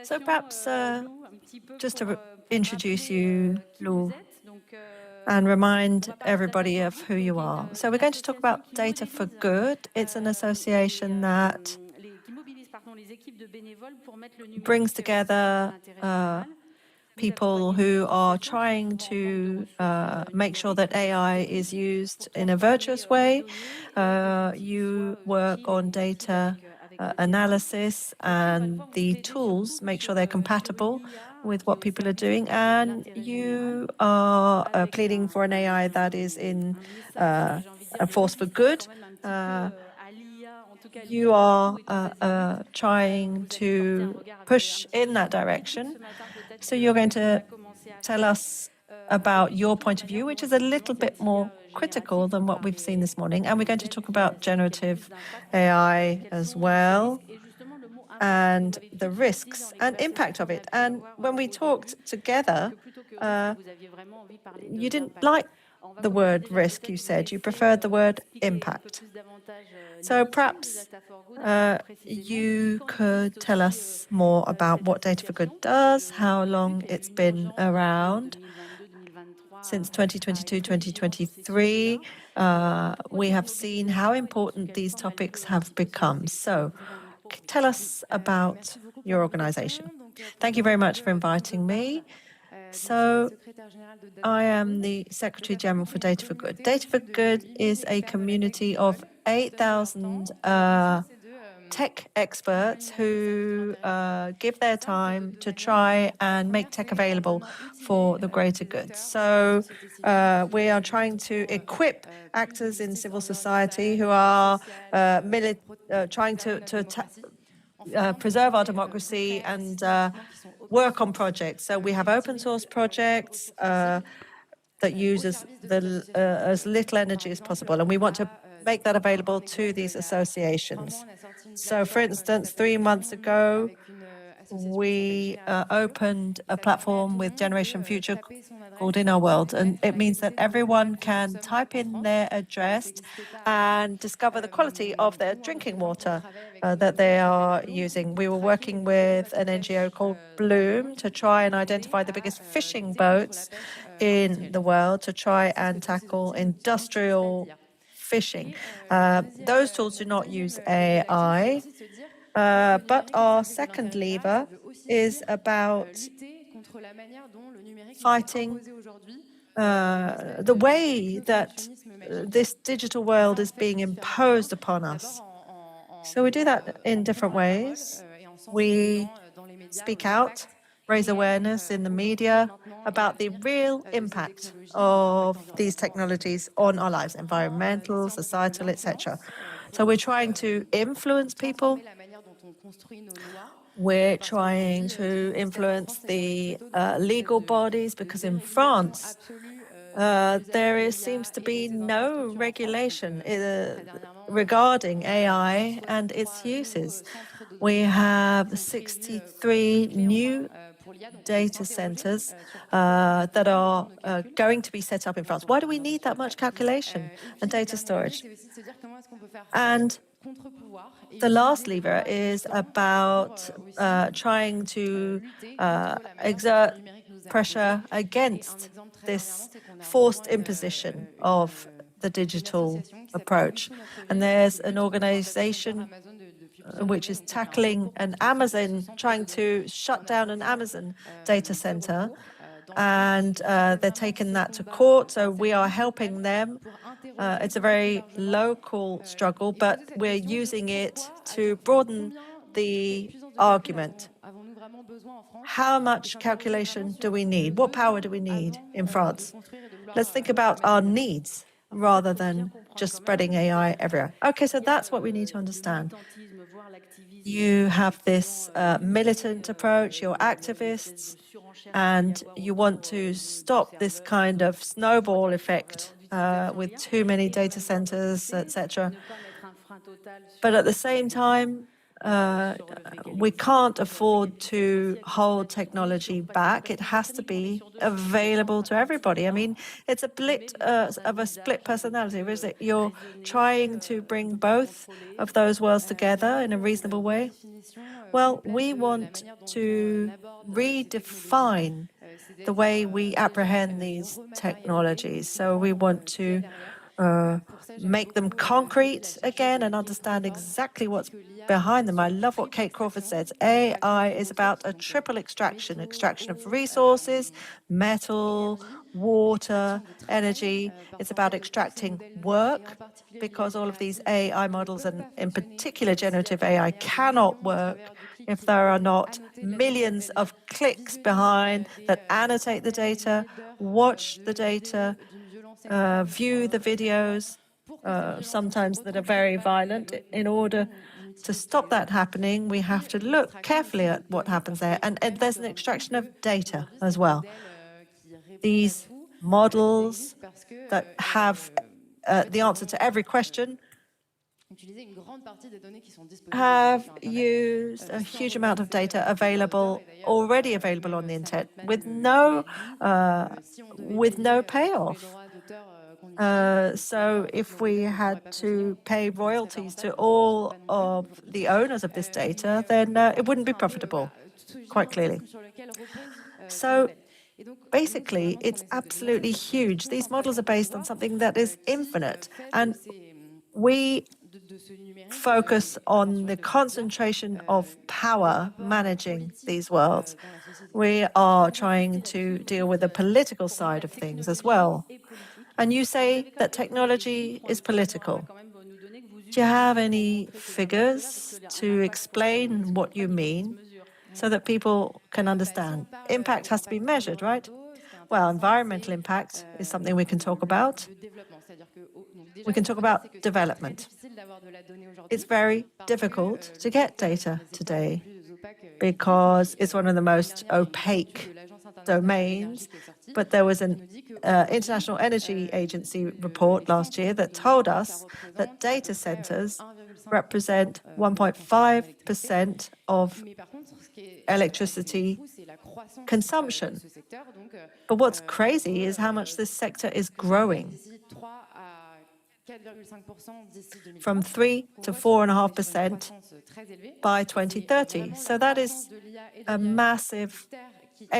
So perhaps just to introduce you, Lou, and remind everybody of who you are. So we're going to talk about Data for Good. It's an association that brings together people who are trying to make sure that AI is used in a virtuous way. You work on data analysis, and the tools make sure they're compatible with what people are doing. And you are pleading for an AI that is in a force for good. You are trying to push in that direction. So you're going to tell us about your point of view, which is a little bit more critical than what we've seen this morning. And we're going to talk about generative AI as well, and the risks and impact of it. And when we talked together, you didn't like the word risk, you said. You preferred the word impact. So perhaps you could tell us more about what Data for Good does, how long it's been around. Since 2022, 2023, we have seen how important these topics have become. So tell us about your organization. Thank you very much for inviting me. So I am the Secretary General for Data for Good. Data for Good is a community of 8,000 tech experts who give their time to try and make tech available for the greater good. So we are trying to equip actors in civil society who are trying to preserve our democracy and work on projects. So we have open source projects, that uses as little energy as possible. And we want to make that available to these associations. So, for instance, 3 months ago, we opened a platform with Generation Future called In Our World, and it means that everyone can type in their address and discover the quality of their drinking water that they are using. We were working with an NGO called Bloom to try and identify the biggest fishing boats in the world to try and tackle industrial fishing. Those tools do not use AI, but our second lever is about fighting the way that this digital world is being imposed upon us. So we do that in different ways. We speak out, raise awareness in the media about the real impact of these technologies on our lives, environmental, societal, etc. So we're trying to influence people. We're trying to influence the legal bodies, because in France, there seems to be no regulation regarding AI and its uses. We have 63 new data centers that are going to be set up in France. Why do we need that much calculation and data storage? And the last lever is about trying to exert pressure against this forced imposition of the digital approach. And there's an organization which is tackling an Amazon, trying to shut down an Amazon data center, and they're taking that to court. So we are helping them. It's a very local struggle, but we're using it to broaden the argument. How much calculation do we need? What power do we need in France? Let's think about our needs rather than just spreading AI everywhere. Okay, so that's what we need to understand. You have this militant approach, you're activists, and you want to stop this kind of snowball effect with too many data centers, etc. But at the same time, we can't afford to hold technology back. It has to be available to everybody. I mean, it's a bit of a split personality, is it? You're trying to bring both of those worlds together in a reasonable way. Well, we want to redefine the way we apprehend these technologies. So we want to make them concrete again and understand exactly what's behind them. I love what Kate Crawford says. AI is about a triple extraction of resources, metal, water, energy. It's about extracting work, because all of these AI models, and in particular generative AI, cannot work if there are not millions of clicks behind that annotate the data, watch the data, view the videos, sometimes that are very violent. In order to stop that happening, we have to look carefully at what happens there. And there's an extraction of data as well. These models that have the answer to every question have used a huge amount of data already available on the internet with no payoff. So if we had to pay royalties to all of the owners of this data, then it wouldn't be profitable, quite clearly. So basically, it's absolutely huge. These models are based on something that is infinite, and we focus on the concentration of power managing these worlds. We are trying to deal with the political side of things as well. And you say that technology is political. Do you have any figures to explain what you mean so that people can understand? Impact has to be measured, right? Well, environmental impact is something we can talk about. We can talk about development. It's very difficult to get data today because it's one of the most opaque domains, but there was an International Energy Agency report last year that told us that data centers represent 1.5% of electricity consumption. But what's crazy is how much this sector is growing, from 3 to 4.5% by 2030. So that is a massive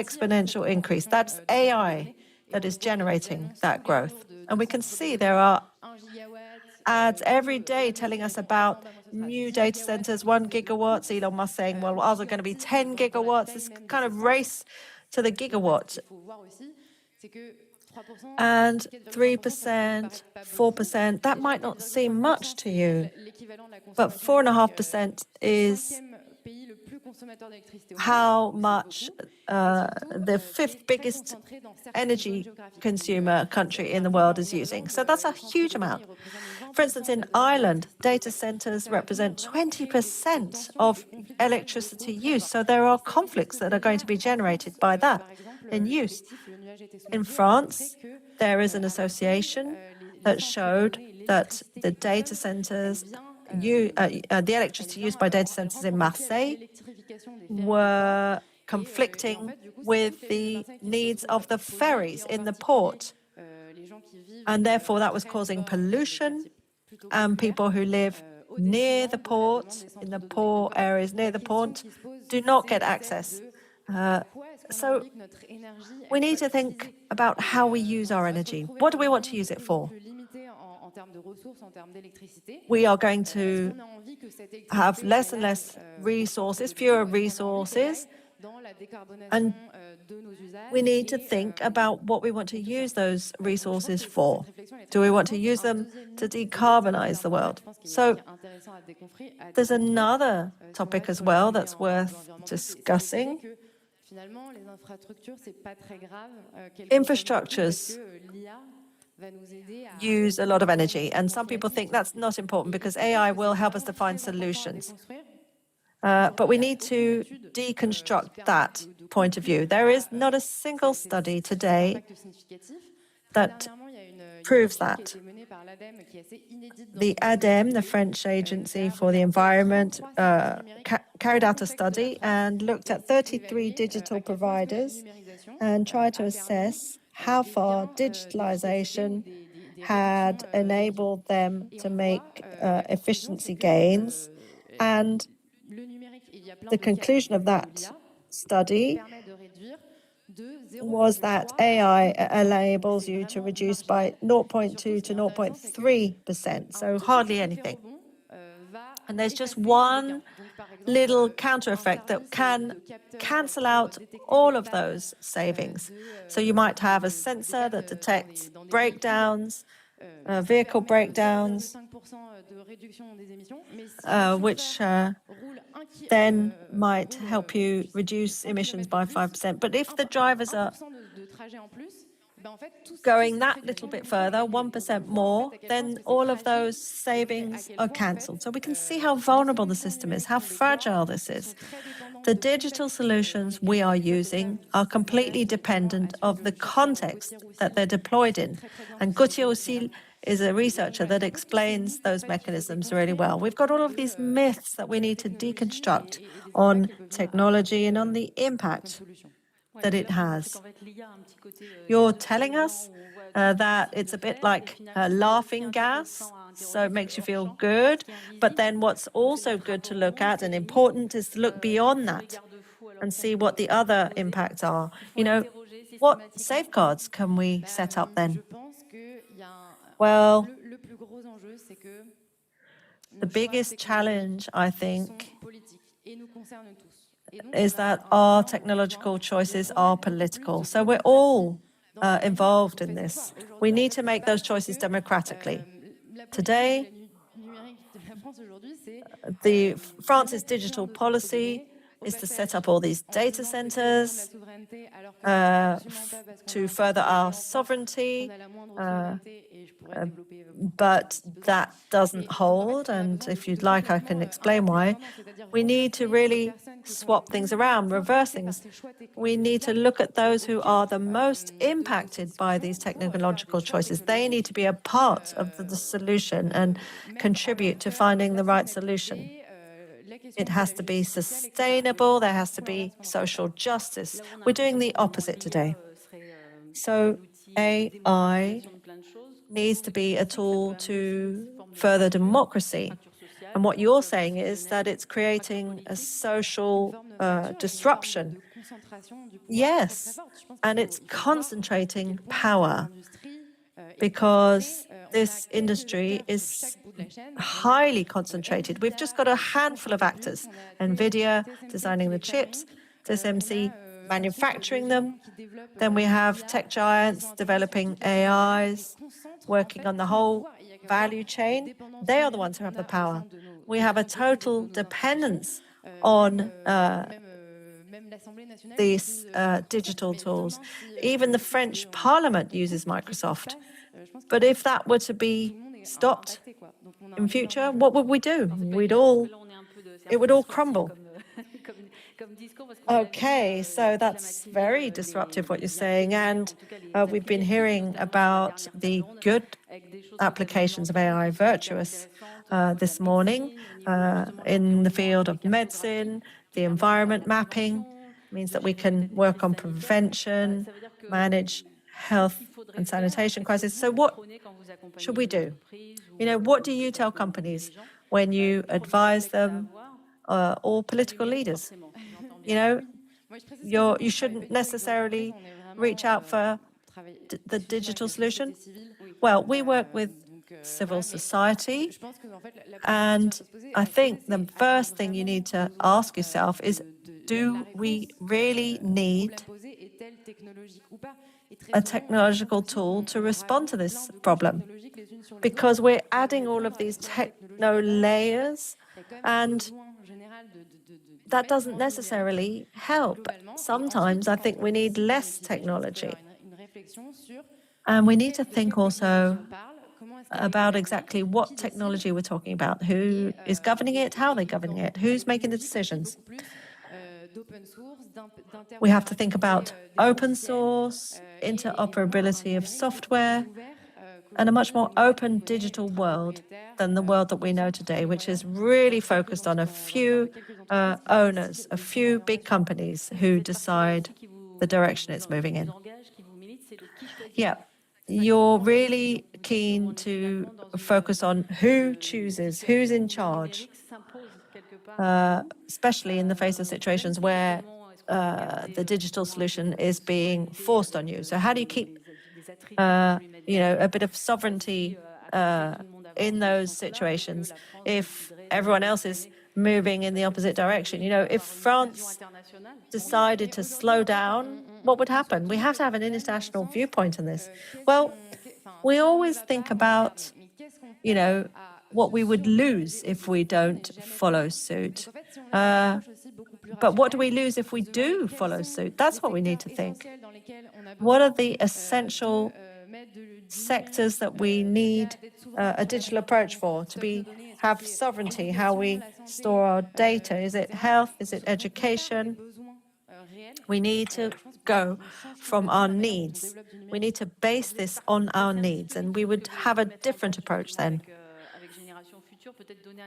exponential increase. That's AI that is generating that growth. And we can see there are ads every day telling us about new data centers, 1 gigawatt. Elon Musk saying, well, ours are going to be 10 gigawatts. This kind of race to the gigawatt. And 3%, 4%, that might not seem much to you, but 4.5% is how much the 5th biggest energy consumer country in the world is using. So that's a huge amount. For instance, in Ireland, data centers represent 20% of electricity use. So there are conflicts that are going to be generated by that in use. In France, there is an association that showed that the data centers, the electricity used by data centers in Marseille were conflicting with the needs of the ferries in the port. And therefore, that was causing pollution, and people who live near the port, in the poor areas near the port, do not get access. So we need to think about how we use our energy. What do we want to use it for? We are going to have less and less resources, fewer resources, and we need to think about what we want to use those resources for. Do we want to use them to decarbonize the world? So there's another topic as well that's worth discussing. Infrastructures use a lot of energy, and some people think that's not important because AI will help us to find solutions. But we need to deconstruct that point of view. There is not a single study today that proves that. The ADEME, the French Agency for the Environment, carried out a study and looked at 33 digital providers and tried to assess how far digitalization had enabled them to make efficiency gains. And the conclusion of that study was that AI enables you to reduce by 0.2 to 0.3%, so hardly anything. And there's just one little counter effect that can cancel out all of those savings. So you might have a sensor that detects breakdowns, vehicle breakdowns, which then might help you reduce emissions by 5%. But if the drivers are going that little bit further, 1% more, then all of those savings are cancelled. So we can see how vulnerable the system is, how fragile this is. The digital solutions we are using are completely dependent of the context that they're deployed in. And Gauthier Aussil is a researcher that explains those mechanisms really well. We've got all of these myths that we need to deconstruct on technology and on the impact that it has. You're telling us that it's a bit like laughing gas, so it makes you feel good. But then what's also good to look at and important is to look beyond that and see what the other impacts are. You know, what safeguards can we set up then? Well, the biggest challenge, I think, is that our technological choices are political. So we're all involved in this. We need to make those choices democratically. Today, France's digital policy is to set up all these data centers to further our sovereignty, but that doesn't hold. And if you'd like, I can explain why. We need to really swap things around, reverse things. We need to look at those who are the most impacted by these technological choices. They need to be a part of the solution and contribute to finding the right solution. It has to be sustainable. There has to be social justice. We're doing the opposite today. So AI needs to be a tool to further democracy. And what you're saying is that it's creating a social disruption. Yes, and it's concentrating power because this industry is highly concentrated. We've just got a handful of actors, NVIDIA designing the chips, TSMC manufacturing them. Then we have tech giants developing AIs, working on the whole value chain. They are the ones who have the power. We have a total dependence on these digital tools. Even the French Parliament uses Microsoft. But if that were to be stopped in future, what would we do? It would all crumble. Okay, so that's very disruptive what you're saying. And we've been hearing about the good applications of AI, virtuous, this morning in the field of medicine. The environment mapping means that we can work on prevention, manage health and sanitation crisis. So what should we do? What do you tell companies when you advise them or political leaders? You shouldn't necessarily reach out for the digital solution. Well, we work with civil society, and I think the first thing you need to ask yourself is, do we really need a technological tool to respond to this problem? Because we're adding all of these techno layers, and that doesn't necessarily help. Sometimes I think we need less technology. And we need to think also about exactly what technology we're talking about, who is governing it, how they're governing it, who's making the decisions. We have to think about open source, interoperability of software, and a much more open digital world than the world that we know today, which is really focused on a few owners, a few big companies who decide the direction it's moving in. Yeah, you're really keen to focus on who chooses, who's in charge, especially in the face of situations where the digital solution is being forced on you. So how do you keep a bit of sovereignty in those situations if everyone else is moving in the opposite direction? If France decided to slow down, what would happen? We have to have an international viewpoint on this. Well, we always think about, what we would lose if we don't follow suit. But what do we lose if we do follow suit? That's what we need to think. What are the essential sectors that we need a digital approach for to have sovereignty, how we store our data? Is it health? Is it education? We need to go from our needs. We need to base this on our needs, and we would have a different approach then.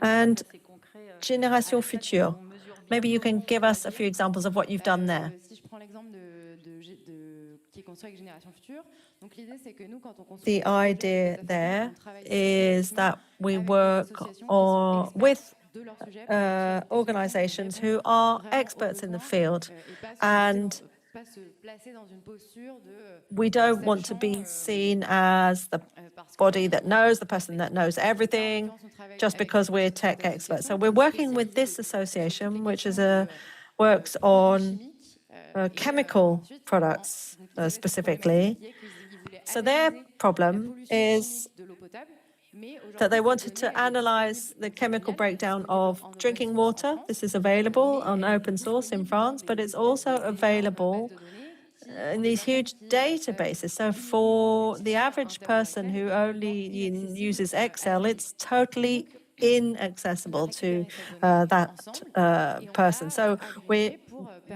And Génération Future, maybe you can give us a few examples of what you've done there. The idea there is that we work with organizations who are experts in the field, and we don't want to be seen as the body that knows, the person that knows everything, just because we're tech experts. So we're working with this association, which works on chemical products specifically. So their problem is that they wanted to analyze the chemical breakdown of drinking water. This is available on open source in France, but it's also available in these huge databases. So for the average person who only uses Excel, it's totally inaccessible to that person. So we're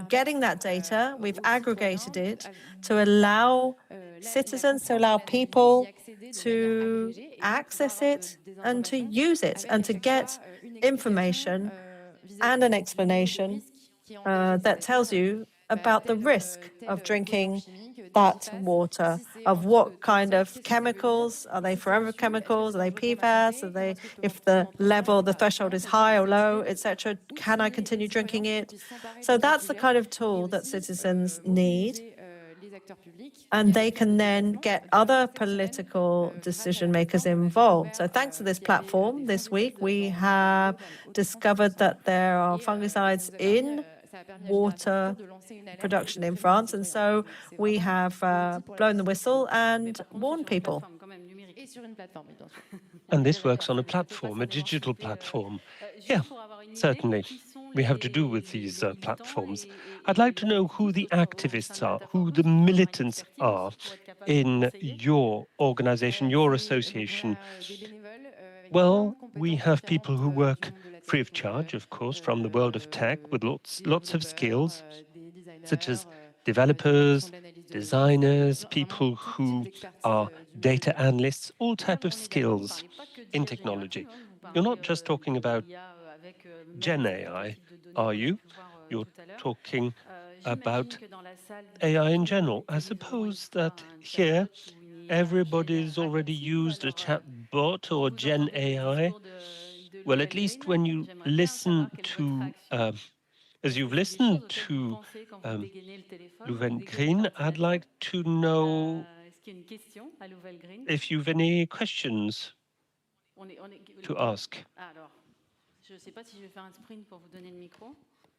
getting that data, we've aggregated it to allow citizens, to allow people to access it and to use it and to get information and an explanation that tells you about the risk of drinking that water, of what kind of chemicals, are they forever chemicals, are they PFAS, are they, if the level, the threshold is high or low, etc., can I continue drinking it? So that's the kind of tool that citizens need. And they can then get other political decision makers involved. So thanks to this platform this week, we have discovered that there are fungicides in water production in France. And so we have blown the whistle and warned people. And this works on a platform, a digital platform. Yeah, certainly. We have to do with these platforms. I'd like to know who the activists are, who the militants are in your organization, your association. Well, we have people who work free of charge, of course, from the world of tech with lots of skills, such as developers, designers, people who are data analysts, all type of skills in technology. You're not just talking about Gen AI, are you? You're talking about AI in general. I suppose that here everybody's already used a chat bot or Gen AI. Well, at least when you listen to, as you've listened to Louvain-Green, I'd like to know if you've any questions to ask.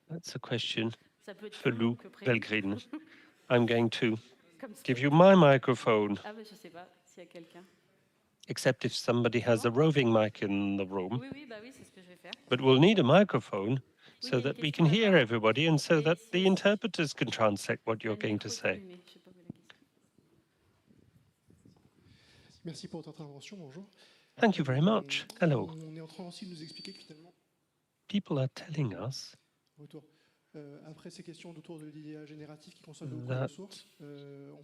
That's a question for Lou Belgreen. I'm going to give you my microphone, except if somebody has a roving mic in the room. But we'll need a microphone so that we can hear everybody and so that the interpreters can translate what you're going to say. Thank you very much. Hello. People are telling us that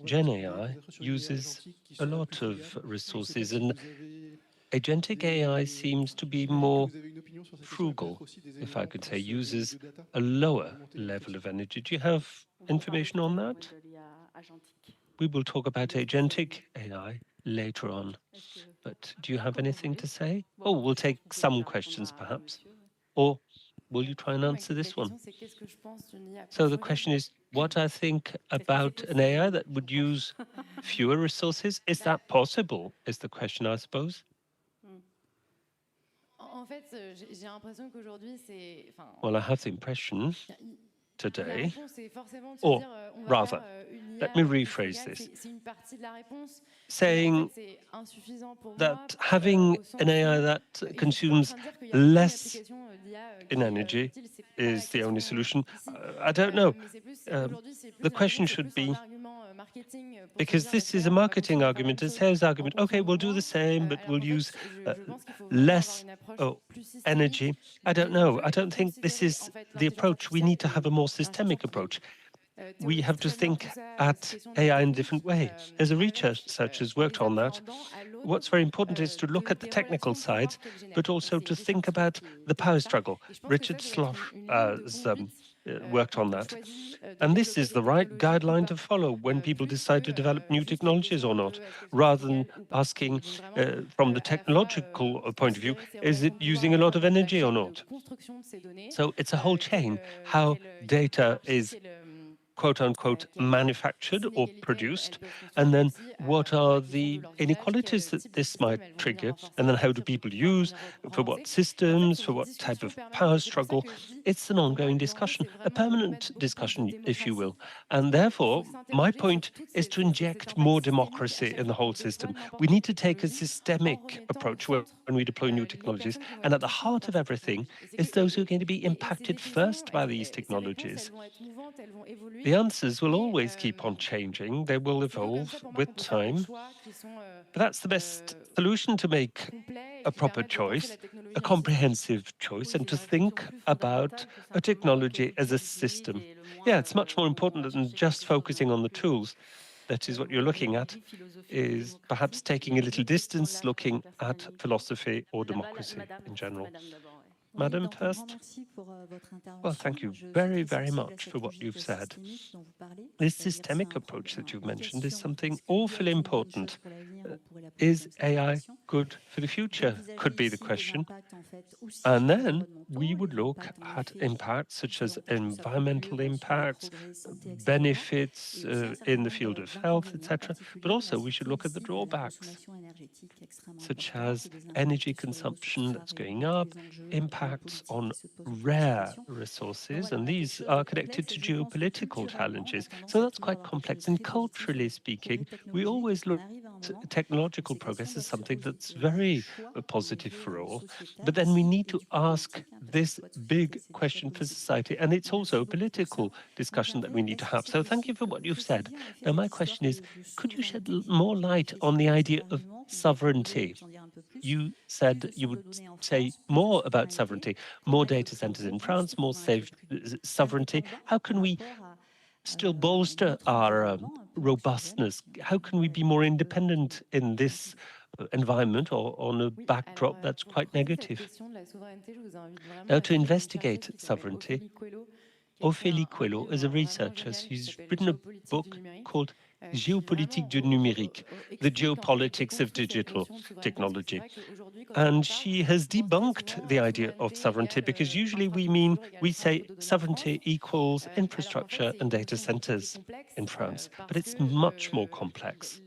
Gen AI uses a lot of resources, and agentic AI seems to be more frugal, if I could say, uses a lower level of energy. Do you have information on that? We will talk about agentic AI later on, but do you have anything to say? Oh, we'll take some questions perhaps. Or will you try and answer this one? So the question is, what I think about an AI that would use fewer resources? Is that possible, is the question, I suppose? Well, I have the impression today, or rather, let me rephrase this, saying that having an AI that consumes less in energy is the only solution. I don't know. The question should be, because this is a marketing argument, a sales argument. Okay, we'll do the same, but we'll use less energy. I don't know. I don't think this is the approach. We need to have a more systemic approach. We have to think at AI in a different way. There's a research has worked on that. What's very important is to look at the technical side, but also to think about the power struggle. Richard Slosh has worked on that. And this is the right guideline to follow when people decide to develop new technologies or not, rather than asking from the technological point of view, is it using a lot of energy or not? So it's a whole chain, how data is quote-unquote manufactured or produced, and then what are the inequalities that this might trigger, and then how do people use, for what systems, for what type of power struggle. It's an ongoing discussion, a permanent discussion, if you will. And therefore, my point is to inject more democracy in the whole system. We need to take a systemic approach when we deploy new technologies, and at the heart of everything is those who are going to be impacted first by these technologies. The answers will always keep on changing. They will evolve with time. But that's the best solution to make a proper choice, a comprehensive choice, and to think about a technology as a system. Yeah, it's much more important than just focusing on the tools. That is what you're looking at, is perhaps taking a little distance, looking at philosophy or democracy in general. Madam first. Well, thank you very, very much for what you've said. This systemic approach that you've mentioned is something awfully important. Is AI good for the future? Could be the question. And then we would look at impacts such as environmental impacts, benefits in the field of health, etc. But also we should look at the drawbacks, such as energy consumption that's going up, impacts on rare resources, and these are connected to geopolitical challenges. So that's quite complex. And culturally speaking, we always look at technological progress as something that's very positive for all. But then we need to ask this big question for society, and it's also a political discussion that we need to have. So thank you for what you've said. Now, my question is, could you shed more light on the idea of sovereignty? You said you would say more about sovereignty, more data centers in France, more sovereignty. How can we still bolster our robustness? How can we be more independent in this environment or on a backdrop that's quite negative? Now, to investigate sovereignty, Ophélie Coelho is a researcher. She's written a book called Géopolitique du numérique, the geopolitics of digital technology. And she has debunked the idea of sovereignty, because usually we say sovereignty equals infrastructure and data centers in France, but it's much more complex.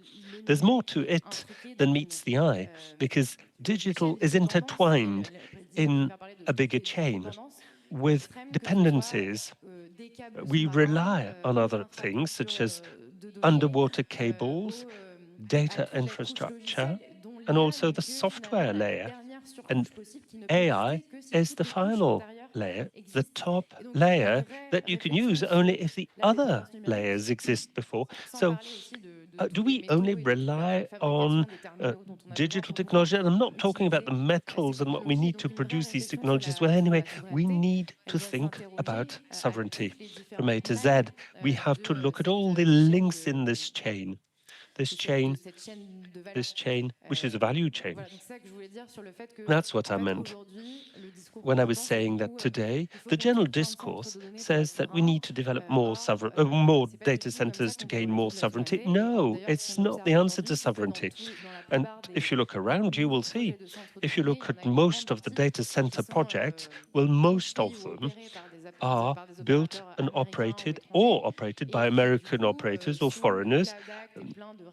There's more to it than meets the eye, because digital is intertwined in a bigger chain with dependencies. We rely on other things such as underwater cables, data infrastructure, and also the software layer. And AI is the final layer, the top layer that you can use only if the other layers exist before. So do we only rely on digital technology? And I'm not talking about the metals and what we need to produce these technologies. Well, anyway, we need to think about sovereignty from A to Z. We have to look at all the links in this chain, which is a value chain. That's what I meant when I was saying that today the general discourse says that we need to develop more data centers to gain more sovereignty. No, it's not the answer to sovereignty. And if you look around, you will see, if you look at most of the data center projects, well, most of them are built and operated by American operators or foreigners,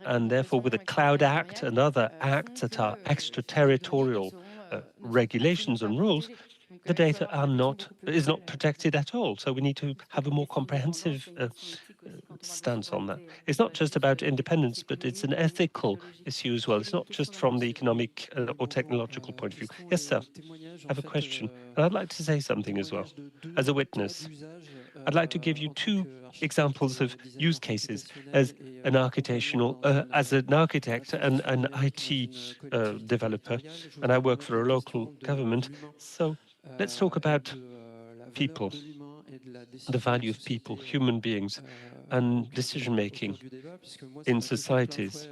and therefore with the Cloud Act and other acts that are extraterritorial regulations and rules, the data is not protected at all. So we need to have a more comprehensive stance on that. It's not just about independence, but it's an ethical issue as well. It's not just from the economic or technological point of view. Yes, sir. I have a question. And I'd like to say something as well, as a witness. I'd like to give you two examples of use cases as an as an architect and an IT developer, and I work for a local government. So let's talk about people, the value of people, human beings, and decision-making in societies,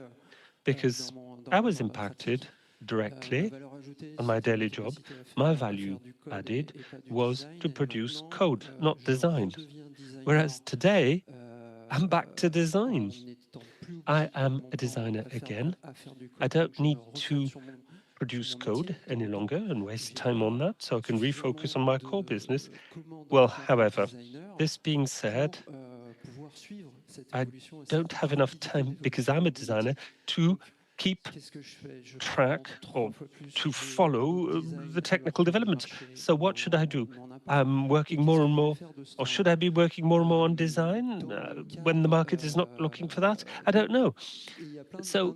because I was impacted directly on my daily job. My value added was to produce code, not design. Whereas today, I'm back to design. I am a designer again. I don't need to produce code any longer and waste time on that, so I can refocus on my core business. Well, however, this being said, I don't have enough time, because I'm a designer, to keep track or to follow the technical developments. So what should I do? I'm working more and more, or should I be working more and more on design when the market is not looking for that? I don't know. So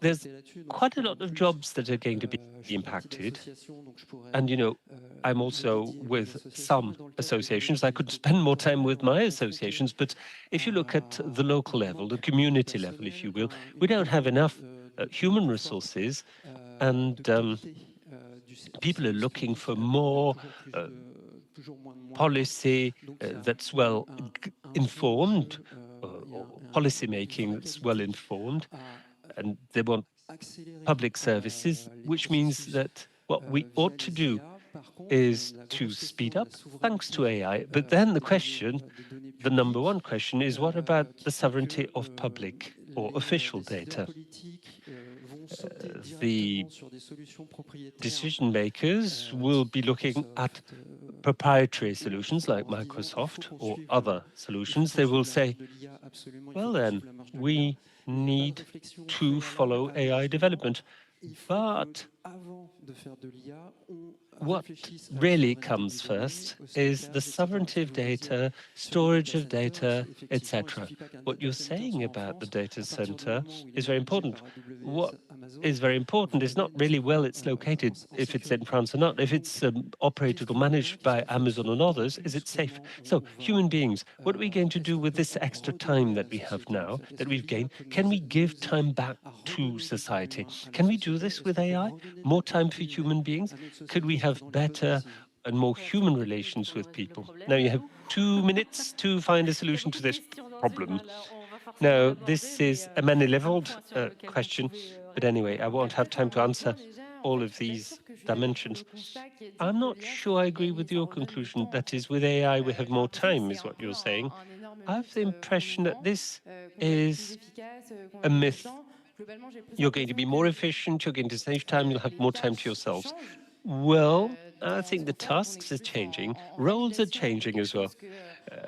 there's quite a lot of jobs that are going to be impacted. And, you know, I'm also with some associations. I could spend more time with my associations, but if you look at the local level, the community level, if you will, we don't have enough human resources, and people are looking for more policy that's well informed, or policy making that's well informed, and they want public services, which means that what we ought to do is to speed up thanks to AI. But then the question, the number one question, is what about the sovereignty of public or official data? The decision makers will be looking at proprietary solutions like Microsoft or other solutions. They will say, well, then we need to follow AI development. But what really comes first is the sovereignty of data, storage of data, etc. What you're saying about the data center is very important. What is very important is not really where it's located, if it's in France or not. If it's operated or managed by Amazon and others, is it safe? So human beings, what are we going to do with this extra time that we have now, that we've gained? Can we give time back to society? Can we do this with AI? More time for human beings? Could we have better and more human relations with people? Now you have 2 minutes to find a solution to this problem. Now, this is a many-leveled question, but anyway, I won't have time to answer all of these dimensions. I'm not sure I agree with your conclusion. That is, with AI, we have more time, is what you're saying. I have the impression that this is a myth. You're going to be more efficient, you're going to save time, you'll have more time to yourselves. Well, I think the tasks are changing, roles are changing as well.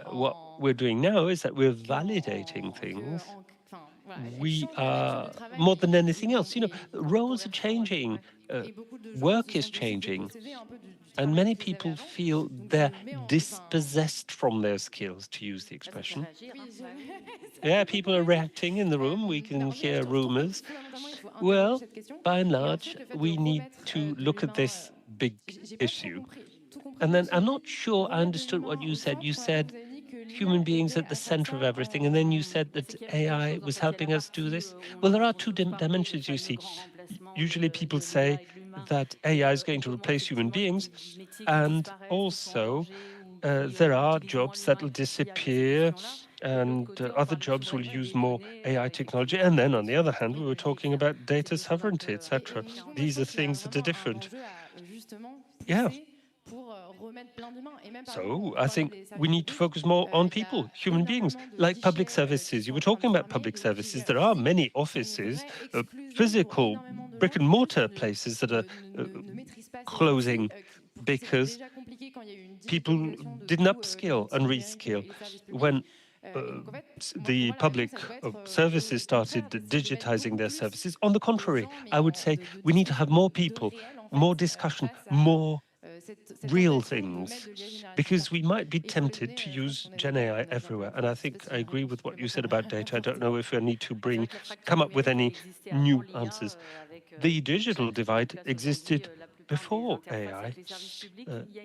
What we're doing now is that we're validating things. We are, more than anything else, you know, roles are changing, work is changing, and many people feel they're dispossessed from their skills, to use the expression. Yeah, people are reacting in the room. We can hear rumors. Well, by and large, we need to look at this big issue. And then I'm not sure I understood what you said. You said human beings at the center of everything, and then you said that AI was helping us do this. Well, there are two dimensions, you see. Usually people say that AI is going to replace human beings, and also there are jobs that will disappear, and other jobs will use more AI technology. And then, on the other hand, we were talking about data sovereignty, etc. These are things that are different. Yeah. So I think we need to focus more on people, human beings, like public services. You were talking about public services. There are many offices, physical brick and mortar places that are closing because people didn't upskill and reskill. When the public services started digitizing their services, on the contrary, I would say we need to have more people, more discussion, more real things, because we might be tempted to use Gen AI everywhere. And I think I agree with what you said about data. I don't know if I need to come up with any new answers. The digital divide existed before AI,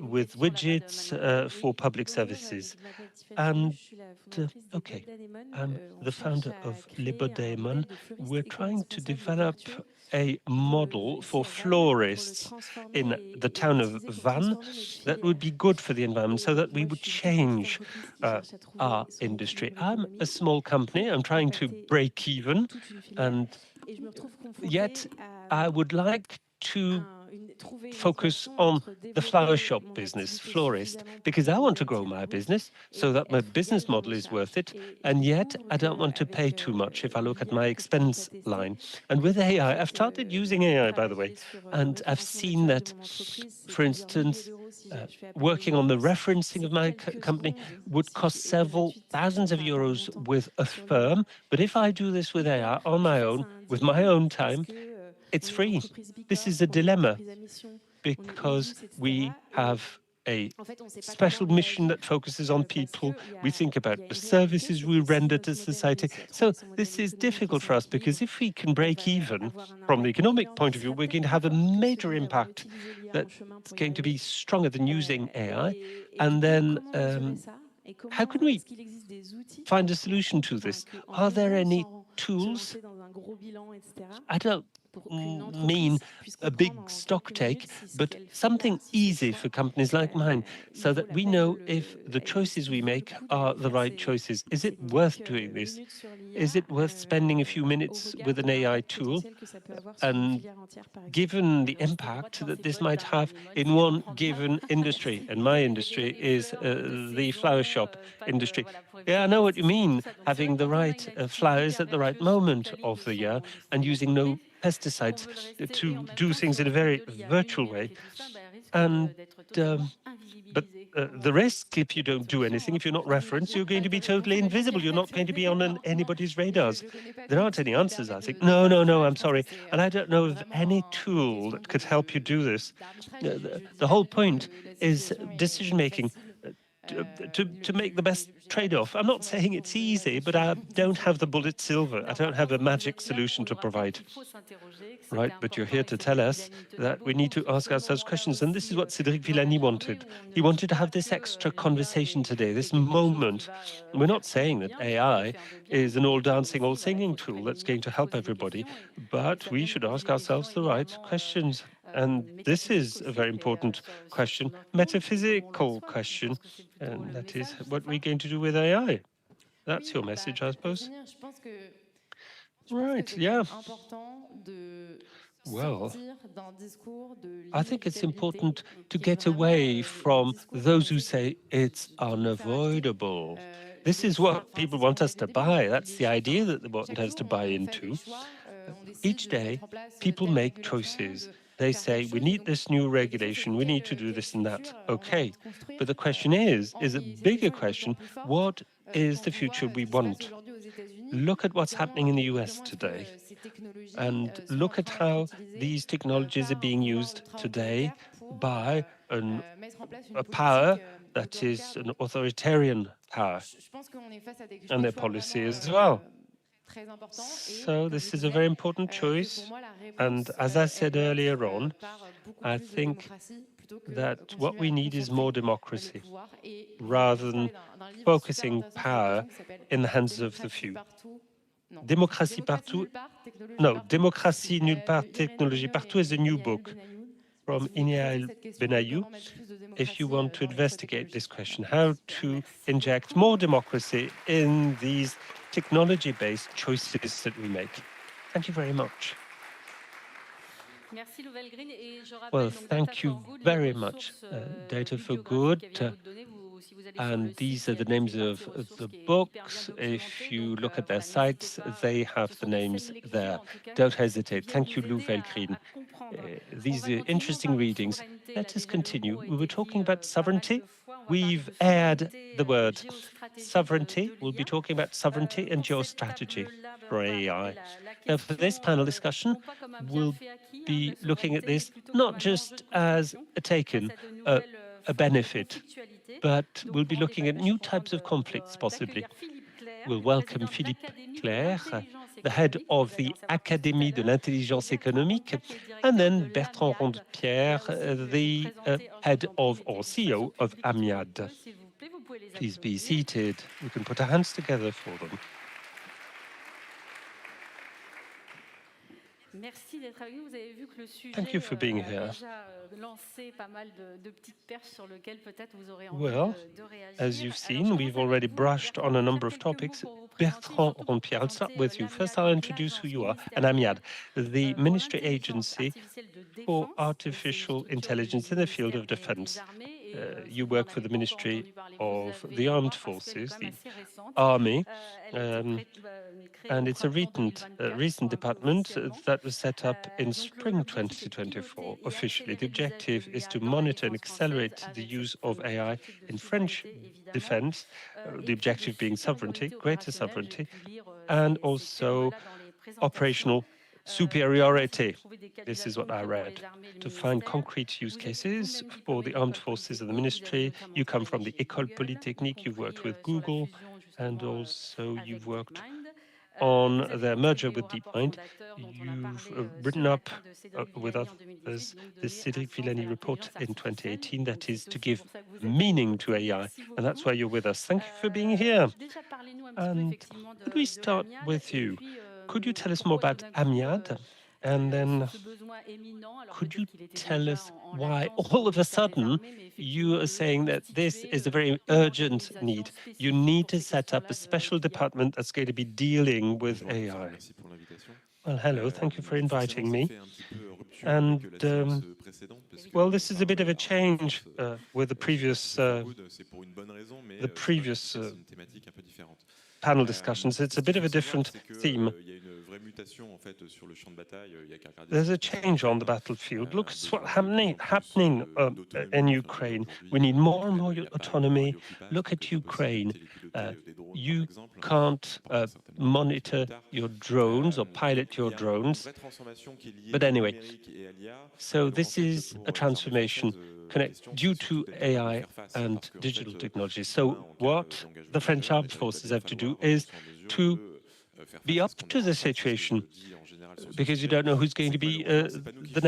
with widgets for public services. And okay, I'm the founder of Libodemon. We're trying to develop a model for florists in the town of Vannes that would be good for the environment, so that we would change our industry. I'm a small company. I'm trying to break even, and yet I would like to focus on the flower shop business, florist, because I want to grow my business so that my business model is worth it. And yet I don't want to pay too much if I look at my expense line. And with AI, I've started using AI, by the way, and I've seen that, for instance, working on the referencing of my company would cost several thousands of euros with a firm. But if I do this with AI on my own, with my own time, it's free. This is a dilemma because we have a special mission that focuses on people. We think about the services we render to society. So this is difficult for us because if we can break even from the economic point of view, we're going to have a major impact that's going to be stronger than using AI. And then how can we find a solution to this? Are there any tools? I don't mean a big stock take, but something easy for companies like mine so that we know if the choices we make are the right choices. Is it worth doing this? Is it worth spending a few minutes with an AI tool? And given the impact that this might have in one given industry, and my industry is the flower shop industry. Yeah, I know what you mean, having the right flowers at the right moment of the year and using no pesticides to do things in a very virtual way. And but the risk, if you don't do anything, if you're not referenced, you're going to be totally invisible. You're not going to be on anybody's radars. There aren't any answers, I think. No, I'm sorry. And I don't know of any tool that could help you do this. The whole point is decision-making. To make the best trade-off. I'm not saying it's easy, but I don't have the bullet silver. I don't have a magic solution to provide. Right, but you're here to tell us that we need to ask ourselves questions. And this is what Cédric Villani wanted. He wanted to have this extra conversation today, this moment. We're not saying that AI is an all-dancing, all-singing tool that's going to help everybody, but we should ask ourselves the right questions. And this is a very important question, metaphysical question, and that is what we're going to do with AI. That's your message, I suppose. Right, yeah. Well, I think it's important to get away from those who say it's unavoidable. This is what people want us to buy. That's the idea that they want us to buy into. Each day, people make choices. They say, we need this new regulation, we need to do this and that. Okay, but the question is a bigger question. What is the future we want? Look at what's happening in the US today, and look at how these technologies are being used today by a power that is an authoritarian power, and their policy as well. So this is a very important choice. And as I said earlier on, I think that what we need is more democracy rather than focusing power in the hands of the few. Démocratie partout. No, Démocratie nulle part, technologie partout is a new book from Inéal Benayou. If you want to investigate this question, how to inject more democracy in these technology-based choices that we make. Thank you very much. Well, thank you very much, Data for Good. And these are the names of the books. If you look at their sites, they have the names there. Don't hesitate. Thank you, Lou Velgrin. These are interesting readings. Let us continue. We were talking about sovereignty. We've aired the word sovereignty. We'll be talking about sovereignty and geostrategy for AI. Now, for this panel discussion, we'll be looking at this not just as a taken, a benefit, but we'll be looking at new types of conflicts, possibly. We'll welcome Philippe Clerc, the head of the Académie de l'Intelligence Économique, and then Bertrand Rondepierre, the head of or CEO of Amiad. Please be seated. We can put our hands together for them. Thank you for being here. Well, as you've seen, we've already brushed on a number of topics. Bertrand Rondepierre, I'll start with you. First, I'll introduce who you are, and Amiad, the Ministry Agency for Artificial Intelligence in the field of defense. you work for the Ministry of the Armed Forces, the Army, and it's a recent department that was set up in spring 2024 officially. The objective is to monitor and accelerate the use of AI in French defense, the objective being sovereignty, greater sovereignty, and also operational superiority. This is what I read. To find concrete use cases for the armed forces of the ministry, you come from the École Polytechnique, you've worked with Google, and also you've worked on their merger with DeepMind. You've written up with others the Cédric Villani report in 2018 that is to give meaning to AI, and that's why you're with us. Thank you for being here. And could we start with you? Could you tell us more about Amiad? And then could you tell us why all of a sudden you are saying that this is a very urgent need? You need to set up a special department that's going to be dealing with AI. Well, hello, thank you for inviting me. And well, this is a bit of a change with the previous panel discussions. It's a bit of a different theme. There's a change on the battlefield. Look at what's happening in Ukraine. We need more and more autonomy. Look at Ukraine. You can't monitor your drones or pilot your drones. But anyway, so this is a transformation due to AI and digital technology. So what the French armed forces have to do is to be up to the situation, because you don't know who's going to be the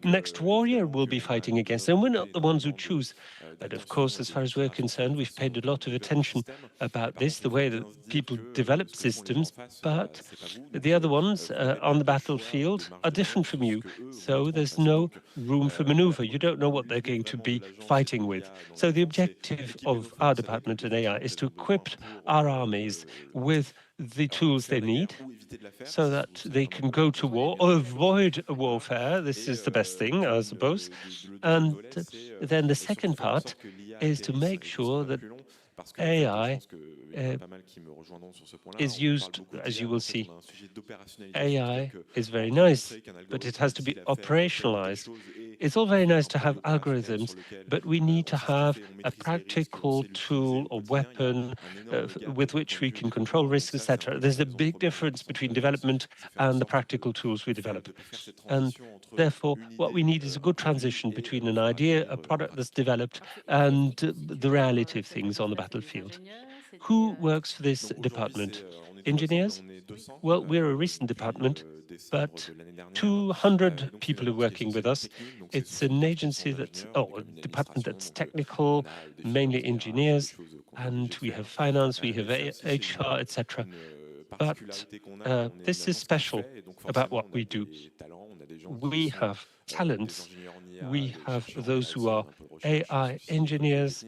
next warrior we'll be fighting against. And we're not the ones who choose. But of course, as far as we're concerned, we've paid a lot of attention about this, the way that people develop systems, but the other ones on the battlefield are different from you. So there's no room for maneuver. You don't know what they're going to be fighting with. So the objective of our department in AI is to equip our armies with the tools they need so that they can go to war or avoid warfare. This is the best thing, I suppose. And then the second part is to make sure that AI is used, as you will see. AI is very nice, but it has to be operationalized. It's all very nice to have algorithms, but we need to have a practical tool or weapon with which we can control risks, etc. There's a big difference between development and the practical tools we develop. And therefore, what we need is a good transition between an idea, a product that's developed, and the reality of things on the battlefield. Who works for this department? Engineers? Well, we're a recent department, but 200 people are working with us. It's an agency that's, a department that's technical, mainly engineers, and we have finance, we have HR, etc. But this is special about what we do. We have talents. We have those who are AI engineers,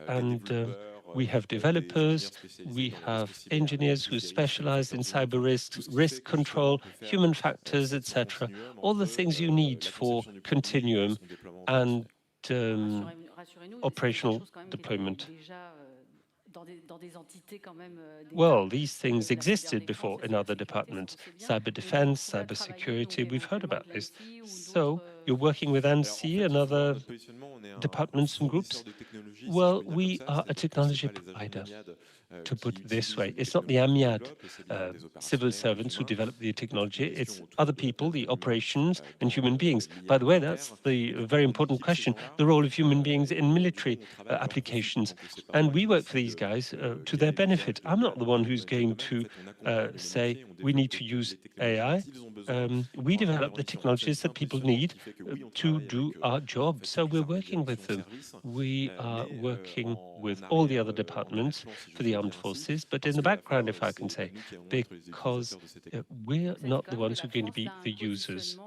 and we have developers, we have engineers who specialize in cyber risks, risk control, human factors, etc. All the things you need for continuum and operational deployment. Well, these things existed before in other departments. Cyber defense, cyber security, we've heard about this. So you're working with ANSI and other departments and groups? Well, we are a technology provider, to put it this way. It's not the Amiad civil servants who develop the technology, it's other people, the operations and human beings. By the way, that's the very important question, the role of human beings in military applications. And we work for these guys to their benefit. I'm not the one who's going to say we need to use AI. We develop the technologies that people need to do our job. So we're working with them. We are working with all the other departments for the armed forces, but in the background, if I can say, because we're not the ones who are going to be the users.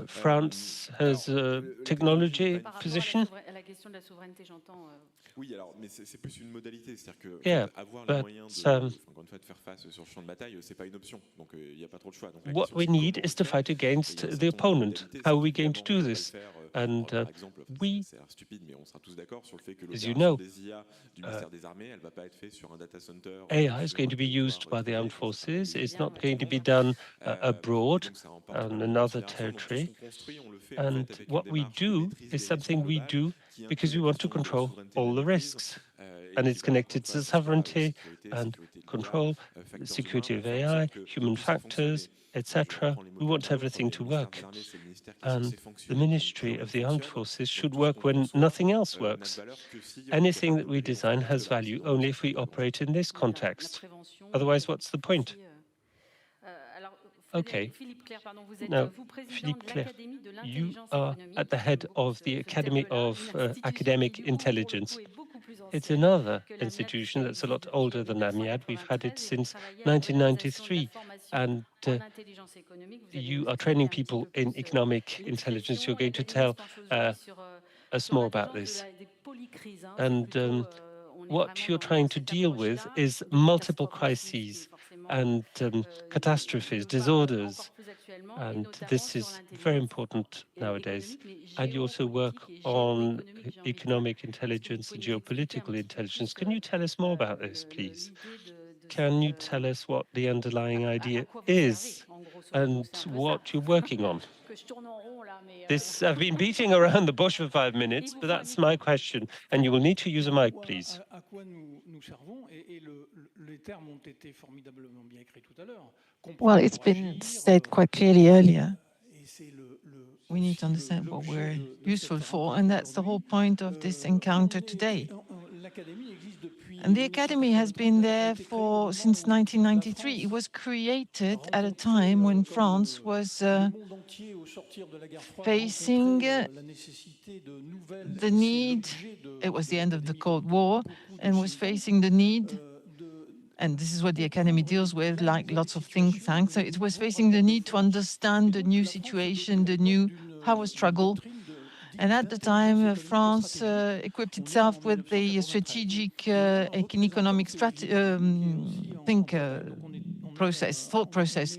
France has a technology position. Oui, alors, mais c'est plus une modalité, c'est-à-dire que Yeah, avoir les but moyens encore une fois, de faire face sur le champ de bataille, c'est pas une option. Donc il n'y a pas trop de choix. Donc, la what question, we c'est need comment is le to faire. fight Et il against y a un the certain nombre de opponent. modalités. How are C'est we going to qu'évidemment, do on va le this? faire, And par exemple, we, c'est stupide, mais on sera tous d'accord sur le fait que as you l'opération know, des IA du ministère des Armées, elle va pas être faite sur un data center AI is sur going un to be territoire used by the privé. armed Enfin, c'est pas forces. It's intelligible not going to be mathématiquement. done Et abroad donc ça emporte on probablement another considération. Donc tout ce territory. qu'on construit, on le fait en And fait avec une what we démarche de do maîtrise is des risques something we globale do qui because inclut we la want to question de la control souveraineté all the maîtrise risks. et And qui it's va encore connected une to fois, the tout ce qui est sovereignty and sécurité de l'IA, control, facteurs humains, security pour of faire en AI, sorte que human tout ça fonctionne. factors, Et je etc. reprends les mots We de want quelqu'un d'autre, everything le to ministère des work. Armées, c'est le ministère qui est And censé the fonctionner quand Ministry rien of ne the Armed fonctionne. Forces Donc should tout ce work qu'on when conçoit nothing else n'a de works. valeur que si on est Anything capable that de we le mettre en design has œuvre, value sinon only ça if n'a we pas grand-chose. operate in this context. Otherwise, what's the point? Okay. Now, Philippe Claire, you are at the head of the Academy of Academic Intelligence. It's another institution that's a lot older than AMIAD. We've had it since 1993. And you are training people in economic intelligence. You're going to tell us more about this. And what you're trying to deal with is multiple crises and catastrophes, disorders. And this is very important nowadays. And you also work on economic intelligence and geopolitical intelligence. Can you tell us more about this, please? Can you tell us what the underlying idea is and what you're working on? This, I've been beating around the bush for 5 minutes, but that's my question. And you will need to use a mic, please. Well, it's been said quite clearly earlier. We need to understand what we're useful for, and that's the whole point of this encounter today. And the Academy has been there since 1993. It was created at a time when France was facing the need, it was the end of the Cold War, and was facing the need, and this is what the Academy deals with, like lots of think tanks. So it was facing the need to understand the new situation, the new power struggle. And at the time, France equipped itself with a strategic and economic thought process.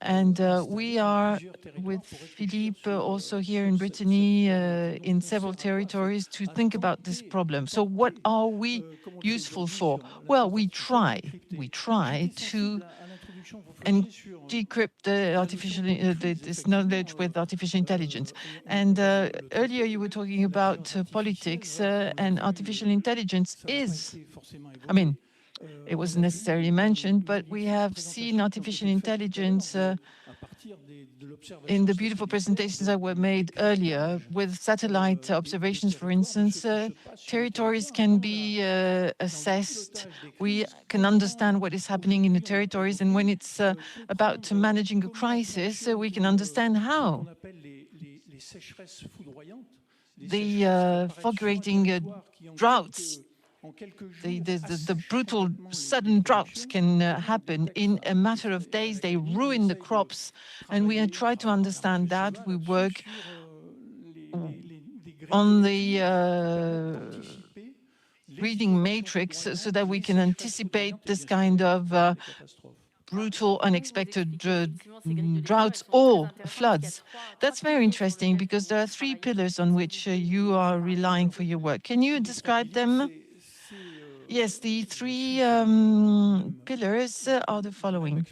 And we are with Philippe also here in Brittany in several territories to think about this problem. So what are we useful for? Well, we try to decrypt this knowledge with artificial intelligence. And earlier you were talking about politics and artificial intelligence is, I mean, it wasn't necessarily mentioned, but we have seen artificial intelligence in the beautiful presentations that were made earlier with satellite observations, for instance. Territories can be assessed. We can understand what is happening in the territories. And when it's about managing a crisis, we can understand how. The fulgurating droughts, the brutal sudden droughts can happen in a matter of days. They ruin the crops, and we try to understand that. We work on the reading matrix so that we can anticipate this kind of brutal, unexpected droughts or floods. That's very interesting because there are 3 pillars on which you are relying for your work. Can you describe them? Yes, the 3 pillars are the following.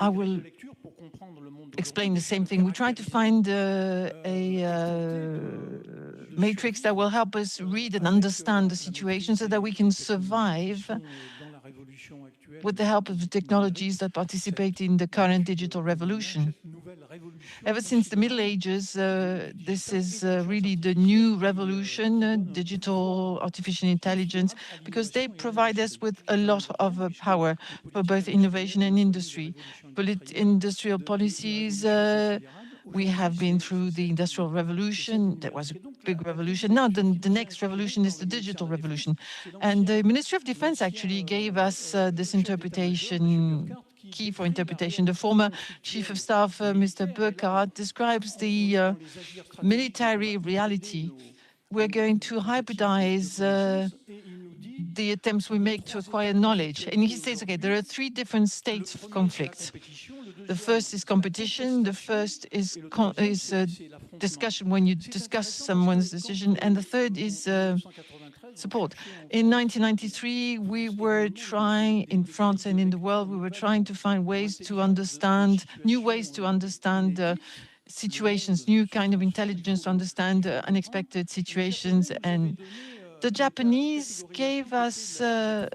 I will explain the same thing. We try to find a matrix that will help us read and understand the situation so that we can survive with the help of the technologies that participate in the current digital revolution. Ever since the Middle Ages, this is really the new revolution, digital artificial intelligence, because they provide us with a lot of power for both innovation and industry. Industrial policies, we have been through the Industrial Revolution. That was a big revolution. Now the next revolution is the digital revolution. And the Ministry of Defense actually gave us this interpretation key for interpretation. The former Chief of Staff, Mr. Burkhardt, describes the military reality. We're going to hybridize the attempts we make to acquire knowledge. And he says, okay, there are three different states of conflicts. The first is competition. The first is discussion, when you discuss someone's decision. And the third is support. In 1993, we were trying, in France and in the world, we were trying to find ways to understand, new ways to understand situations, new kind of intelligence to understand unexpected situations. And the Japanese gave us a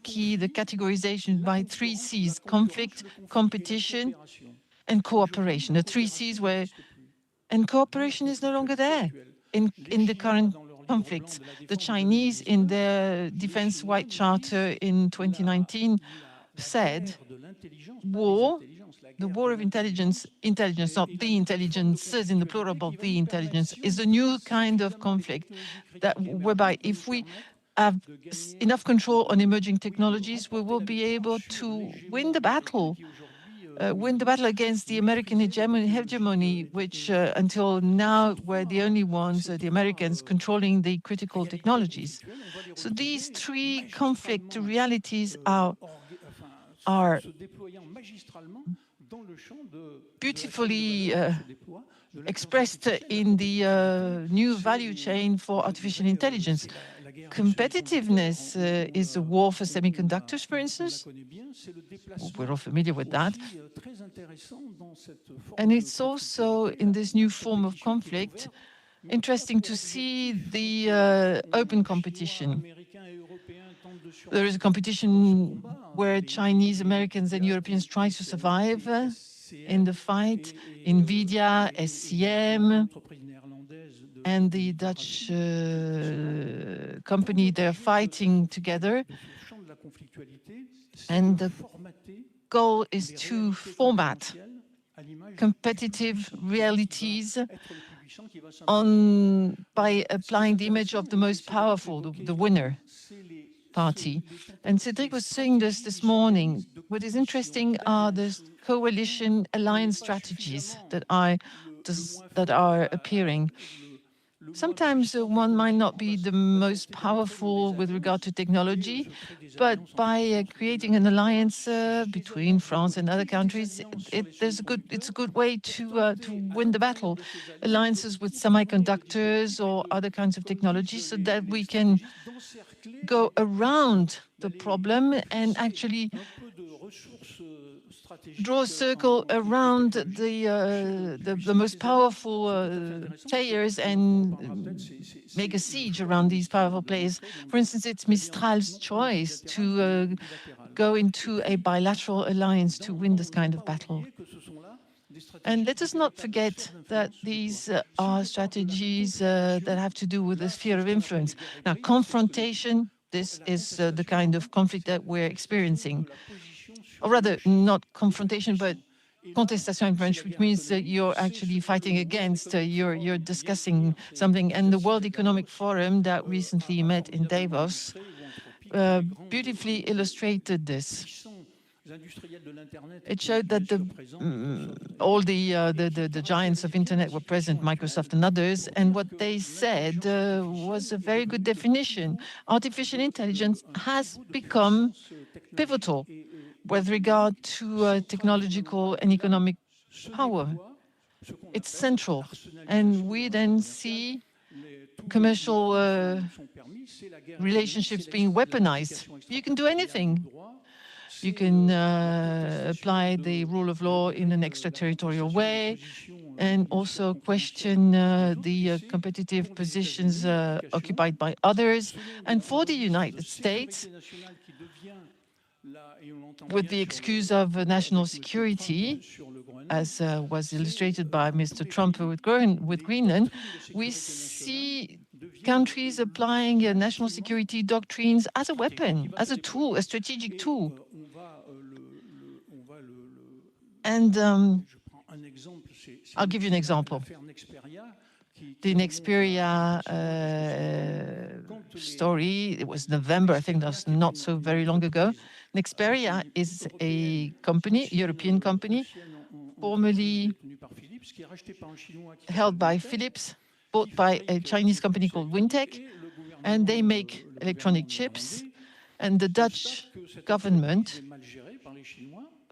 key, the categorization by three C's: conflict, competition, and cooperation. The three C's were, and cooperation is no longer there in the current conflicts. The Chinese, in their Defense White Charter in 2019, said war, the war of intelligence, not the intelligences in the plural, but the intelligence, is a new kind of conflict that whereby if we have enough control on emerging technologies, we will be able to win the battle. Win the battle against the American hegemony, which until now were the only ones, the Americans, controlling the critical technologies. So these three conflict realities are beautifully expressed in the new value chain for artificial intelligence. Competitiveness is a war for semiconductors, for instance. We're all familiar with that. And it's also, in this new form of conflict, interesting to see the open competition. There is a competition where Chinese, Americans, and Europeans try to survive in the fight. NVIDIA, SCM, and the Dutch company, they're fighting together. And the goal is to format competitive realities by applying the image of the most powerful, the winner party. And Cédric was saying this morning. What is interesting are the coalition alliance strategies that are appearing. Sometimes one might not be the most powerful with regard to technology, but by creating an alliance between France and other countries, it's a good way to win the battle. Alliances with semiconductors or other kinds of technologies, so that we can go around the problem and actually draw a circle around the most powerful players and make a siege around these powerful players. For instance, it's Mistral's choice to go into a bilateral alliance to win this kind of battle. And let us not forget that these are strategies that have to do with the sphere of influence. Now, confrontation, this is the kind of conflict that we're experiencing. Or rather, not confrontation, but contestation in French, which means that you're actually fighting against, you're discussing something. And the World Economic Forum that recently met in Davos beautifully illustrated this. It showed that all the giants of internet were present, Microsoft and others, and what they said was a very good definition. Artificial intelligence has become pivotal with regard to technological and economic power. It's central. And we then see commercial relationships being weaponized. You can do anything. You can apply the rule of law in an extraterritorial way and also question the competitive positions occupied by others. And for the United States, with the excuse of national security, as was illustrated by Mr. Trump with Greenland, we see countries applying national security doctrines as a weapon, as a tool, a strategic tool. And I'll give you an example. The Nexperia story. It was November, I think that's not so very long ago. Nexperia is a company, European company, formerly held by Philips, bought by a Chinese company called Wintec, and they make electronic chips. And the Dutch government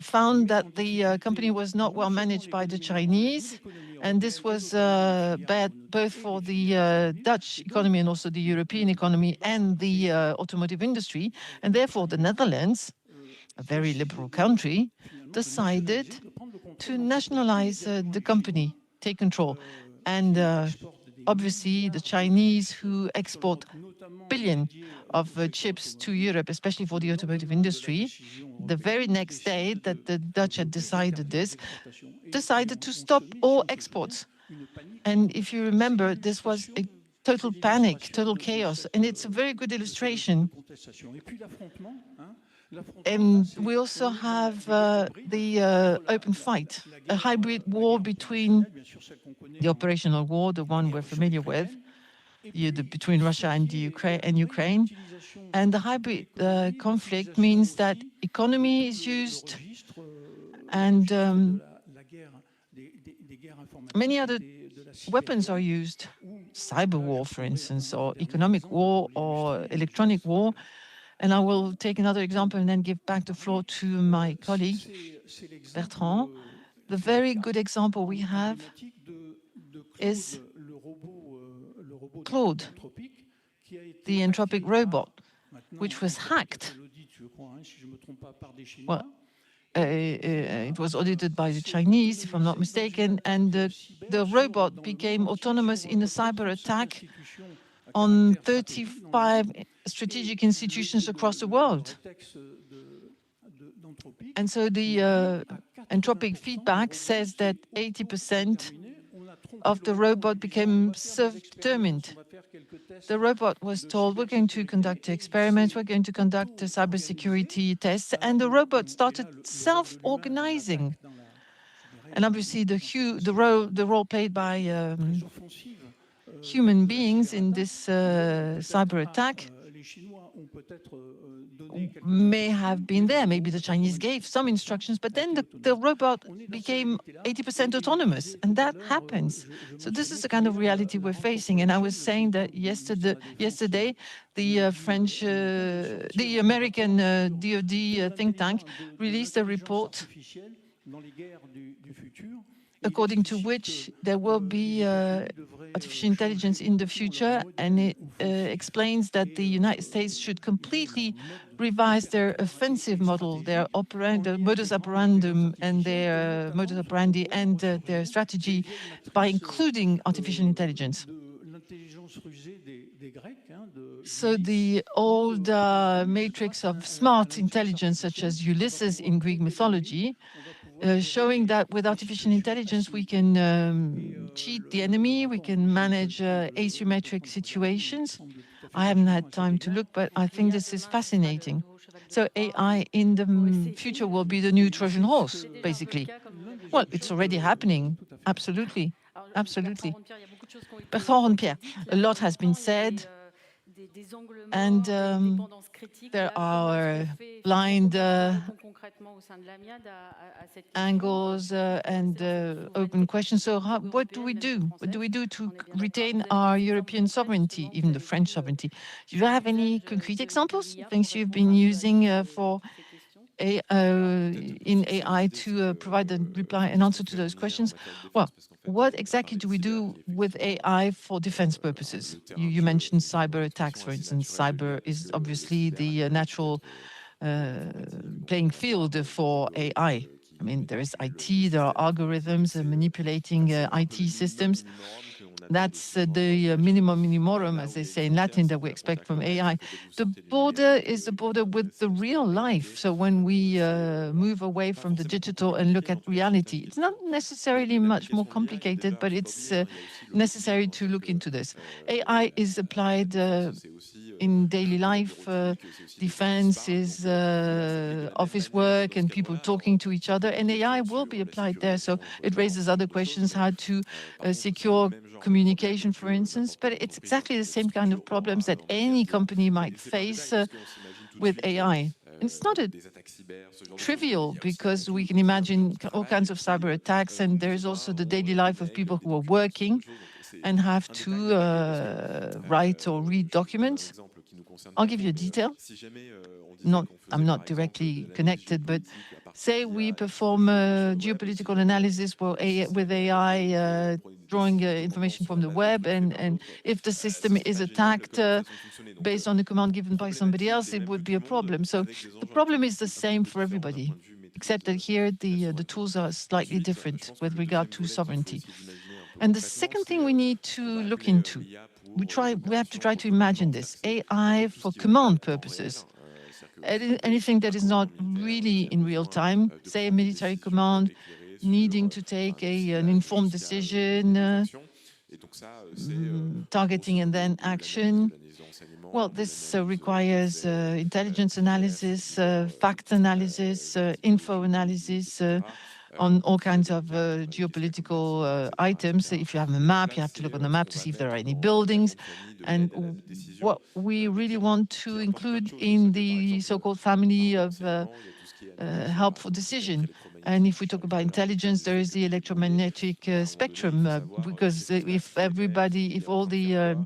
found that the company was not well managed by the Chinese, and this was bad both for the Dutch economy and also the European economy and the automotive industry. And therefore, the Netherlands, a very liberal country, decided to nationalize the company, take control. And obviously, the Chinese who export billion of chips to Europe, especially for the automotive industry, the very next day that the Dutch had decided this, decided to stop all exports. And if you remember, this was a total panic, total chaos. And it's a very good illustration. And we also have the open fight, a hybrid war between the operational war, the one we're familiar with, between Russia and Ukraine. And the hybrid conflict means that economy is used and many other weapons are used, cyber war, for instance, or economic war or electronic war. And I will take another example and then give back the floor to my colleague, Bertrand. The very good example we have is Claude, the Anthropic robot, which was hacked. Well, it was audited by the Chinese, if I'm not mistaken, and the robot became autonomous in a cyber attack on 35 strategic institutions across the world. And so the Anthropic feedback says that 80% of the robot became self-determined. The robot was told, we're going to conduct experiments, we're going to conduct cybersecurity tests, and the robot started self-organizing. And obviously the role played by human beings in this cyber attack may have been there. Maybe the Chinese gave some instructions, but then the robot became 80% autonomous, and that happens. So this is the kind of reality we're facing. And I was saying that yesterday, the American DoD think tank released a report according to which there will be artificial intelligence in the future, and it explains that the United States should completely revise their offensive model, their modus operandum and their modus operandi and their strategy by including artificial intelligence. So the old matrix of smart intelligence, such as Ulysses in Greek mythology, showing that with artificial intelligence, we can cheat the enemy, we can manage asymmetric situations. I haven't had time to look, but I think this is fascinating. So AI in the future will be the new Trojan horse, basically. Well, it's already happening. Absolutely. Absolutely. Bertrand Pierre, a lot has been said. And there are blind angles and open questions. So what do we do? What do we do to retain our European sovereignty, even the French sovereignty? Do you have any concrete examples, things you've been using in AI to provide a reply and answer to those questions? Well, what exactly do we do with AI for defense purposes? You mentioned cyber attacks, for instance. Cyber is obviously the natural playing field for AI. I mean, there is IT, there are algorithms manipulating IT systems. That's the minimum minimorum, as they say in Latin, that we expect from AI. The border is the border with the real life. So when we move away from the digital and look at reality, it's not necessarily much more complicated, but it's necessary to look into this. AI is applied in daily life. Defense is office work and people talking to each other, and AI will be applied there. So it raises other questions, how to secure communication, for instance, but it's exactly the same kind of problems that any company might face with AI. And it's not a trivial, because we can imagine all kinds of cyber attacks, and there's also the daily life of people who are working and have to write or read documents. I'll give you a detail. I'm not directly connected, but say we perform geopolitical analysis with AI, drawing information from the web, and if the system is attacked based on the command given by somebody else, it would be a problem. So the problem is the same for everybody, except that here the tools are slightly different with regard to sovereignty. And the second thing we need to look into, we have to try to imagine this AI for command purposes. Anything that is not really in real time, say a military command needing to take an informed decision, targeting and then action. Well, this requires intelligence analysis, fact analysis, info analysis on all kinds of geopolitical items. If you have a map, you have to look on the map to see if there are any buildings. And what we really want to include in the so-called family of help for decision. And if we talk about intelligence, there is the electromagnetic spectrum, because if all the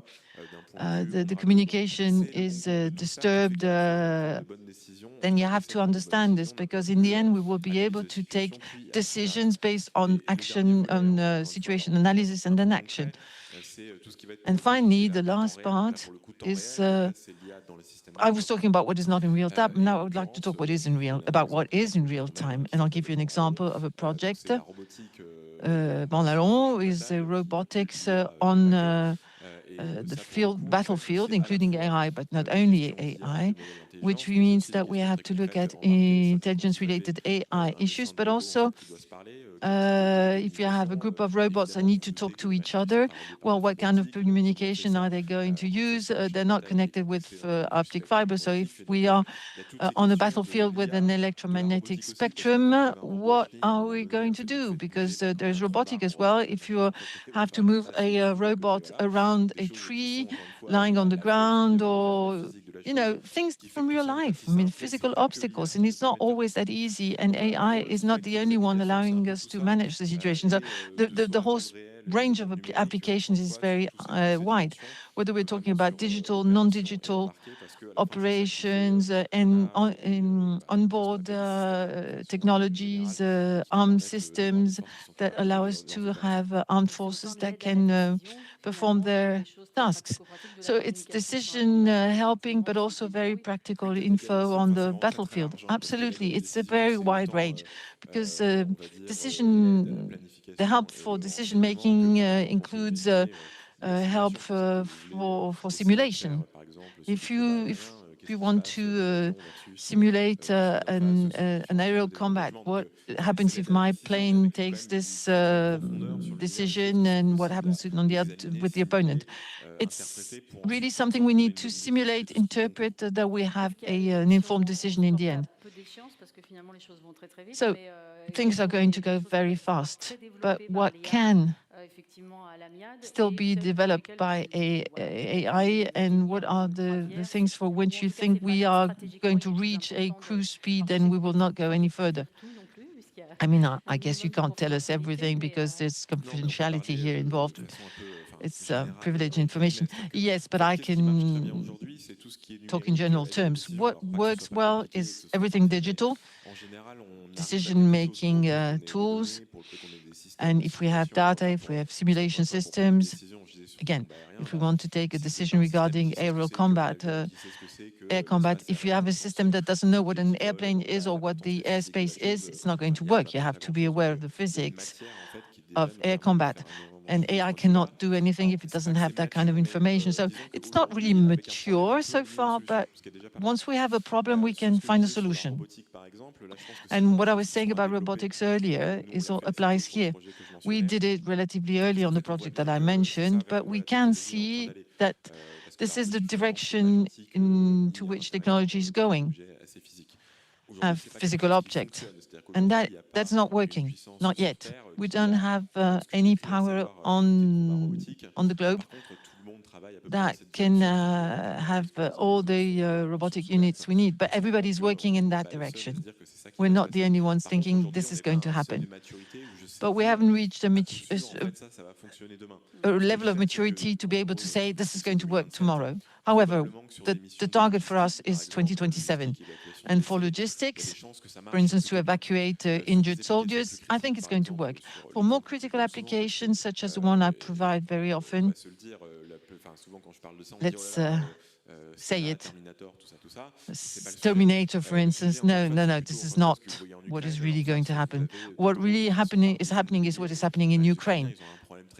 communication is disturbed, then you have to understand this, because in the end, we will be able to take decisions based on action, on situation analysis and then action. And finally, the last part is, I was talking about what is not in real time. Now I would like to talk about what is in real time. And I'll give you an example of a project. Banlalon is robotics on the battlefield, including AI, but not only AI, which means that we have to look at intelligence-related AI issues, but also if you have a group of robots that need to talk to each other, well, what kind of communication are they going to use? They're not connected with optic fiber. So if we are on a battlefield with an electromagnetic spectrum, what are we going to do? Because there's robotic as well. If you have to move a robot around a tree lying on the ground, or things from real life. I mean, physical obstacles, and it's not always that easy. And AI is not the only one allowing us to manage the situation. So the whole range of applications is very wide. Whether we're talking about digital, non-digital operations, and onboard technologies, armed systems that allow us to have armed forces that can perform their tasks. So it's decision helping, but also very practical info on the battlefield. Absolutely, it's a very wide range, because the help for decision making includes help for simulation. If you want to simulate an aerial combat, what happens if my plane takes this decision, and what happens with the opponent? It's really something we need to simulate, interpret, that we have an informed decision in the end. So things are going to go very fast, but what can still be developed by AI, and what are the things for which you think we are going to reach a cruise speed and we will not go any further? I mean, I guess you can't tell us everything, because there's confidentiality here involved. It's privileged information. Yes, but I can talk in general terms. What works well is everything digital, decision-making tools. And if we have data, if we have simulation systems, again, if we want to take a decision regarding aerial combat, air combat, if you have a system that doesn't know what an airplane is or what the airspace is, it's not going to work. You have to be aware of the physics of air combat. And AI cannot do anything if it doesn't have that kind of information. So it's not really mature so far, but once we have a problem, we can find a solution. And what I was saying about robotics earlier applies here. We did it relatively early on the project that I mentioned, but we can see that this is the direction into which technology is going. a physical object. And that's not working, not yet. We don't have any power on the globe that can have all the robotic units we need, but everybody's working in that direction. We're not the only ones thinking this is going to happen. But we haven't reached a level of maturity to be able to say this is going to work tomorrow. However, the target for us is 2027. And for logistics, for instance, to evacuate injured soldiers, I think it's going to work. For more critical applications, such as the one I provide very often, let's say it. Terminator, for instance. No, this is not what is really going to happen. What really is what is happening in Ukraine.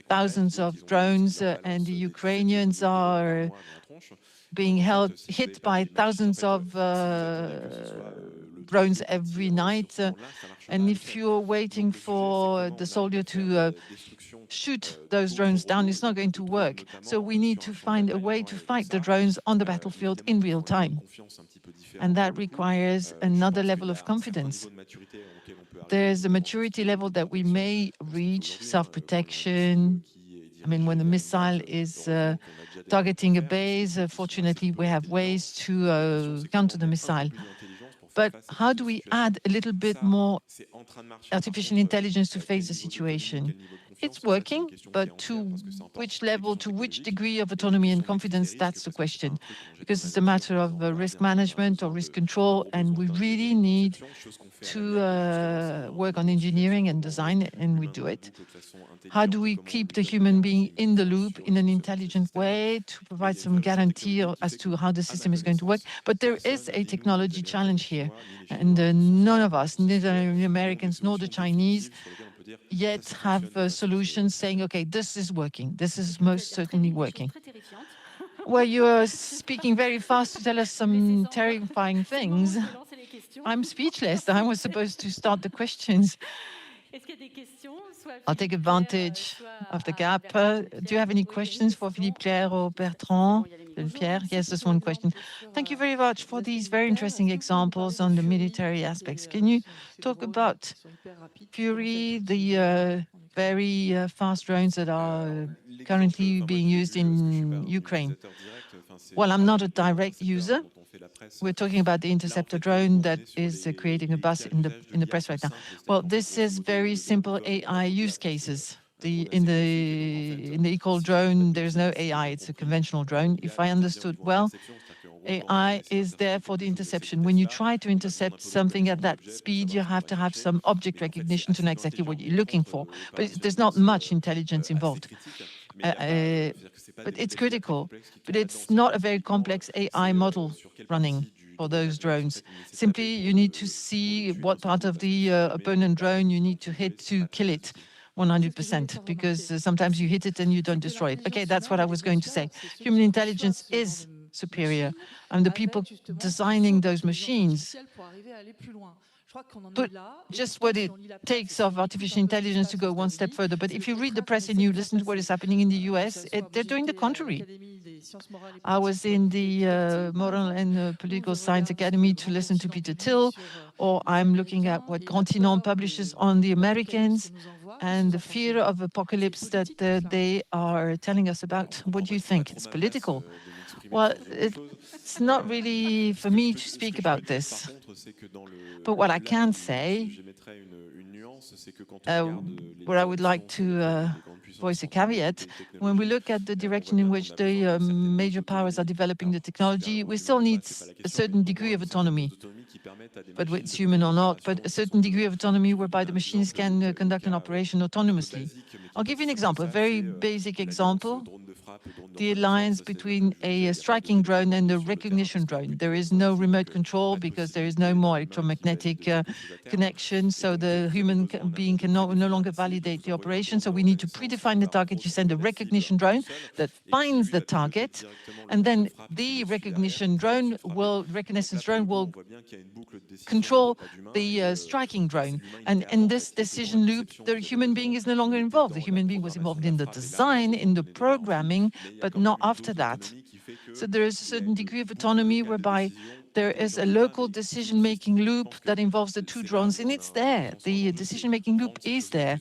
Thousands of drones, and the Ukrainians are being hit by thousands of drones every night. And if you're waiting for the soldier to shoot those drones down, it's not going to work. So we need to find a way to fight the drones on the battlefield in real time. And that requires another level of confidence. There's a maturity level that we may reach, self-protection. I mean, when the missile is targeting a base, fortunately, we have ways to counter the missile. But how do we add a little bit more artificial intelligence to face the situation? It's working, but to which level, to which degree of autonomy and confidence, that's the question. Because it's a matter of risk management or risk control, and we really need to work on engineering and design, and we do it. How do we keep the human being in the loop in an intelligent way to provide some guarantee as to how the system is going to work? But there is a technology challenge here, and none of us, neither the Americans nor the Chinese, yet have solutions saying, okay, this is working. This is most certainly working. Well, you're speaking very fast to tell us some terrifying things. I'm speechless. I was supposed to start the questions. I'll take advantage of the gap. Do you have any questions for Philippe, Claire, or Bertrand? Pierre? Yes, there's one question. Thank you very much for these very interesting examples on the military aspects. Can you talk about Fury, the very fast drones that are currently being used in Ukraine? Well, I'm not a direct user. We're talking about the interceptor drone that is creating a buzz in the press right now. Well, this is very simple AI use cases. In the equal drone, there's no AI. It's a conventional drone. If I understood well, AI is there for the interception. When you try to intercept something at that speed, you have to have some object recognition to know exactly what you're looking for. But there's not much intelligence involved. But it's critical. But it's not a very complex AI model running for those drones. Simply, you need to see what part of the opponent drone you need to hit to kill it 100%, because sometimes you hit it and you don't destroy it. Okay, that's what I was going to say. Human intelligence is superior, and the people designing those machines put just what it takes of artificial intelligence to go one step further. But if you read the press and you listen to what is happening in the US, they're doing the contrary. I was in the Moral and Political Science Academy to listen to Peter Thiel, or I'm looking at what Continent publishes on the Americans and the fear of apocalypse that they are telling us about. What do you think? It's political. Well, it's not really for me to speak about this. But what I can say, what I would like to voice a caveat, when we look at the direction in which the major powers are developing the technology, we still need a certain degree of autonomy, but it's human or not, but a certain degree of autonomy whereby the machines can conduct an operation autonomously. I'll give you an example, a very basic example. The alliance between a striking drone and a recognition drone. There is no remote control because there is no more electromagnetic connection, so the human being can no longer validate the operation. So we need to predefine the target. You send a recognition drone that finds the target, and then the reconnaissance drone will control the striking drone. And in this decision loop, the human being is no longer involved. The human being was involved in the design, in the programming, but not after that. So there is a certain degree of autonomy whereby there is a local decision-making loop that involves the two drones, and it's there. The decision-making loop is there,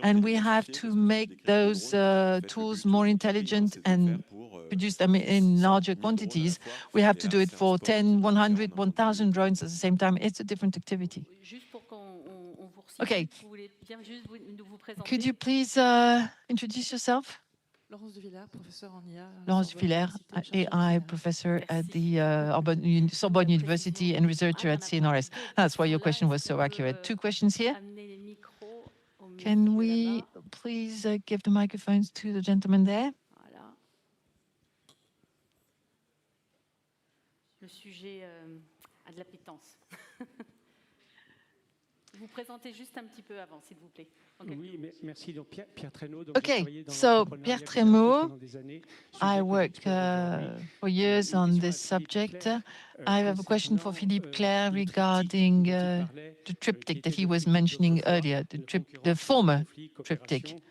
and we have to make those tools more intelligent and produce them in larger quantities. We have to do it for 10, 100, 1,000 drones at the same time. It's a different activity. Okay. Could you please introduce yourself? Laurence de Villers, AI professor at the Sorbonne University and researcher at CNRS. That's why your question was so accurate. Two questions here. Can we please give the microphones to the gentleman there? Le sujet a de l'appétence. Vous présentez juste un petit peu avant, s'il vous plaît. Oui, merci. Donc, Pierre Traîneau. Okay, so Pierre Traîneau, I work for years on this subject. I have a question for Philippe Claire regarding the triptych that he was mentioning earlier, the former triptych.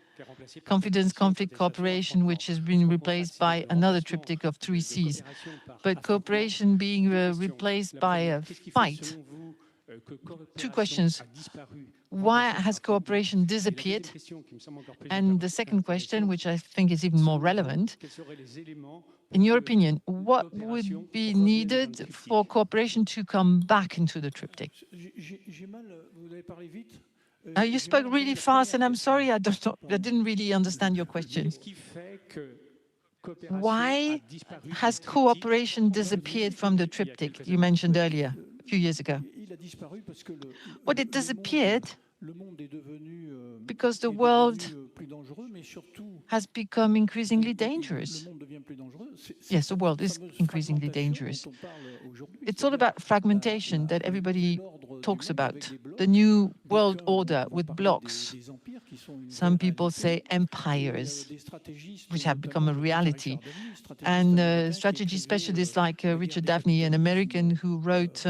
Confidence, conflict, cooperation, which has been replaced by another triptych of 3 Cs. But cooperation being replaced by a fight. Two questions. Why has cooperation disappeared? And the second question, which I think is even more relevant, in your opinion, what would be needed for cooperation to come back into the triptych? You spoke really fast, and I'm sorry, I didn't really understand your question. Why has cooperation disappeared from the triptych you mentioned earlier, a few years ago? Well, it disappeared because the world has become increasingly dangerous. Yes, the world is increasingly dangerous. It's all about fragmentation that everybody talks about. The new world order with blocks. Some people say empires, which have become a reality. And strategy specialists like Richard Daphne, an American who wrote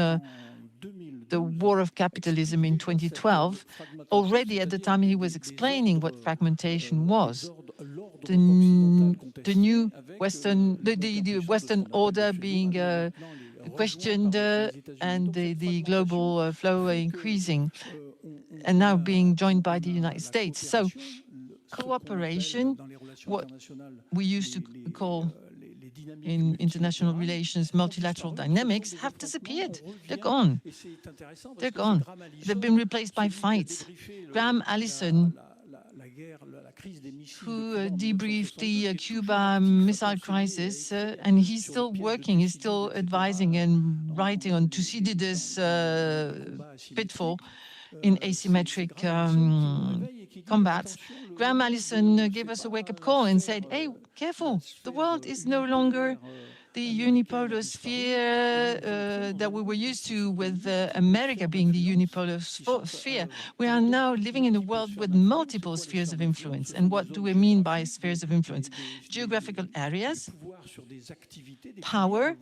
The War of Capitalism in 2012, already at the time he was explaining what fragmentation was. The new Western, the Western order being questioned and the global flow increasing and now being joined by the United States. So cooperation, what we used to call in international relations, multilateral dynamics, have disappeared. They're gone. They're gone. They've been replaced by fights. Graham Allison, who debriefed the Cuba Missile Crisis, and he's still working, he's still advising and writing on Thucydides' pitfall in asymmetric combats. Graham Allison gave us a wake-up call and said, hey, careful, the world is no longer the unipolar sphere that we were used to, with America being the unipolar sphere. We are now living in a world with multiple spheres of influence. And what do we mean by spheres of influence? Geographical areas, power,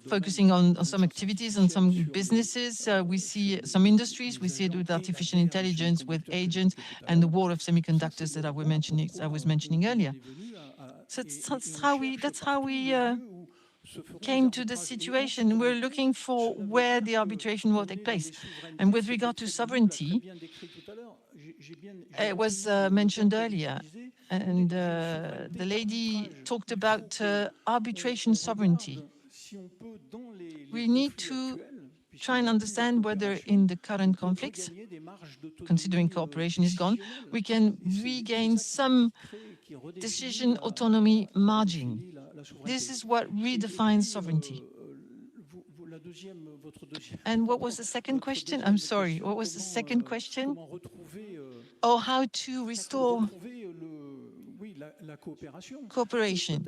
focusing on some activities, on some businesses. We see some industries. We see it with artificial intelligence, with agents, and the war of semiconductors that I was mentioning earlier. So that's how we came to the situation. We're looking for where the arbitration will take place. And with regard to sovereignty, it was mentioned earlier, and the lady talked about arbitration sovereignty. We need to try and understand whether in the current conflicts, considering cooperation is gone, we can regain some decision autonomy margin. This is what redefines sovereignty. And what was the second question? I'm sorry, what was the second question? Oh, how to restore cooperation.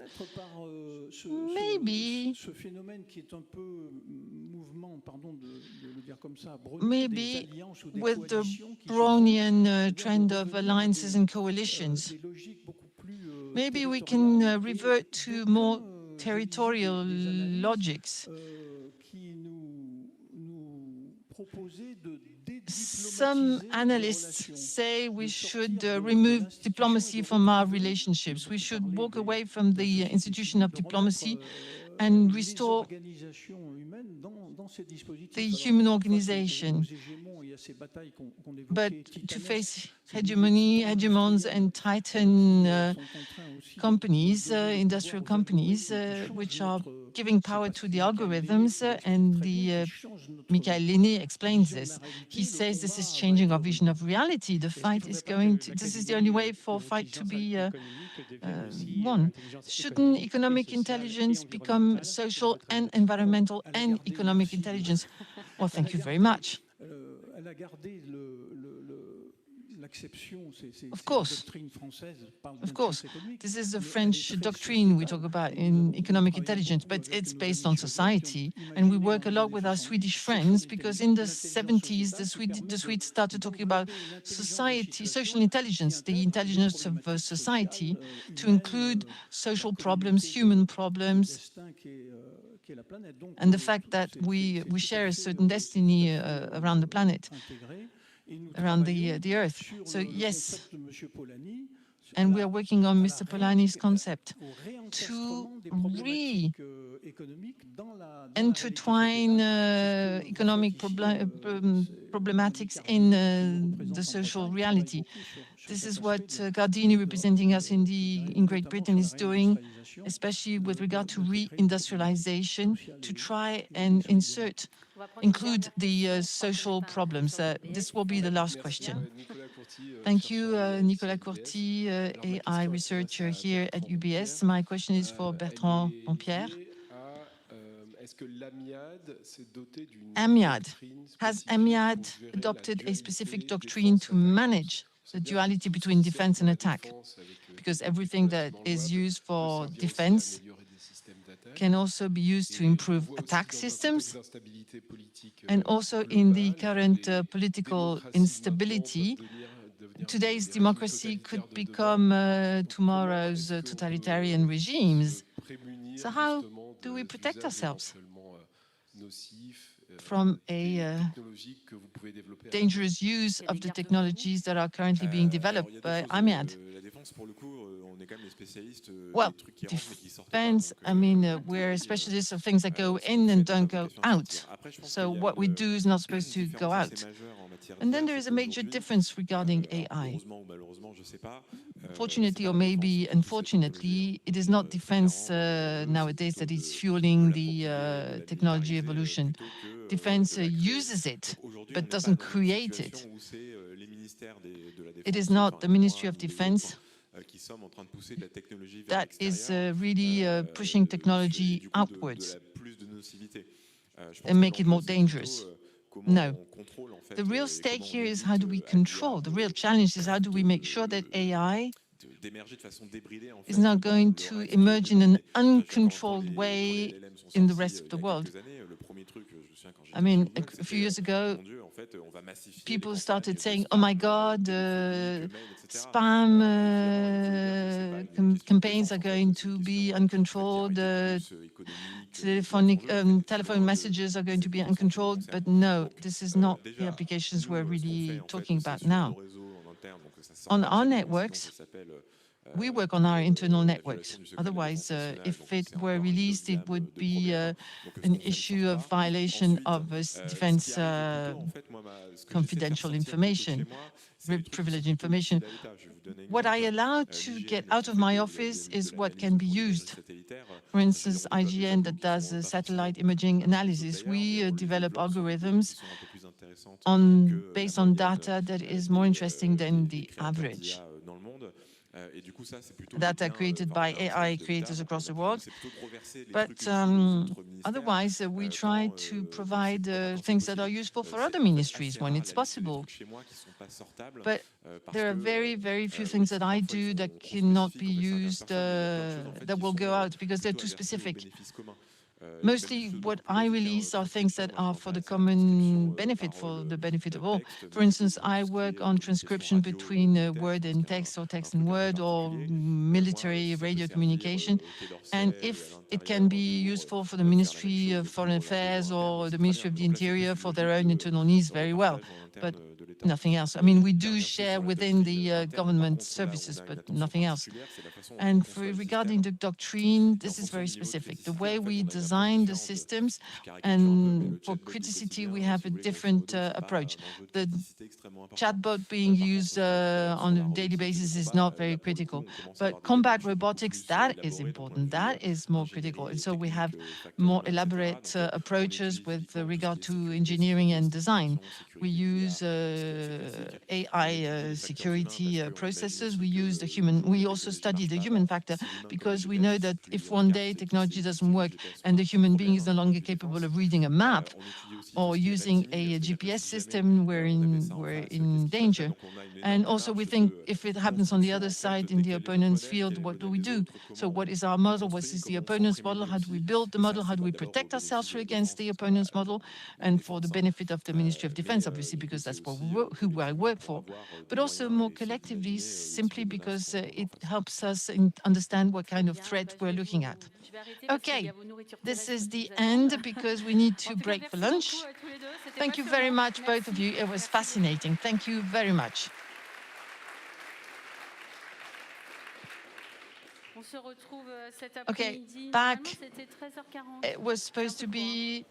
Maybe with the Brownian trend of alliances and coalitions, maybe we can revert to more territorial logics. Some analysts say we should remove diplomacy from our relationships. We should walk away from the institution of diplomacy and restore the human organization. But to face hegemons and titan companies, industrial companies, which are giving power to the algorithms, and Michael Lenné explains this. He says this is changing our vision of reality. The fight is this is the only way for fight to be won. Shouldn't economic intelligence become social and environmental and economic intelligence? Well, thank you very much. Of course, this is a French doctrine we talk about in economic intelligence, but it's based on society. And we work a lot with our Swedish friends because in the 70s, the Swedes started talking about society, social intelligence, the intelligence of society, to include social problems, human problems, and the fact that we share a certain destiny around the planet, around the Earth. So yes, and we are working on Mr. Polanyi's concept to re-intertwine economic problematics in the social reality. This is what Gardini, representing us in Great Britain, is doing, especially with regard to re-industrialization, to try and include the social problems. This will be the last question. Thank you, Nicolas Courty, AI researcher here at UBS. My question is for Bertrand Ampierre. Has Amiad adopted a specific doctrine to manage the duality between defense and attack? Because everything that is used for defense can also be used to improve attack systems. And also in the current political instability, today's democracy could become tomorrow's totalitarian regimes. So how do we protect ourselves from a dangerous use of the technologies that are currently being developed by Amiad? Well, defense, I mean, we're specialists of things that go in and don't go out. So what we do is not supposed to go out. And then there is a major difference regarding AI. Fortunately, or maybe unfortunately, it is not defense nowadays that is fueling the technology evolution. Defense uses it, but doesn't create it. It is not the Ministry of Defense that is really pushing technology outwards and make it more dangerous. No. The real stake here is how do we control? The real challenge is how do we make sure that AI is not going to emerge in an uncontrolled way in the rest of the world. I mean, a few years ago, people started saying, oh my God, spam campaigns are going to be uncontrolled, telephone messages are going to be uncontrolled, but no, this is not the applications we're really talking about now. On our networks, we work on our internal networks. Otherwise, if it were released, it would be an issue of violation of defense confidential information, privileged information. What I allow to get out of my office is what can be used. For instance, IGN that does satellite imaging analysis. We develop algorithms based on data that is more interesting than the average. Data created by AI creators across the world. But otherwise, we try to provide things that are useful for other ministries when it's possible. But there are very, very few things that I do that cannot be used, that will go out because they're too specific. Mostly what I release are things that are for the common benefit, for the benefit of all. For instance, I work on transcription between word and text or text and word or military radio communication. And if it can be useful for the Ministry of Foreign Affairs or the Ministry of the Interior for their own internal needs, very well. But nothing else. I mean, we do share within the government services, but nothing else. And regarding the doctrine, this is very specific. The way we design the systems, and for criticity, we have a different approach. The chatbot being used on a daily basis is not very critical, but combat robotics, that is important. That is more critical. And so we have more elaborate approaches with regard to engineering and design. We use AI security processes. We use the human. We also study the human factor because we know that if one day technology doesn't work and the human being is no longer capable of reading a map or using a GPS system, we're in danger. And also we think if it happens on the other side in the opponent's field, what do we do? So what is our model? What is the opponent's model? How do we build the model? How do we protect ourselves against the opponent's model? And for the benefit of the Ministry of Defense, obviously, because that's who I work for, but also more collectively, simply because it helps us understand what kind of threat we're looking at. Okay, this is the end because we need to break for lunch. Thank you very much, both of you. It was fascinating. Thank you very much. Okay, back. It was supposed to be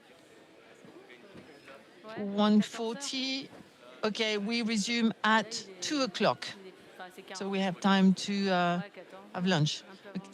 1:40. Okay, we resume at 2 o'clock. So we have time to have lunch.